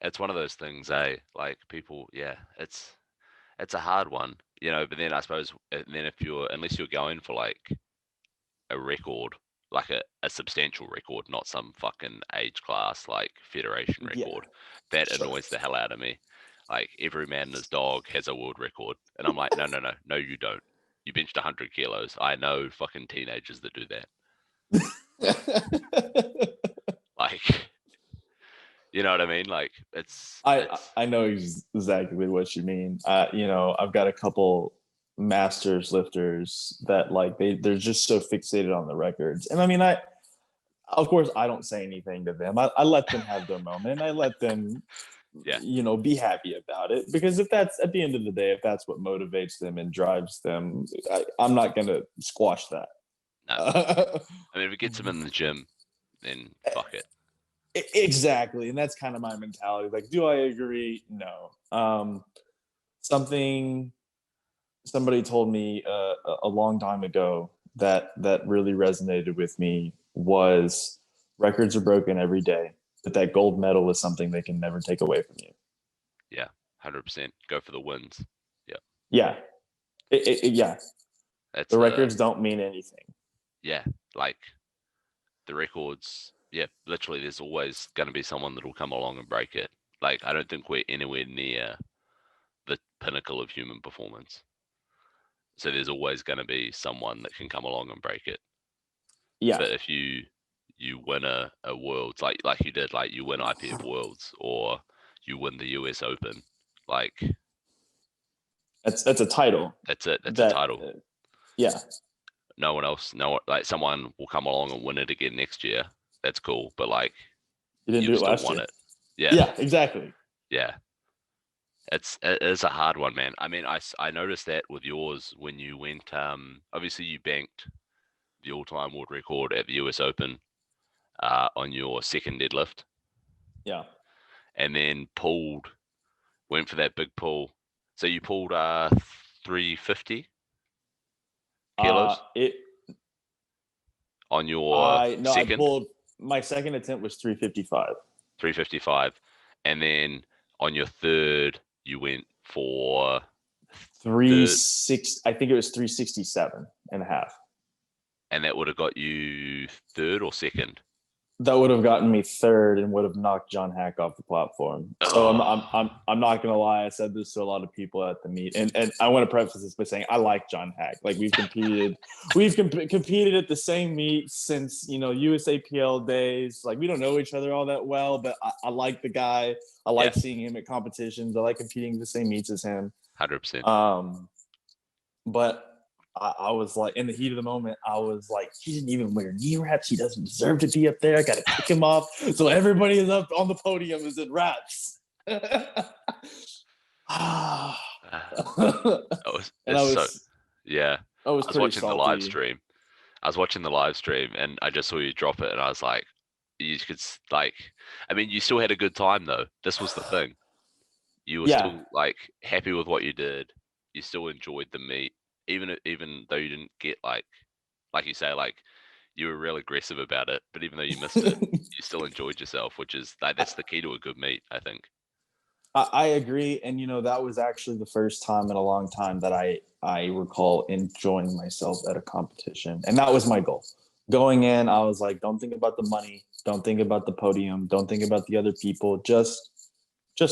A: It's one of those things, eh? Like people, yeah, it's a hard one, But then I suppose, and then if you're unless you're going for like a record, like a substantial record, not some fucking age class like federation
B: Yeah,
A: record, that
B: sure.
A: annoys the hell out of me. Like every man and his dog has a world record, and I'm like, no, no, no, no, you don't. You benched 100 kilos. I know fucking teenagers that do that. Like, you know what I mean? Like, it's
B: I know exactly what you mean. I've got a couple masters lifters that like they're just so fixated on the records, and I mean, I of course I don't say anything to them. I let them have their moment, and I let them,
A: yeah,
B: be happy about it, because if that's at the end of the day, if that's what motivates them and drives them, I'm not gonna squash that.
A: no. I mean, if it gets them in the gym, then fuck it.
B: Exactly, and that's kind of my mentality. Like, do I agree? No. Something somebody told me a long time ago that really resonated with me was records are broken every day, but that gold medal is something they can never take away from you.
A: Yeah, 100%. Go for the wins. Yeah,
B: Yeah, yeah.
A: that's
B: The records don't mean anything.
A: yeah, like the records. Yeah, literally, there's always going to be someone that will come along and break it. Like, I don't think we're anywhere near the pinnacle of human performance. So there's always going to be someone that can come along and break it.
B: Yeah,
A: But if you win a worlds like you did, like you win IPF worlds or you win the US Open, like
B: that's a title
A: that's it. That's a
B: that
A: title.
B: yeah,
A: No one else, no, like someone will come along and win it again next year. That's cool, but like
B: you didn't do
A: you've
B: it
A: still
B: last
A: won
B: year.
A: it. Yeah,
B: Yeah, exactly.
A: yeah. It is a hard one, man. I mean, I noticed that with yours when you went. Obviously you banked the all-time world record at the US Open on your second deadlift,
B: Yeah.
A: and then went for that big pull. So you pulled 350 kilos
B: It
A: on your
B: I no, I
A: second,
B: pulled my second attempt was 355.
A: 355, and then on your third you went for third,
B: 36 I think it was 367 and a half.
A: and that would have got you third or second.
B: That would have gotten me third and would have knocked John Haack off the platform. So
A: Oh,
B: I'm not gonna lie. I said this to a lot of people at the meet, and I want to preface this by saying I like John Haack. Like, we've competed at the same meet since USAPL days. Like, we don't know each other all that well, but I like the guy. I
A: yeah,
B: like seeing him at competitions. I like competing at the same meets as him.
A: 100%.
B: But I was like, in the heat of the moment, I was like, he didn't even wear knee wraps. He doesn't deserve to be up there. I got to kick him off. So everybody is up on the podium is in wraps. and
A: It's so, yeah.
B: I was
A: I was
B: pretty
A: watching the live
B: salty.
A: stream. I was watching the live stream and I just saw you drop it and I was like, you could like, I mean, you still had a good time though. This was the thing. You were
B: Yeah.
A: still like happy with what you did. You still enjoyed the meet, even though you didn't get like you say, like you were real aggressive about it. But even though you missed it, you still enjoyed yourself, which is like that's the key to a good meet, I think.
B: I agree, and that was actually the first time in a long time that I recall enjoying myself at a competition, and that was my goal. Going in, I was like, don't think about the money, don't think about the podium, don't think about the other people, just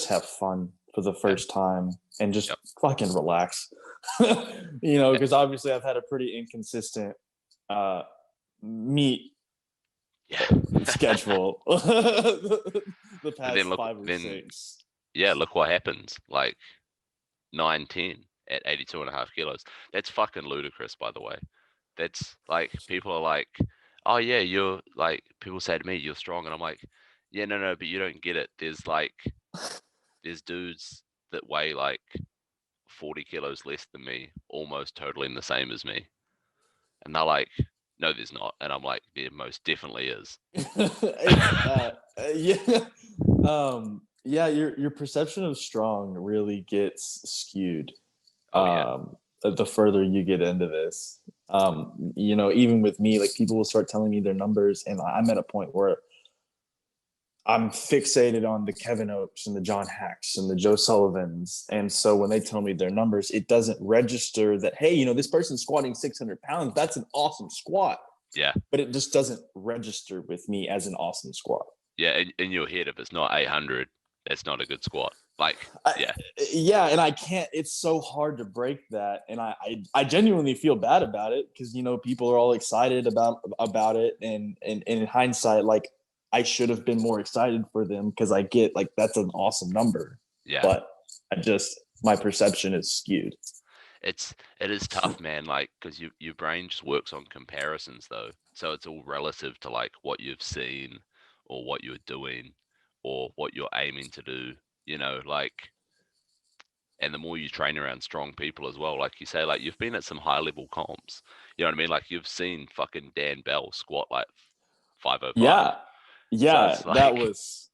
B: have fun for the
A: Yeah.
B: first time and just
A: Yep.
B: fucking relax.
A: Yeah.
B: Because obviously I've had a pretty inconsistent uh meet
A: Yeah.
B: schedule the
A: But then
B: past
A: look,
B: 5 or 6.
A: yeah, look what happens. Like 9, 10 at 82.5 kilos. That's fucking ludicrous, by the way. That's like, people are like, oh yeah, you're like, people say to me, you're strong. And I'm like, yeah, no, no, but you don't get it. There's dudes that weigh like 40 kilos less than me, almost totally the same as me. And they're like, no, there's not. And I'm like, there most definitely is.
B: It's yeah. Yeah, your perception of strong really gets skewed
A: Oh yeah.
B: the further you get into this. Even with me, like people will start telling me their numbers, and I'm at a point where I'm fixated on the Kevin Oaks and the John Hacks and the Joe Sullivans. And so when they tell me their numbers, it doesn't register that, hey, this person's squatting 600 pounds. That's an awesome squat.
A: Yeah.
B: But it just doesn't register with me as an awesome squat.
A: Yeah. In your head, if it's not 800, that's not a good squat. Like, yeah.
B: Yeah, and I can't. It's so hard to break that, and I genuinely feel bad about it because people are all excited about it, and in hindsight, like I should have been more excited for them because I get like that's an awesome number,
A: Yeah.
B: but my perception is skewed.
A: It is tough, man. Like, because your brain just works on comparisons, though. So it's all relative to like what you've seen, or what you're doing, or what you're aiming to do. Like, and the more you train around strong people as well, like you say, like you've been at some high level comps. You know what I mean? Like you've seen fucking Dan Bell squat like 505.
B: Yeah,
A: So
B: yeah,
A: it's
B: that
A: like,
B: was.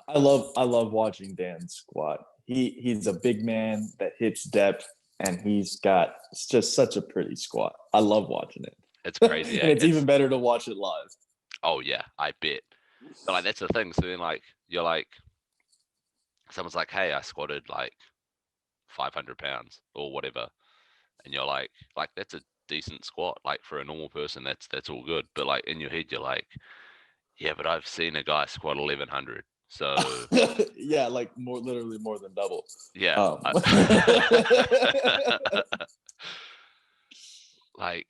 B: I love watching Dan squat. He's a big man that hits depth, and he's got just such a pretty squat. I love watching it,
A: it's crazy,
B: and
A: eh?
B: it's even better to watch it live.
A: Oh yeah, I bet. But like that's the thing. So then like you're like, someone's like, hey, I squatted like 500 pounds or whatever, and you're like that's a decent squat. Like for a normal person, that's all good. But like in your head, you're like, yeah, but I've seen a guy squat 1100. So
B: Yeah, like literally more than double.
A: yeah,
B: Um,
A: like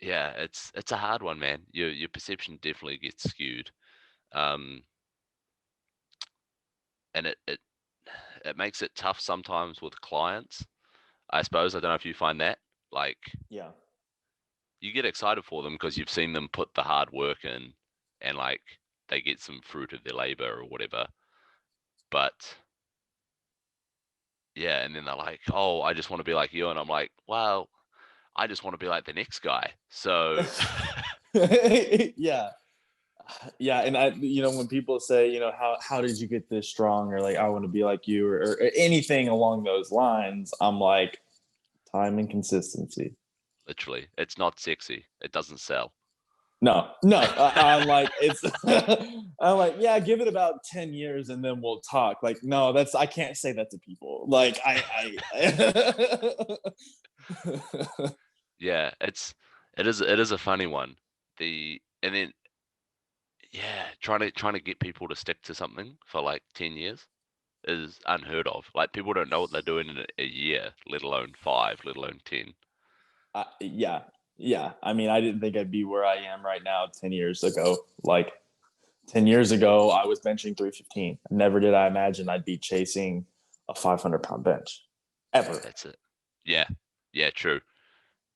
A: yeah, it's a hard one, man. Your perception definitely gets skewed, um, and it makes it tough sometimes with clients. I suppose, I don't know if you find that, like,
B: yeah,
A: you get excited for them because you've seen them put the hard work in, and like they get some fruit of their labor or whatever. But yeah, and then they're like, oh, I just want to be like you, and I'm like, well, I just want to be like the next guy. So
B: yeah, yeah. And when people say, how did you get this strong, or like I want to be like you, or anything along those lines, I'm like time and consistency.
A: literally, it's not sexy. It doesn't sell.
B: No, no. I'm like it's. I'm like, yeah, give it about 10 years and then we'll talk. Like, no, I can't say that to people. Like,
A: Yeah, it is a funny one. And then yeah, trying to get people to stick to something for like 10 years is unheard of. Like people don't know what they're doing in a year, let alone 5, let alone 10.
B: Yeah, yeah. I mean, I didn't think I'd be where I am right now 10 years ago. Like 10 years ago, I was benching 315. Never did I imagine I'd be chasing a 500-pound bench ever.
A: That's it. Yeah, yeah, true.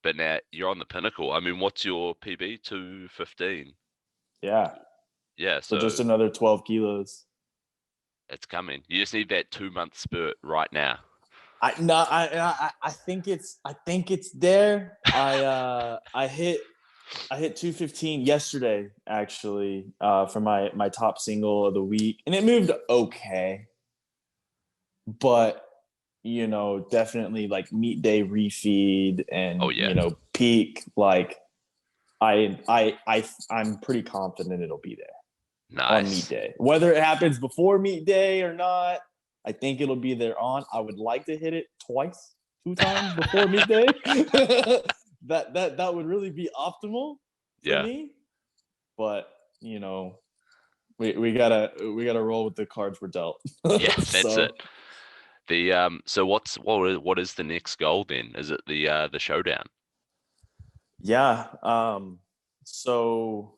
A: But now you're on the pinnacle. I mean, what's your PB? 215.
B: Yeah.
A: Yeah,
B: So just
A: so
B: another 12 kilos.
A: it's coming. You just need that 2 month spurt right now.
B: I no, I think it's there. I hit 215 yesterday actually for my top single of the week, and it moved okay, but definitely like meet day refeed
A: Oh
B: and
A: yeah,
B: peak, like I'm pretty confident it'll be there on meet
A: nice.
B: day. Whether it happens before meet day or not, I think it'll be there on. I would like to hit it two times before meet day. That would really be optimal for
A: Yeah.
B: me. But we gotta roll with the cards we're dealt.
A: Yeah, that's
B: So
A: it. So what is the next goal then? Is it the showdown,
B: yeah. So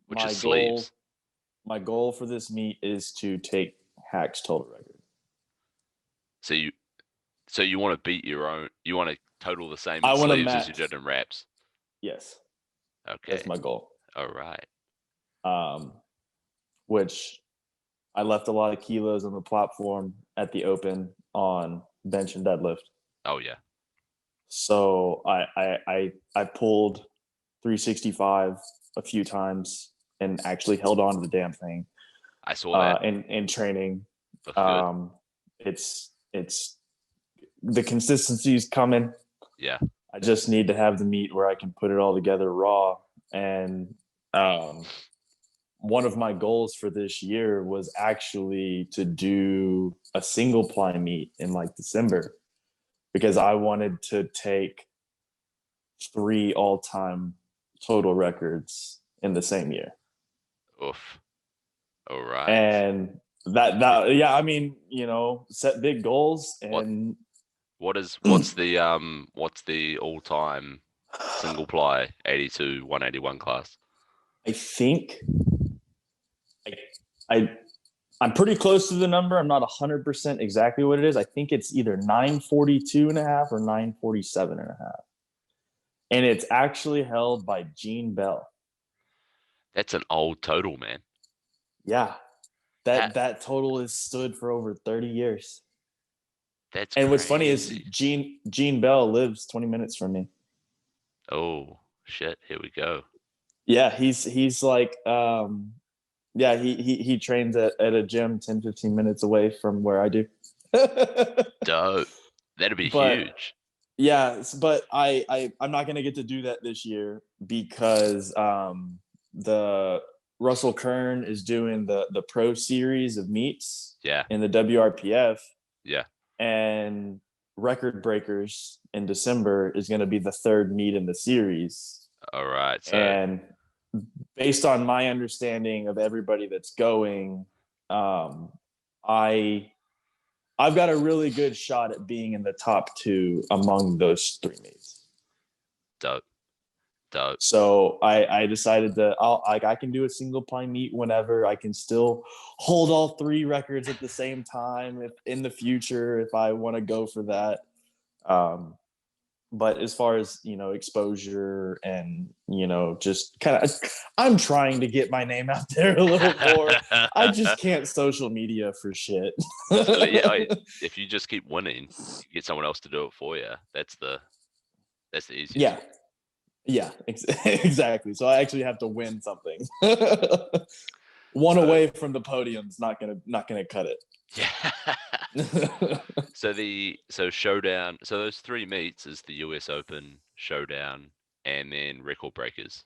A: which is
B: my goal
A: sleeves?
B: my goal for this meet is to take Haack's total record.
A: So you want to beat your own. You want to total the same
B: I
A: in
B: want to
A: sleeves as you
B: match.
A: did in wraps.
B: Yes, that's
A: Okay.
B: my goal.
A: All right.
B: Um, which I left a lot of kilos on the platform at the open on bench and deadlift.
A: Oh yeah.
B: So I pulled 365 a few times and actually held on to the damn thing.
A: I saw that.
B: In training.
A: Looked good.
B: It's the consistency is coming.
A: Yeah.
B: I just need to have the meet where I can put it all together raw. And one of my goals for this year was actually to do a single ply meet in like December because I wanted to take 3 all-time total records in the same year.
A: Oof. All right.
B: And that yeah, I mean, set big goals
A: What
B: and
A: what's the all time single ply 82 181 class?
B: I think I, I I'm pretty close to the number. I'm not 100% exactly what it is. I think it's either 942 and a half or 947 and a half. And it's actually held by Gene Bell.
A: That's an old total, man.
B: Yeah.
A: How,
B: That total has stood for over 30 years.
A: that's
B: And what's funny is
A: crazy.
B: Gene Bell lives 20 minutes from me.
A: Oh shit, here we go.
B: Yeah, he's like yeah, he trains at a gym 10-15 minutes away from where I do.
A: Dope. That'd be
B: But
A: huge.
B: yeah, but I'm not gonna get to do that this year because the Russell Kern is doing the pro series of meets
A: Yeah.
B: in the WRPF,
A: Yeah.
B: and Record Breakers in December is going to be the third meet in the series.
A: All right. So
B: And based on my understanding of everybody that's going, I I've got a really good shot at being in the top 2 among those 3 meets.
A: dope. Dope.
B: So I decided that I can do a single ply meet whenever. I can still hold all 3 records at the same time if in the future if I want to go for that. Um, but as far as exposure and just kind of, I'm trying to get my name out there a little more. I just can't social media for shit.
A: Yeah, if you just keep winning, you get someone else to do it for you. That's the easiest
B: Yeah,
A: way.
B: yeah, exactly. So I actually have to win something. One
A: So
B: away from the podium's not gonna cut
A: yeah.
B: it.
A: So showdown. So those 3 meets is the US Open, showdown, and then record breakers.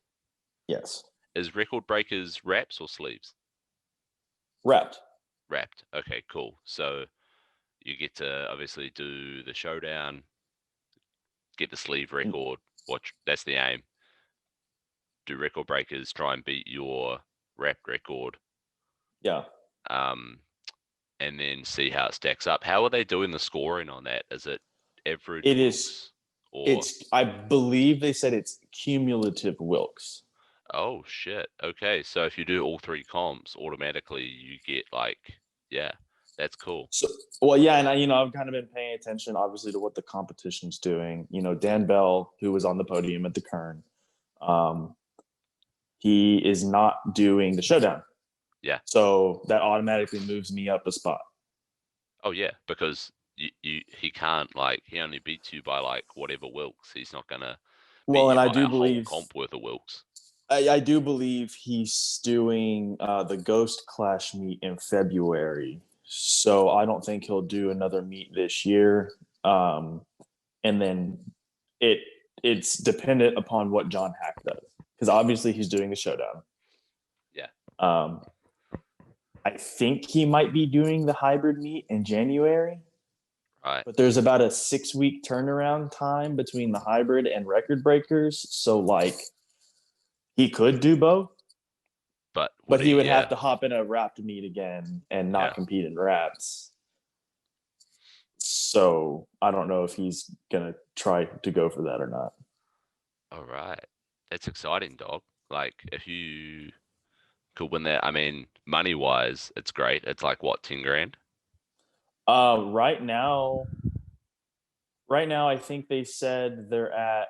B: Yes,
A: Is record breakers wraps or sleeves?
B: wrapped.
A: Wrapped. Okay, cool. So you get to obviously do the showdown, get the sleeve record. That's the aim. Do record breakers, try and beat your wrapped record.
B: Yeah,
A: Um, and then see how it stacks up. How are they doing the scoring on that? Is it average
B: it is.
A: Wilks or
B: It's. I believe they said it's cumulative Wilks.
A: oh shit. Okay, so if you do all 3 comps, automatically you get like yeah, that's cool.
B: So, well, yeah, and I've kind of been paying attention, obviously, to what the competition's doing. Dan Bell, who was on the podium at the Kern, um, he is not doing the showdown,
A: Yeah.
B: so that automatically moves me up a spot.
A: Oh yeah, because he can't like he only beats you by like whatever Wilks. He's not gonna beat
B: Well,
A: you
B: and I
A: by
B: do
A: a whole
B: believe
A: comp worth of Wilks.
B: I do believe he's doing the Ghost Clash meet in February, so I don't think he'll do another meet this year. And then it it's dependent upon what John Haack does, because obviously he's doing the showdown.
A: Yeah.
B: Um, I think he might be doing the hybrid meet in January,
A: right?
B: but there's about a 6 week turnaround time between the hybrid and record breakers. So like he could do both,
A: But
B: but
A: would
B: he
A: he?
B: would have to hop in a wrapped meet again and
A: Yeah.
B: not compete in wraps. So I don't know if he's gonna try to go for that or not.
A: All right. That's exciting, dog. Like if you could win that, I mean, money wise, it's great. It's like what, 10 grand?
B: Uh, right now, right now, I think they said they're at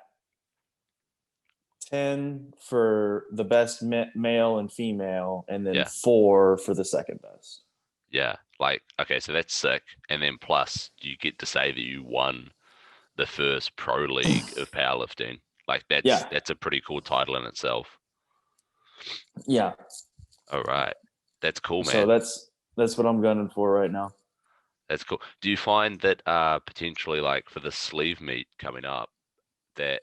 B: 10 for the best male and female, and then
A: Yeah.
B: 4 for the second best.
A: Yeah. Like, okay, so that's sick. And then plus you get to say that you won the first pro league of powerlifting. Like
B: Yeah,
A: that's a pretty cool title in itself.
B: yeah.
A: All right. That's cool,
B: So
A: man.
B: that's what I'm gunning for right now.
A: That's cool. Do you find that potentially like for the sleeve meet coming up, that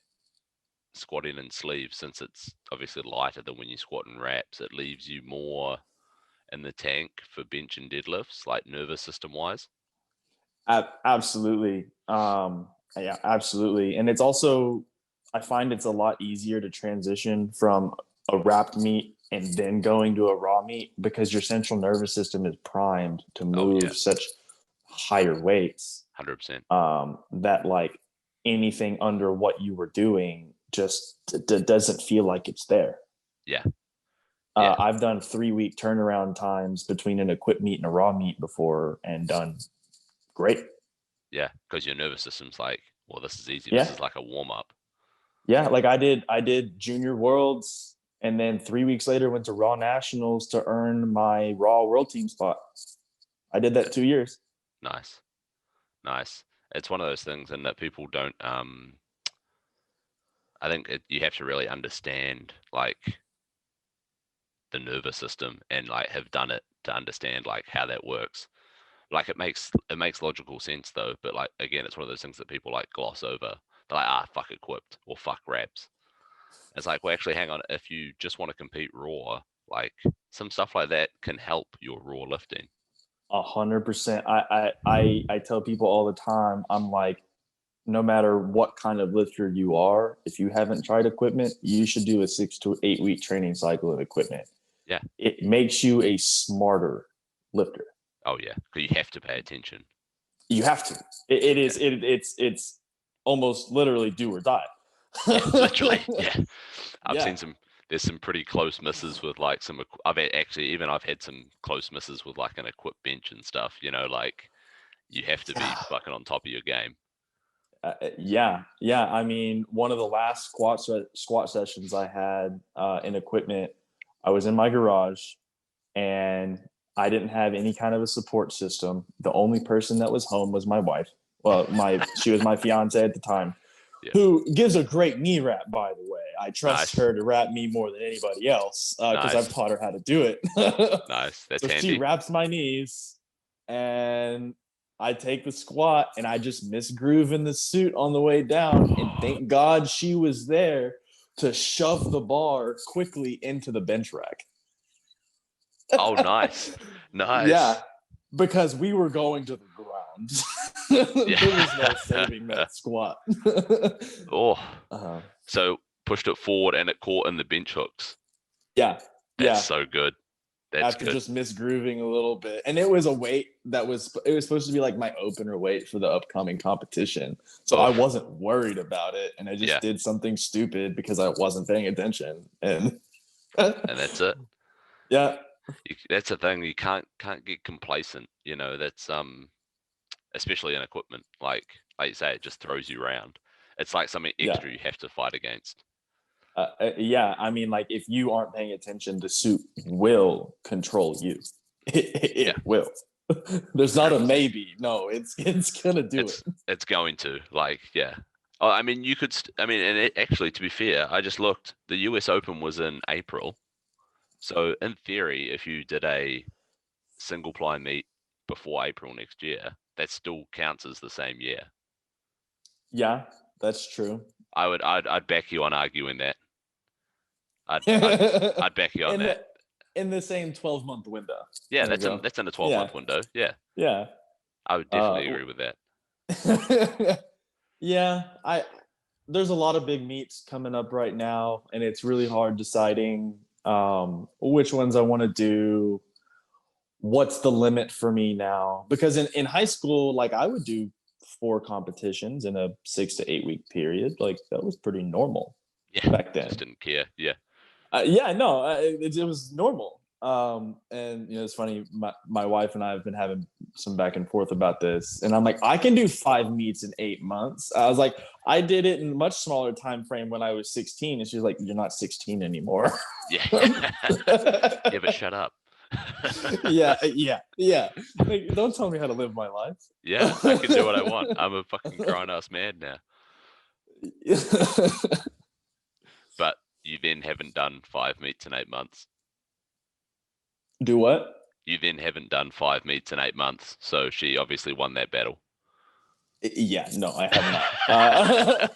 A: squatting in sleeves, since it's obviously lighter than when you squat in wraps, it leaves you more in the tank for bench and deadlifts, like nervous system wise?
B: Absolutely. Yeah, absolutely. And it's also, I find it's a lot easier to transition from a wrapped meat and then going to a raw meat because your central nervous system is primed to
A: Oh yeah,
B: move such higher weights
A: 100%.
B: that like anything under what you were doing just doesn't feel like it's there.
A: Yeah, yeah,
B: I've done 3 week turnaround times between an equipped meat and a raw meat before and done great.
A: yeah. Because your nervous system's like, well, this is easy. This
B: Yeah.
A: is like a warm up.
B: Yeah. Like I did junior worlds and then 3 weeks later went to raw nationals to earn my raw world team spot. I did that 2 years.
A: Nice, nice. It's one of those things, and that people don't. I think you have to really understand like the nervous system and like have done it to understand like how that works. Like it makes logical sense though, but like again, it's one of those things that people like gloss over. They're like, fuck equipped or fuck reps. It's like, well, actually, hang on. If you just want to compete raw, like some stuff like that can help your raw lifting.
B: 100%. I tell people all the time, I'm like, no matter what kind of lifter you are, if you haven't tried equipment, you should do a 6 to 8 week training cycle of equipment.
A: Yeah.
B: It makes you a smarter lifter.
A: Oh yeah, because you have to pay attention.
B: You have to. It
A: Yeah.
B: is. It's almost literally do or die.
A: Yeah. Literally. Yeah. I've
B: Yeah.
A: seen some. There's some pretty close misses with like some. I've had some close misses with like an equipped bench and stuff. Like you have to be
B: Yeah.
A: fucking on top of your game.
B: Yeah, yeah. I mean, one of the last squat sessions I had in equipment, I was in my garage and I didn't have any kind of a support system. The only person that was home was my wife. Well, she was my fiance at the time,
A: Yeah.
B: who gives a great knee wrap, by the way. I trust
A: Nice.
B: her to wrap me more than anybody else because I've
A: Nice.
B: taught her how to do it.
A: Nice. That's
B: So she
A: handy.
B: wraps my knees and I take the squat and I just miss groove in the suit on the way down. And thank God she was there to shove the bar quickly into the bench rack.
A: Oh, nice.
B: Yeah,
A: Nice.
B: because we were going to the ground. There was no
A: Yeah.
B: saving that squat.
A: Oh,
B: uh,
A: so pushed it forward and it caught in the bench hooks.
B: yeah,
A: That's
B: yeah.
A: so good. That's
B: After
A: good.
B: just misgrooving a little bit, and it was a weight that was supposed to be like my opener weight for the upcoming competition, so I
A: Oof.
B: wasn't worried about it, and I just
A: Yeah.
B: did something stupid because I wasn't paying attention, and
A: And that's it.
B: yeah,
A: That's the thing. You can't get complacent. That's especially in equipment. Like you say, it just throws you around. It's like something
B: yeah.
A: extra you have to fight against.
B: Yeah, I mean, like if you aren't paying attention, the suit will control you. It
A: Yeah.
B: will. There's not a
A: 100%.
B: maybe. No, it's gonna do it.
A: It's going to, like, yeah. Oh, I mean, you could. And actually, to be fair, I just looked. The U.S. Open was in April, so in theory, if you did a single ply meet before April next year, that still counts as the same year.
B: Yeah, that's true.
A: I'd back you on arguing that. I'd back you on
B: and
A: that.
B: in the same 12-month window.
A: Yeah,
B: There we go.
A: that's in a 12-month
B: Yeah,
A: window. Yeah,
B: yeah.
A: I would
B: Uh,
A: definitely agree with that.
B: yeah, there's a lot of big meets coming up right now, and it's really hard deciding which ones I want to do. What's the limit for me now? Because in high school, like I would do 4 competitions in a 6 to 8 week period. Like that was pretty normal
A: Yeah,
B: back
A: just
B: then.
A: didn't care. Yeah,
B: Yeah, no, it was normal. And it's funny. My wife and I have been having some back and forth about this, and I'm like, I can do 5 meets in 8 months. I was like, I did it in a much smaller time frame when I was 16, and she's like, you're not 16 anymore.
A: yeah, yeah. But shut up.
B: Yeah. Like, don't tell me how to live my life.
A: Yeah, I can do what I want. I'm a fucking grown ass man now. But you then haven't done 5 meets in 8 months.
B: Do what?
A: You then haven't done 5 meets in 8 months, so she obviously won that battle.
B: Yeah, no, I have not.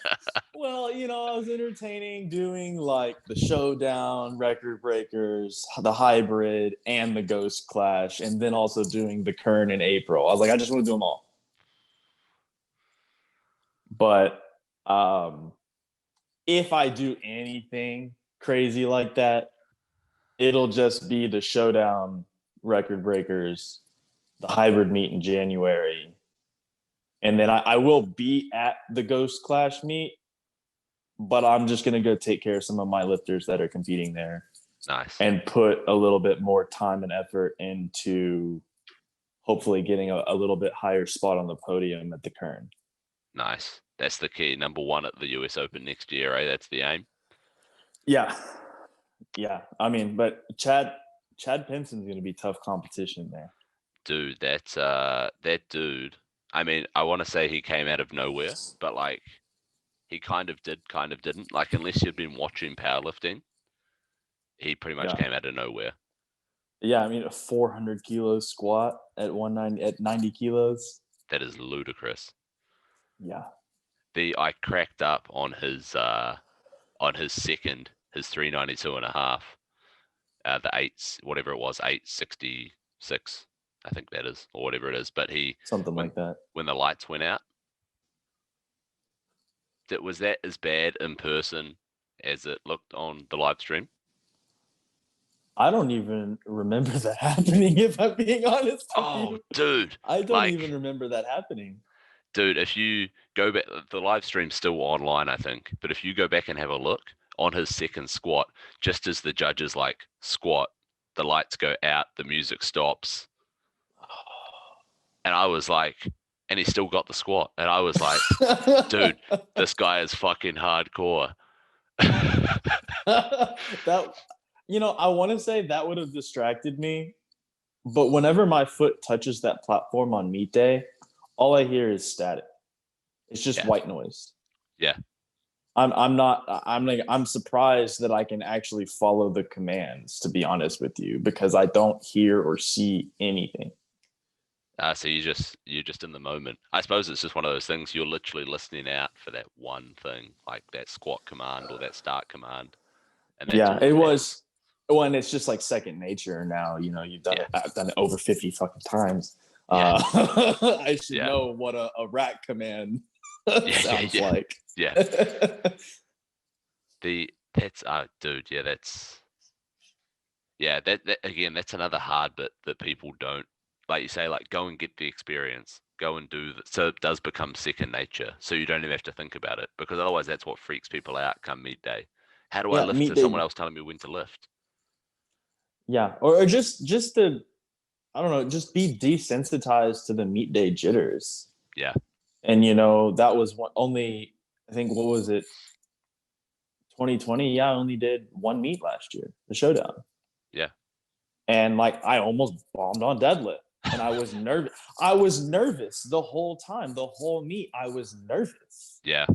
B: Well, I was entertaining doing like the showdown, record breakers, the hybrid, and the ghost clash, and then also doing the Kern in April. I was like, I just want to do them all. But if I do anything crazy like that, it'll just be the showdown, record breakers, the hybrid meet in January, and then I will be at the ghost clash meet, but I'm just going to go take care of some of my lifters that are competing there
A: Nice.
B: and put a little bit more time and effort into hopefully getting a little bit higher spot on the podium at the Kern.
A: Nice. That's the key. Number 1 at the US Open next year, right? That's the aim.
B: Yeah. Yeah. I mean, but Chad Pinson's going to be tough competition there.
A: Dude, that dude. I mean, I want to say he came out of nowhere, but like he kind of did, kind of didn't. Like unless you'd been watching powerlifting, he pretty much
B: Yeah.
A: came out of nowhere.
B: Yeah, I mean a 400 kilo squat at 190 at 90 kilos.
A: That is ludicrous.
B: Yeah.
A: I cracked up on his second, his 392.5, the eights, whatever it was, 866, I think that is, or whatever it is. But
B: Something
A: when
B: like that.
A: when the lights went out, was that as bad in person as it looked on the live stream?
B: I don't even remember that happening, if I'm being honest with
A: Oh,
B: you.
A: dude,
B: I don't
A: like,
B: even remember that happening.
A: dude, if you go back, the live stream's still online, I think. But if you go back and have a look on his second squat, just as the judges like squat, the lights go out, the music stops, and I was like, and he still got the squat, and I was like, dude, this guy is fucking hardcore.
B: That I want to say that would have distracted me, but whenever my foot touches that platform on meet day, all I hear is static. It's just
A: Yeah.
B: white noise.
A: Yeah.
B: I'm surprised that I can actually follow the commands, to be honest with you, because I don't hear or see anything.
A: So you're just in the moment. I suppose it's just one of those things you're literally listening out for that one thing, like that squat command or that start command, and that's
B: Yeah,
A: all
B: it
A: that happens.
B: was. Well, and it's just like second nature now. You've done
A: Yeah.
B: it. I've done it over 50 fucking times.
A: Yeah.
B: I should
A: Yeah.
B: know what a rack command sounds
A: Yeah.
B: like.
A: Yeah. That's dude, yeah, that again, that's another hard bit that people don't, like you say, like go and get the experience, go and do that, so it does become second nature, so you don't even have to think about it, because otherwise that's what freaks people out come midday. How do I
B: Yeah,
A: lift
B: meet
A: to someone
B: day.
A: else telling me when to lift?
B: Yeah, or just to I don't know, just be desensitized to the meet day jitters.
A: Yeah.
B: And that was only, I think, what was it, 2020? Yeah, I only did one meet last year, the showdown.
A: Yeah.
B: And like I almost bombed on deadlift. And I was nervous. I was nervous the whole time, the whole meet. I was nervous.
A: Yeah.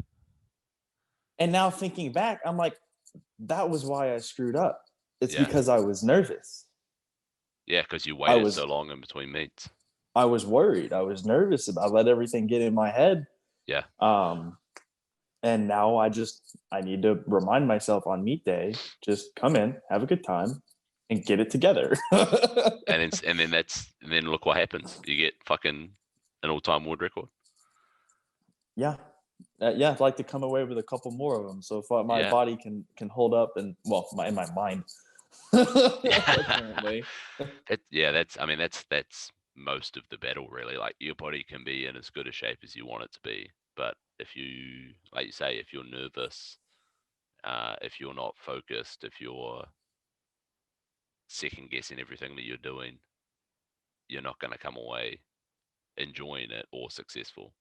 B: And now thinking back, I'm like, that was why I screwed up. It's
A: Yeah.
B: because I was nervous.
A: Yeah, because you waited so long in between meets.
B: I was worried. I was nervous about let everything get in my head.
A: Yeah.
B: And now I need to remind myself on meet day, just come in, have a good time, and get it together.
A: and then look what happens. You get fucking an all-time world record.
B: Yeah. Yeah, I'd like to come away with a couple more of them. So if my
A: Yeah.
B: body can hold up, and well, in my mind,
A: Yeah.
B: apparently.
A: That's most of the battle really. Like your body can be in as good a shape as you want it to be, but if you, like you say, if you're nervous, if you're not focused, if you're second guessing everything that you're doing, you're not going to come away enjoying it or successful.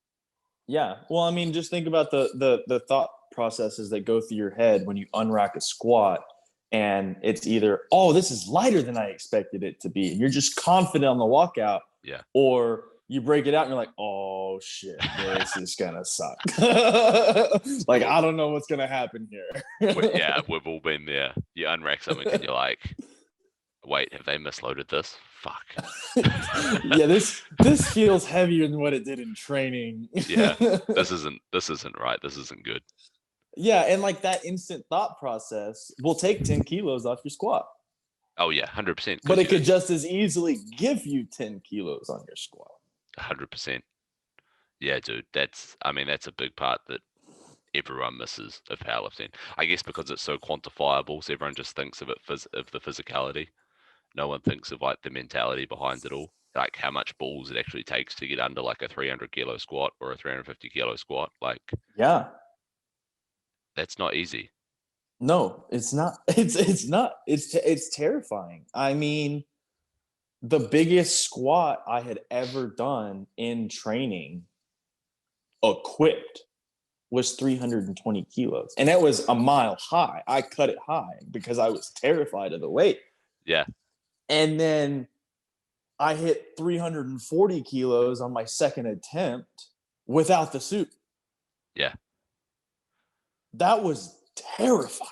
B: Yeah. Well, I mean, just think about the thought processes that go through your head when you unrack a squat, and it's either, oh, this is lighter than I expected it to be, and you're just confident on the walkout,
A: Yeah.
B: or you break it out and you're like, oh shit, this is gonna suck. Like, I don't know what's gonna happen here.
A: Yeah, we've all been there. You unrack something and you're like, wait, have they misloaded this? Fuck.
B: Yeah, this feels heavier than what it did in training.
A: Yeah, this isn't right. This isn't good.
B: Yeah, and like that instant thought process will take 10 kilos off your squat.
A: Oh yeah, 100%.
B: But it could just as easily give you 10 kilos on your squat.
A: 100%. Yeah, dude. That's a big part that everyone misses of powerlifting. I guess because it's so quantifiable, so everyone just thinks of it of the physicality. No one thinks of like the mentality behind it all, like how much balls it actually takes to get under like a 300 kilo squat or a 350 kilo squat. Like,
B: yeah,
A: that's not easy.
B: No, it's not. It's not. It's terrifying. I mean, the biggest squat I had ever done in training, equipped, was 320 kilos, and that was a mile high. I cut it high because I was terrified of the weight.
A: Yeah.
B: And then I hit 340 kilos on my second attempt without the suit.
A: Yeah.
B: That was terrifying.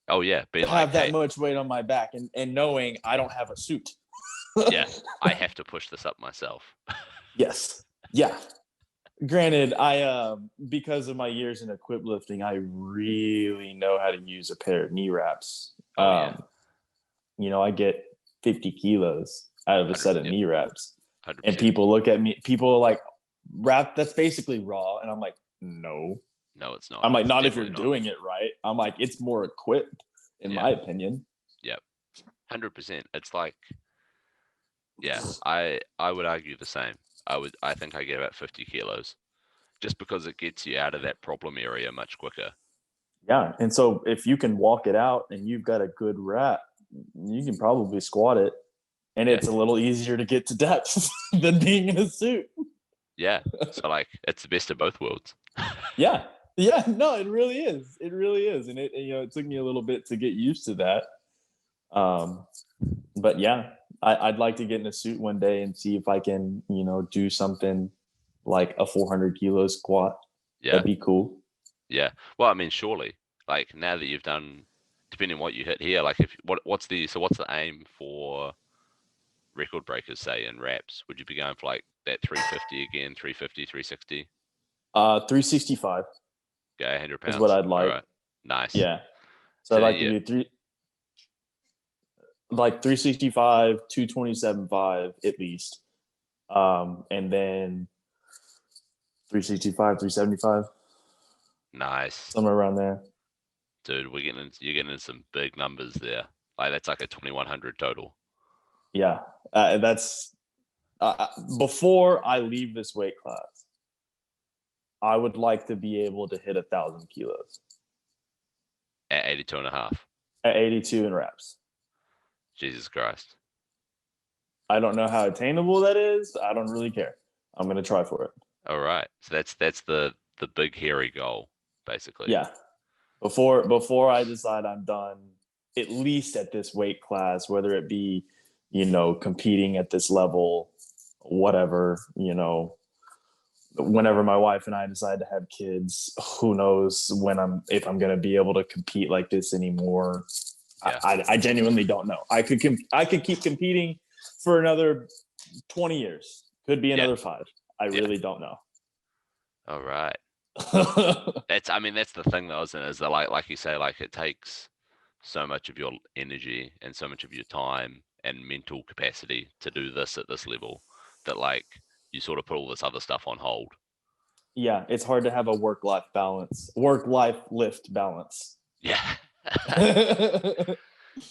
A: Oh yeah,
B: to have that much weight on my back, and knowing I don't have a suit.
A: Yeah, I have to push this up myself.
B: Yes. Yeah. Granted, I because of my years in equip lifting, I really know how to use a pair of knee wraps.
A: Yeah.
B: I get 50 kilos out of a set of knee wraps.
A: 100%.
B: And people look at me, people are like, wrap, that's basically raw. And I'm like, no.
A: No, it's not.
B: I'm like,
A: it's
B: not if you're doing it right. I'm like, it's more equipped, in my opinion.
A: Yep. 100%. It's like, yeah, I would argue the same. I think I get about 50 kilos just because it gets you out of that problem area much quicker.
B: Yeah. And so if you can walk it out and you've got a good wrap, you can probably squat it. And it's a little easier to get to depth than being in a suit.
A: Yeah. So like, it's the best of both worlds.
B: Yeah. Yeah. No, it really is. It really is. And it took me a little bit to get used to that. But yeah, I'd like to get in a suit one day and see if I can, do something like a 400 kilo squat.
A: Yeah.
B: That'd be cool.
A: Yeah. Well, I mean, surely, like now that you've done, depending on what you hit here, like what's the aim for record breakers, say, in reps? Would you be going for like that 350 again, 350, 360?
B: 365.
A: Okay, 100 pounds.
B: Is what I'd like.
A: All right. Nice.
B: Yeah. So I'd like to do 365, 227.5 at least. And then 365, 375.
A: Nice.
B: Somewhere around there.
A: Dude, you're getting into some big numbers there. Like that's like a 2100 total.
B: Yeah. That's before I leave this weight class, I would like to be able to hit 1,000 kilos.
A: At 82 and a half.
B: At 82 in reps.
A: Jesus Christ.
B: I don't know how attainable that is. I don't really care. I'm going to try for it.
A: All right. So that's the big hairy goal, basically.
B: Yeah. Before I decide I'm done, at least at this weight class, whether it be, competing at this level, whatever, whenever my wife and I decide to have kids, who knows if I'm going to be able to compete like this anymore. Yeah. I genuinely don't know. I could keep competing for another 20 years. Could be another 5. I really don't know.
A: All right. That's the thing though, isn't it? Is that like you say, like it takes so much of your energy and so much of your time and mental capacity to do this at this level that like you sort of put all this other stuff on hold.
B: Yeah, it's hard to have a work-life lift balance.
A: Yeah.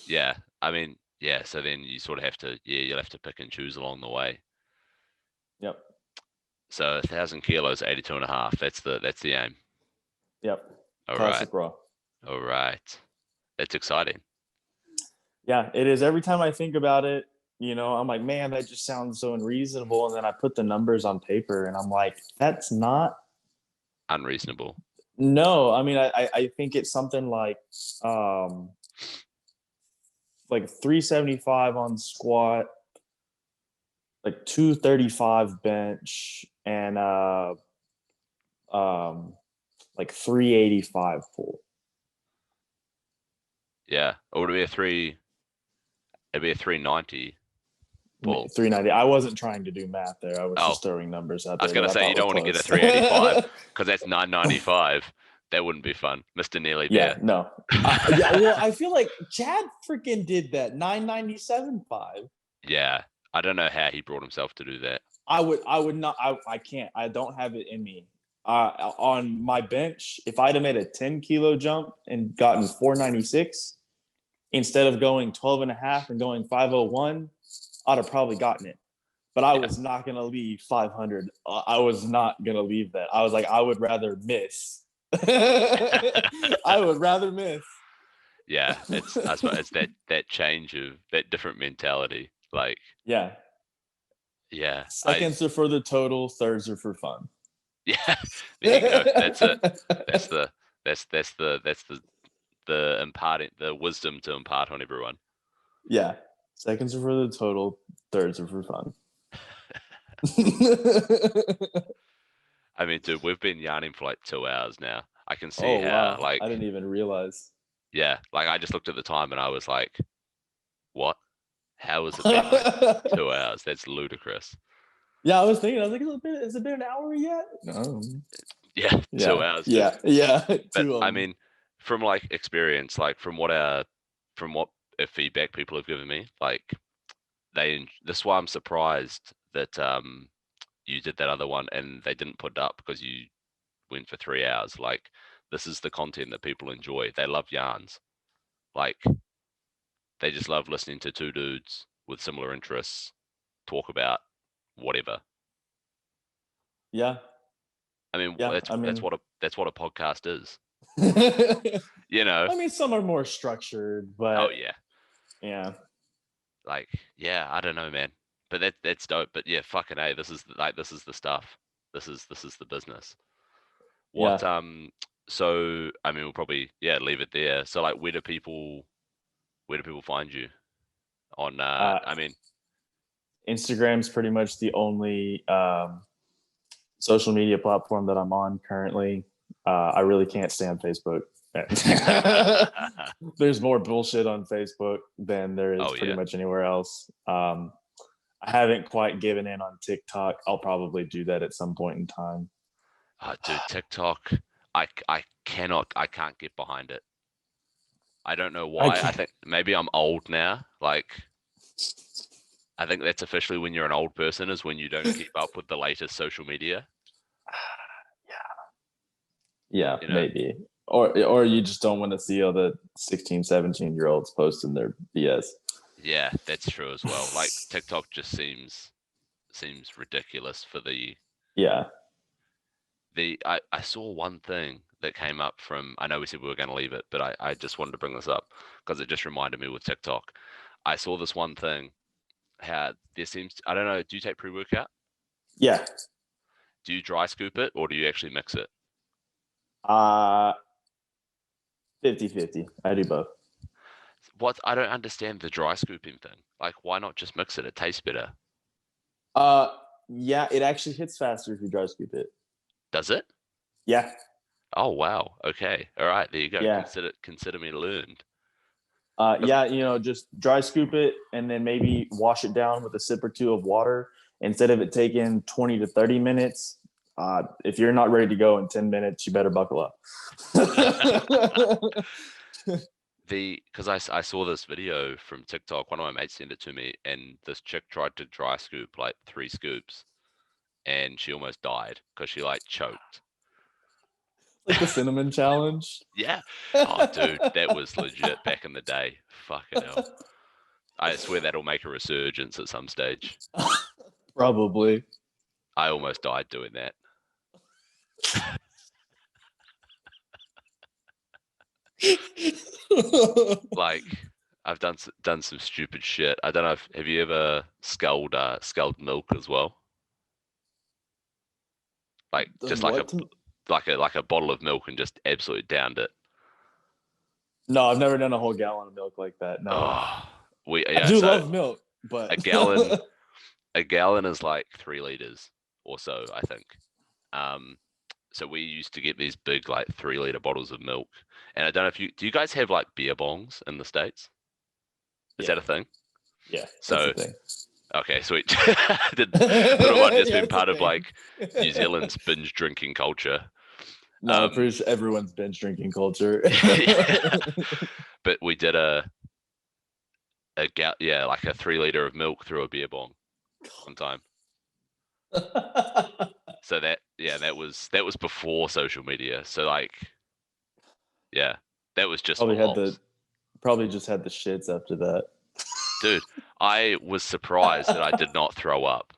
A: Yeah. I mean, yeah, so then you sort of have to, you'll have to pick and choose along the way.
B: Yep.
A: So 1,000 kilos, 82.5. That's the aim.
B: Yep.
A: All right.
B: Classic raw.
A: All right. That's exciting.
B: Yeah, it is. Every time I think about it, I'm like, man, that just sounds so unreasonable. And then I put the numbers on paper and I'm like, that's not.
A: Unreasonable.
B: No, I mean, I think it's something um, like 375 on squat, like 235 bench, and like 385 pull.
A: Yeah. Or would it be it'd be a 390 pull.
B: 390. I wasn't trying to do math there. I was
A: Oh,
B: just throwing numbers out
A: I was
B: there
A: going
B: that
A: to
B: I
A: say
B: thought
A: you
B: were
A: don't want to get a
B: close.
A: 385 because that's 995. That wouldn't be fun. Mr. Nearly
B: Yeah,
A: there.
B: no. Yeah, well, I feel like Chad freaking did that 997.5.
A: Yeah. I don't know how he brought himself to do that.
B: I would not. I can't. I don't have it in me. On my bench, if I'd have made a 10-kilo jump and gotten 496 instead of going 12 and a half and going 501, I'd have probably gotten it. But I was not going to leave 500. I was not going to leave that. I was like, I would rather miss. I would rather miss.
A: Yeah, I suppose it's that change of that different mentality. Like,
B: Yeah.
A: yeah,
B: Seconds are for the total, thirds are for fun.
A: yeah, there you go. That's it. That's the imparting the wisdom to impart on everyone.
B: Yeah. Seconds are for the total, thirds are for fun.
A: I mean, dude, we've been yarning for like 2 hours now. I can see
B: Oh,
A: how,
B: wow.
A: like,
B: I didn't even realize.
A: yeah, like I just looked at the time and I was like, what? How has it been like 2 hours? That's ludicrous.
B: Yeah, I was thinking, I was like, has it been an hour yet? No.
A: Yeah,
B: Yeah.
A: 2 hours, dude.
B: Yeah. Yeah.
A: But I mean, from like experience, like from what feedback people have given me, like this is why I'm surprised that you did that other one and they didn't put it up because you went for 3 hours. Like this is the content that people enjoy. They love yarns. Like they just love listening to two dudes with similar interests talk about whatever.
B: Yeah.
A: I mean,
B: Yeah.
A: that's what a podcast is.
B: I
A: You know?
B: mean, some are more structured, but
A: Oh yeah.
B: yeah.
A: Like, yeah, I don't know, man. But that's dope. But yeah, fucking A, this is the stuff. This is the business. What
B: Yeah.
A: so I mean we'll probably leave it there. So like where do people find you? On I mean
B: Instagram's pretty much the only social media platform that I'm on currently. I really can't stand Facebook. There's more bullshit on Facebook than there is pretty much anywhere else. I haven't quite given in on TikTok. I'll probably do that at some point in time.
A: Oh, dude, TikTok, I can't get behind it. I don't know why. I think maybe I'm old now. Like, I think that's officially when you're an old person is when you don't keep up with the latest social media.
B: Yeah, you know? Maybe. Or you just don't want to see all the 16, 17-year-olds posting their BS.
A: Yeah, that's true as well. Like TikTok just seems ridiculous for the I saw one thing that came up from, I know we said we were going to leave it, but I just wanted to bring this up because it just reminded me with TikTok. I saw this one thing, how there seems, I don't know, do you take pre-workout?
B: Yeah.
A: Do you dry scoop it or do you actually mix it?
B: 50-50. I do both.
A: I don't understand the dry scooping thing. Like, why not just mix it? It tastes better.
B: Yeah, it actually hits faster if you dry scoop it.
A: Does it?
B: Yeah.
A: Oh wow. Okay. All right. There you go.
B: Yeah.
A: Consider me learned.
B: Yeah, just dry scoop it and then maybe wash it down with a sip or two of water instead of it taking 20 to 30 minutes. If you're not ready to go in 10 minutes, you better buckle up.
A: because I saw this video from TikTok. One of my mates sent it to me, and this chick tried to dry scoop like 3 scoops, and she almost died because she like choked.
B: Like the cinnamon challenge.
A: Yeah. Oh, dude, that was legit back in the day. Fucking hell. I swear that'll make a resurgence at some stage.
B: Probably.
A: I almost died doing that. Like, I've done some stupid shit. I don't know if have you ever sculled milk as well? Like
B: Done
A: just like
B: what?
A: a bottle of milk and just absolutely downed it.
B: No, I've never done a whole gallon of milk like that. No,
A: Oh,
B: I do
A: so
B: love milk, but
A: a gallon a gallon is like 3 liters or so, I think. Um, so we used to get these big like 3 liter bottles of milk, and I don't know if you guys have like beer bongs in the States? Is
B: yeah,
A: that a thing?
B: yeah, that's the
A: So
B: thing.
A: okay, sweet. I thought it might have just
B: Yeah,
A: been
B: it's a
A: part of
B: thing.
A: like New Zealand's binge drinking culture.
B: No, I'm
A: Um,
B: pretty sure everyone's binge drinking culture.
A: yeah. But we did like a 3 liter of milk through a beer bong one time. So that was before social media. So like yeah, that was just for
B: probably had the
A: lols.
B: probably just had the shits after that.
A: Dude, I was surprised that I did not throw up.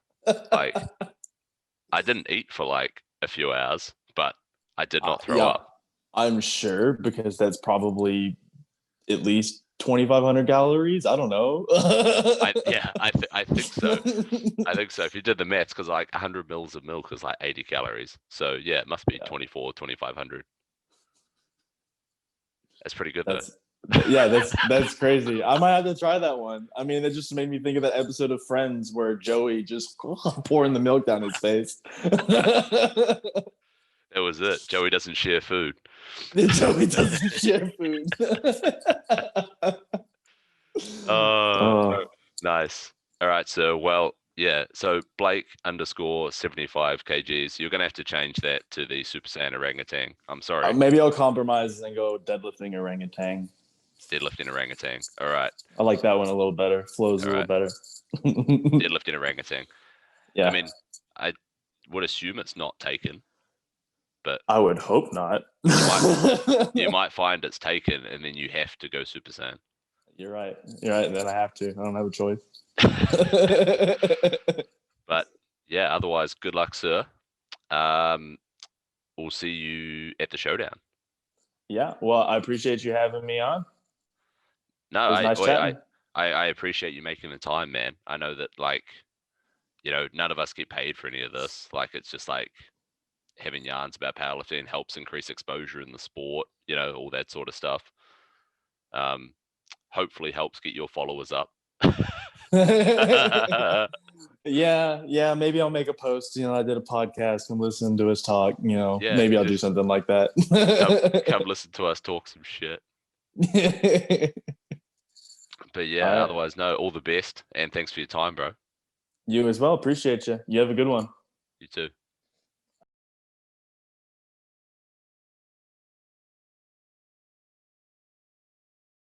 A: Like I didn't eat for like a few hours, but I did not throw
B: Yeah,
A: up.
B: I'm sure because that's probably at least 2,500 calories. I don't know.
A: I think so. I think so. If you did the maths, because like 100 mils of milk is like 80 calories. So yeah, it must be
B: Yeah,
A: 2,500. That's pretty good though.
B: that's yeah, that's crazy. I might have to try that one. I mean, it just made me think of that episode of Friends where Joey just pouring the milk down his face.
A: That was it. Joey doesn't share food.
B: Joey doesn't share food.
A: Oh,
B: Oh,
A: nice. All right. So, well, yeah. So Blake underscore 75 kgs. You're gonna have to change that to the Super Saiyan orangutan. I'm sorry.
B: maybe I'll compromise and go deadlifting orangutan.
A: Deadlifting orangutan. All right.
B: I like that one a little better. Flows a
A: All
B: little
A: right.
B: better.
A: Deadlifting orangutan. I
B: Yeah,
A: mean, I would assume it's not taken, but
B: I would hope not.
A: you might you might find it's taken, and then you have to go Super Saiyan.
B: You're right. You're right. Then I have to. I don't have a choice.
A: But yeah, otherwise, good luck, sir. Um, we'll see you at the showdown.
B: Yeah. Well, I appreciate you having me on.
A: No,
B: It was nice chatting.
A: I appreciate you making the time, man. I know that like, none of us get paid for any of this. Like it's just like having yarns about powerlifting helps increase exposure in the sport, all that sort of stuff. Um, hopefully helps get your followers up.
B: Yeah. Maybe I'll make a post. I did a podcast and listen to his talk.
A: Yeah,
B: Maybe I'll do
A: just
B: something like that.
A: come listen to us talk some shit. But
B: All
A: yeah,
B: right.
A: otherwise, no, all the best and thanks for your time, bro.
B: You as well. Appreciate you. You have a good one.
A: You too.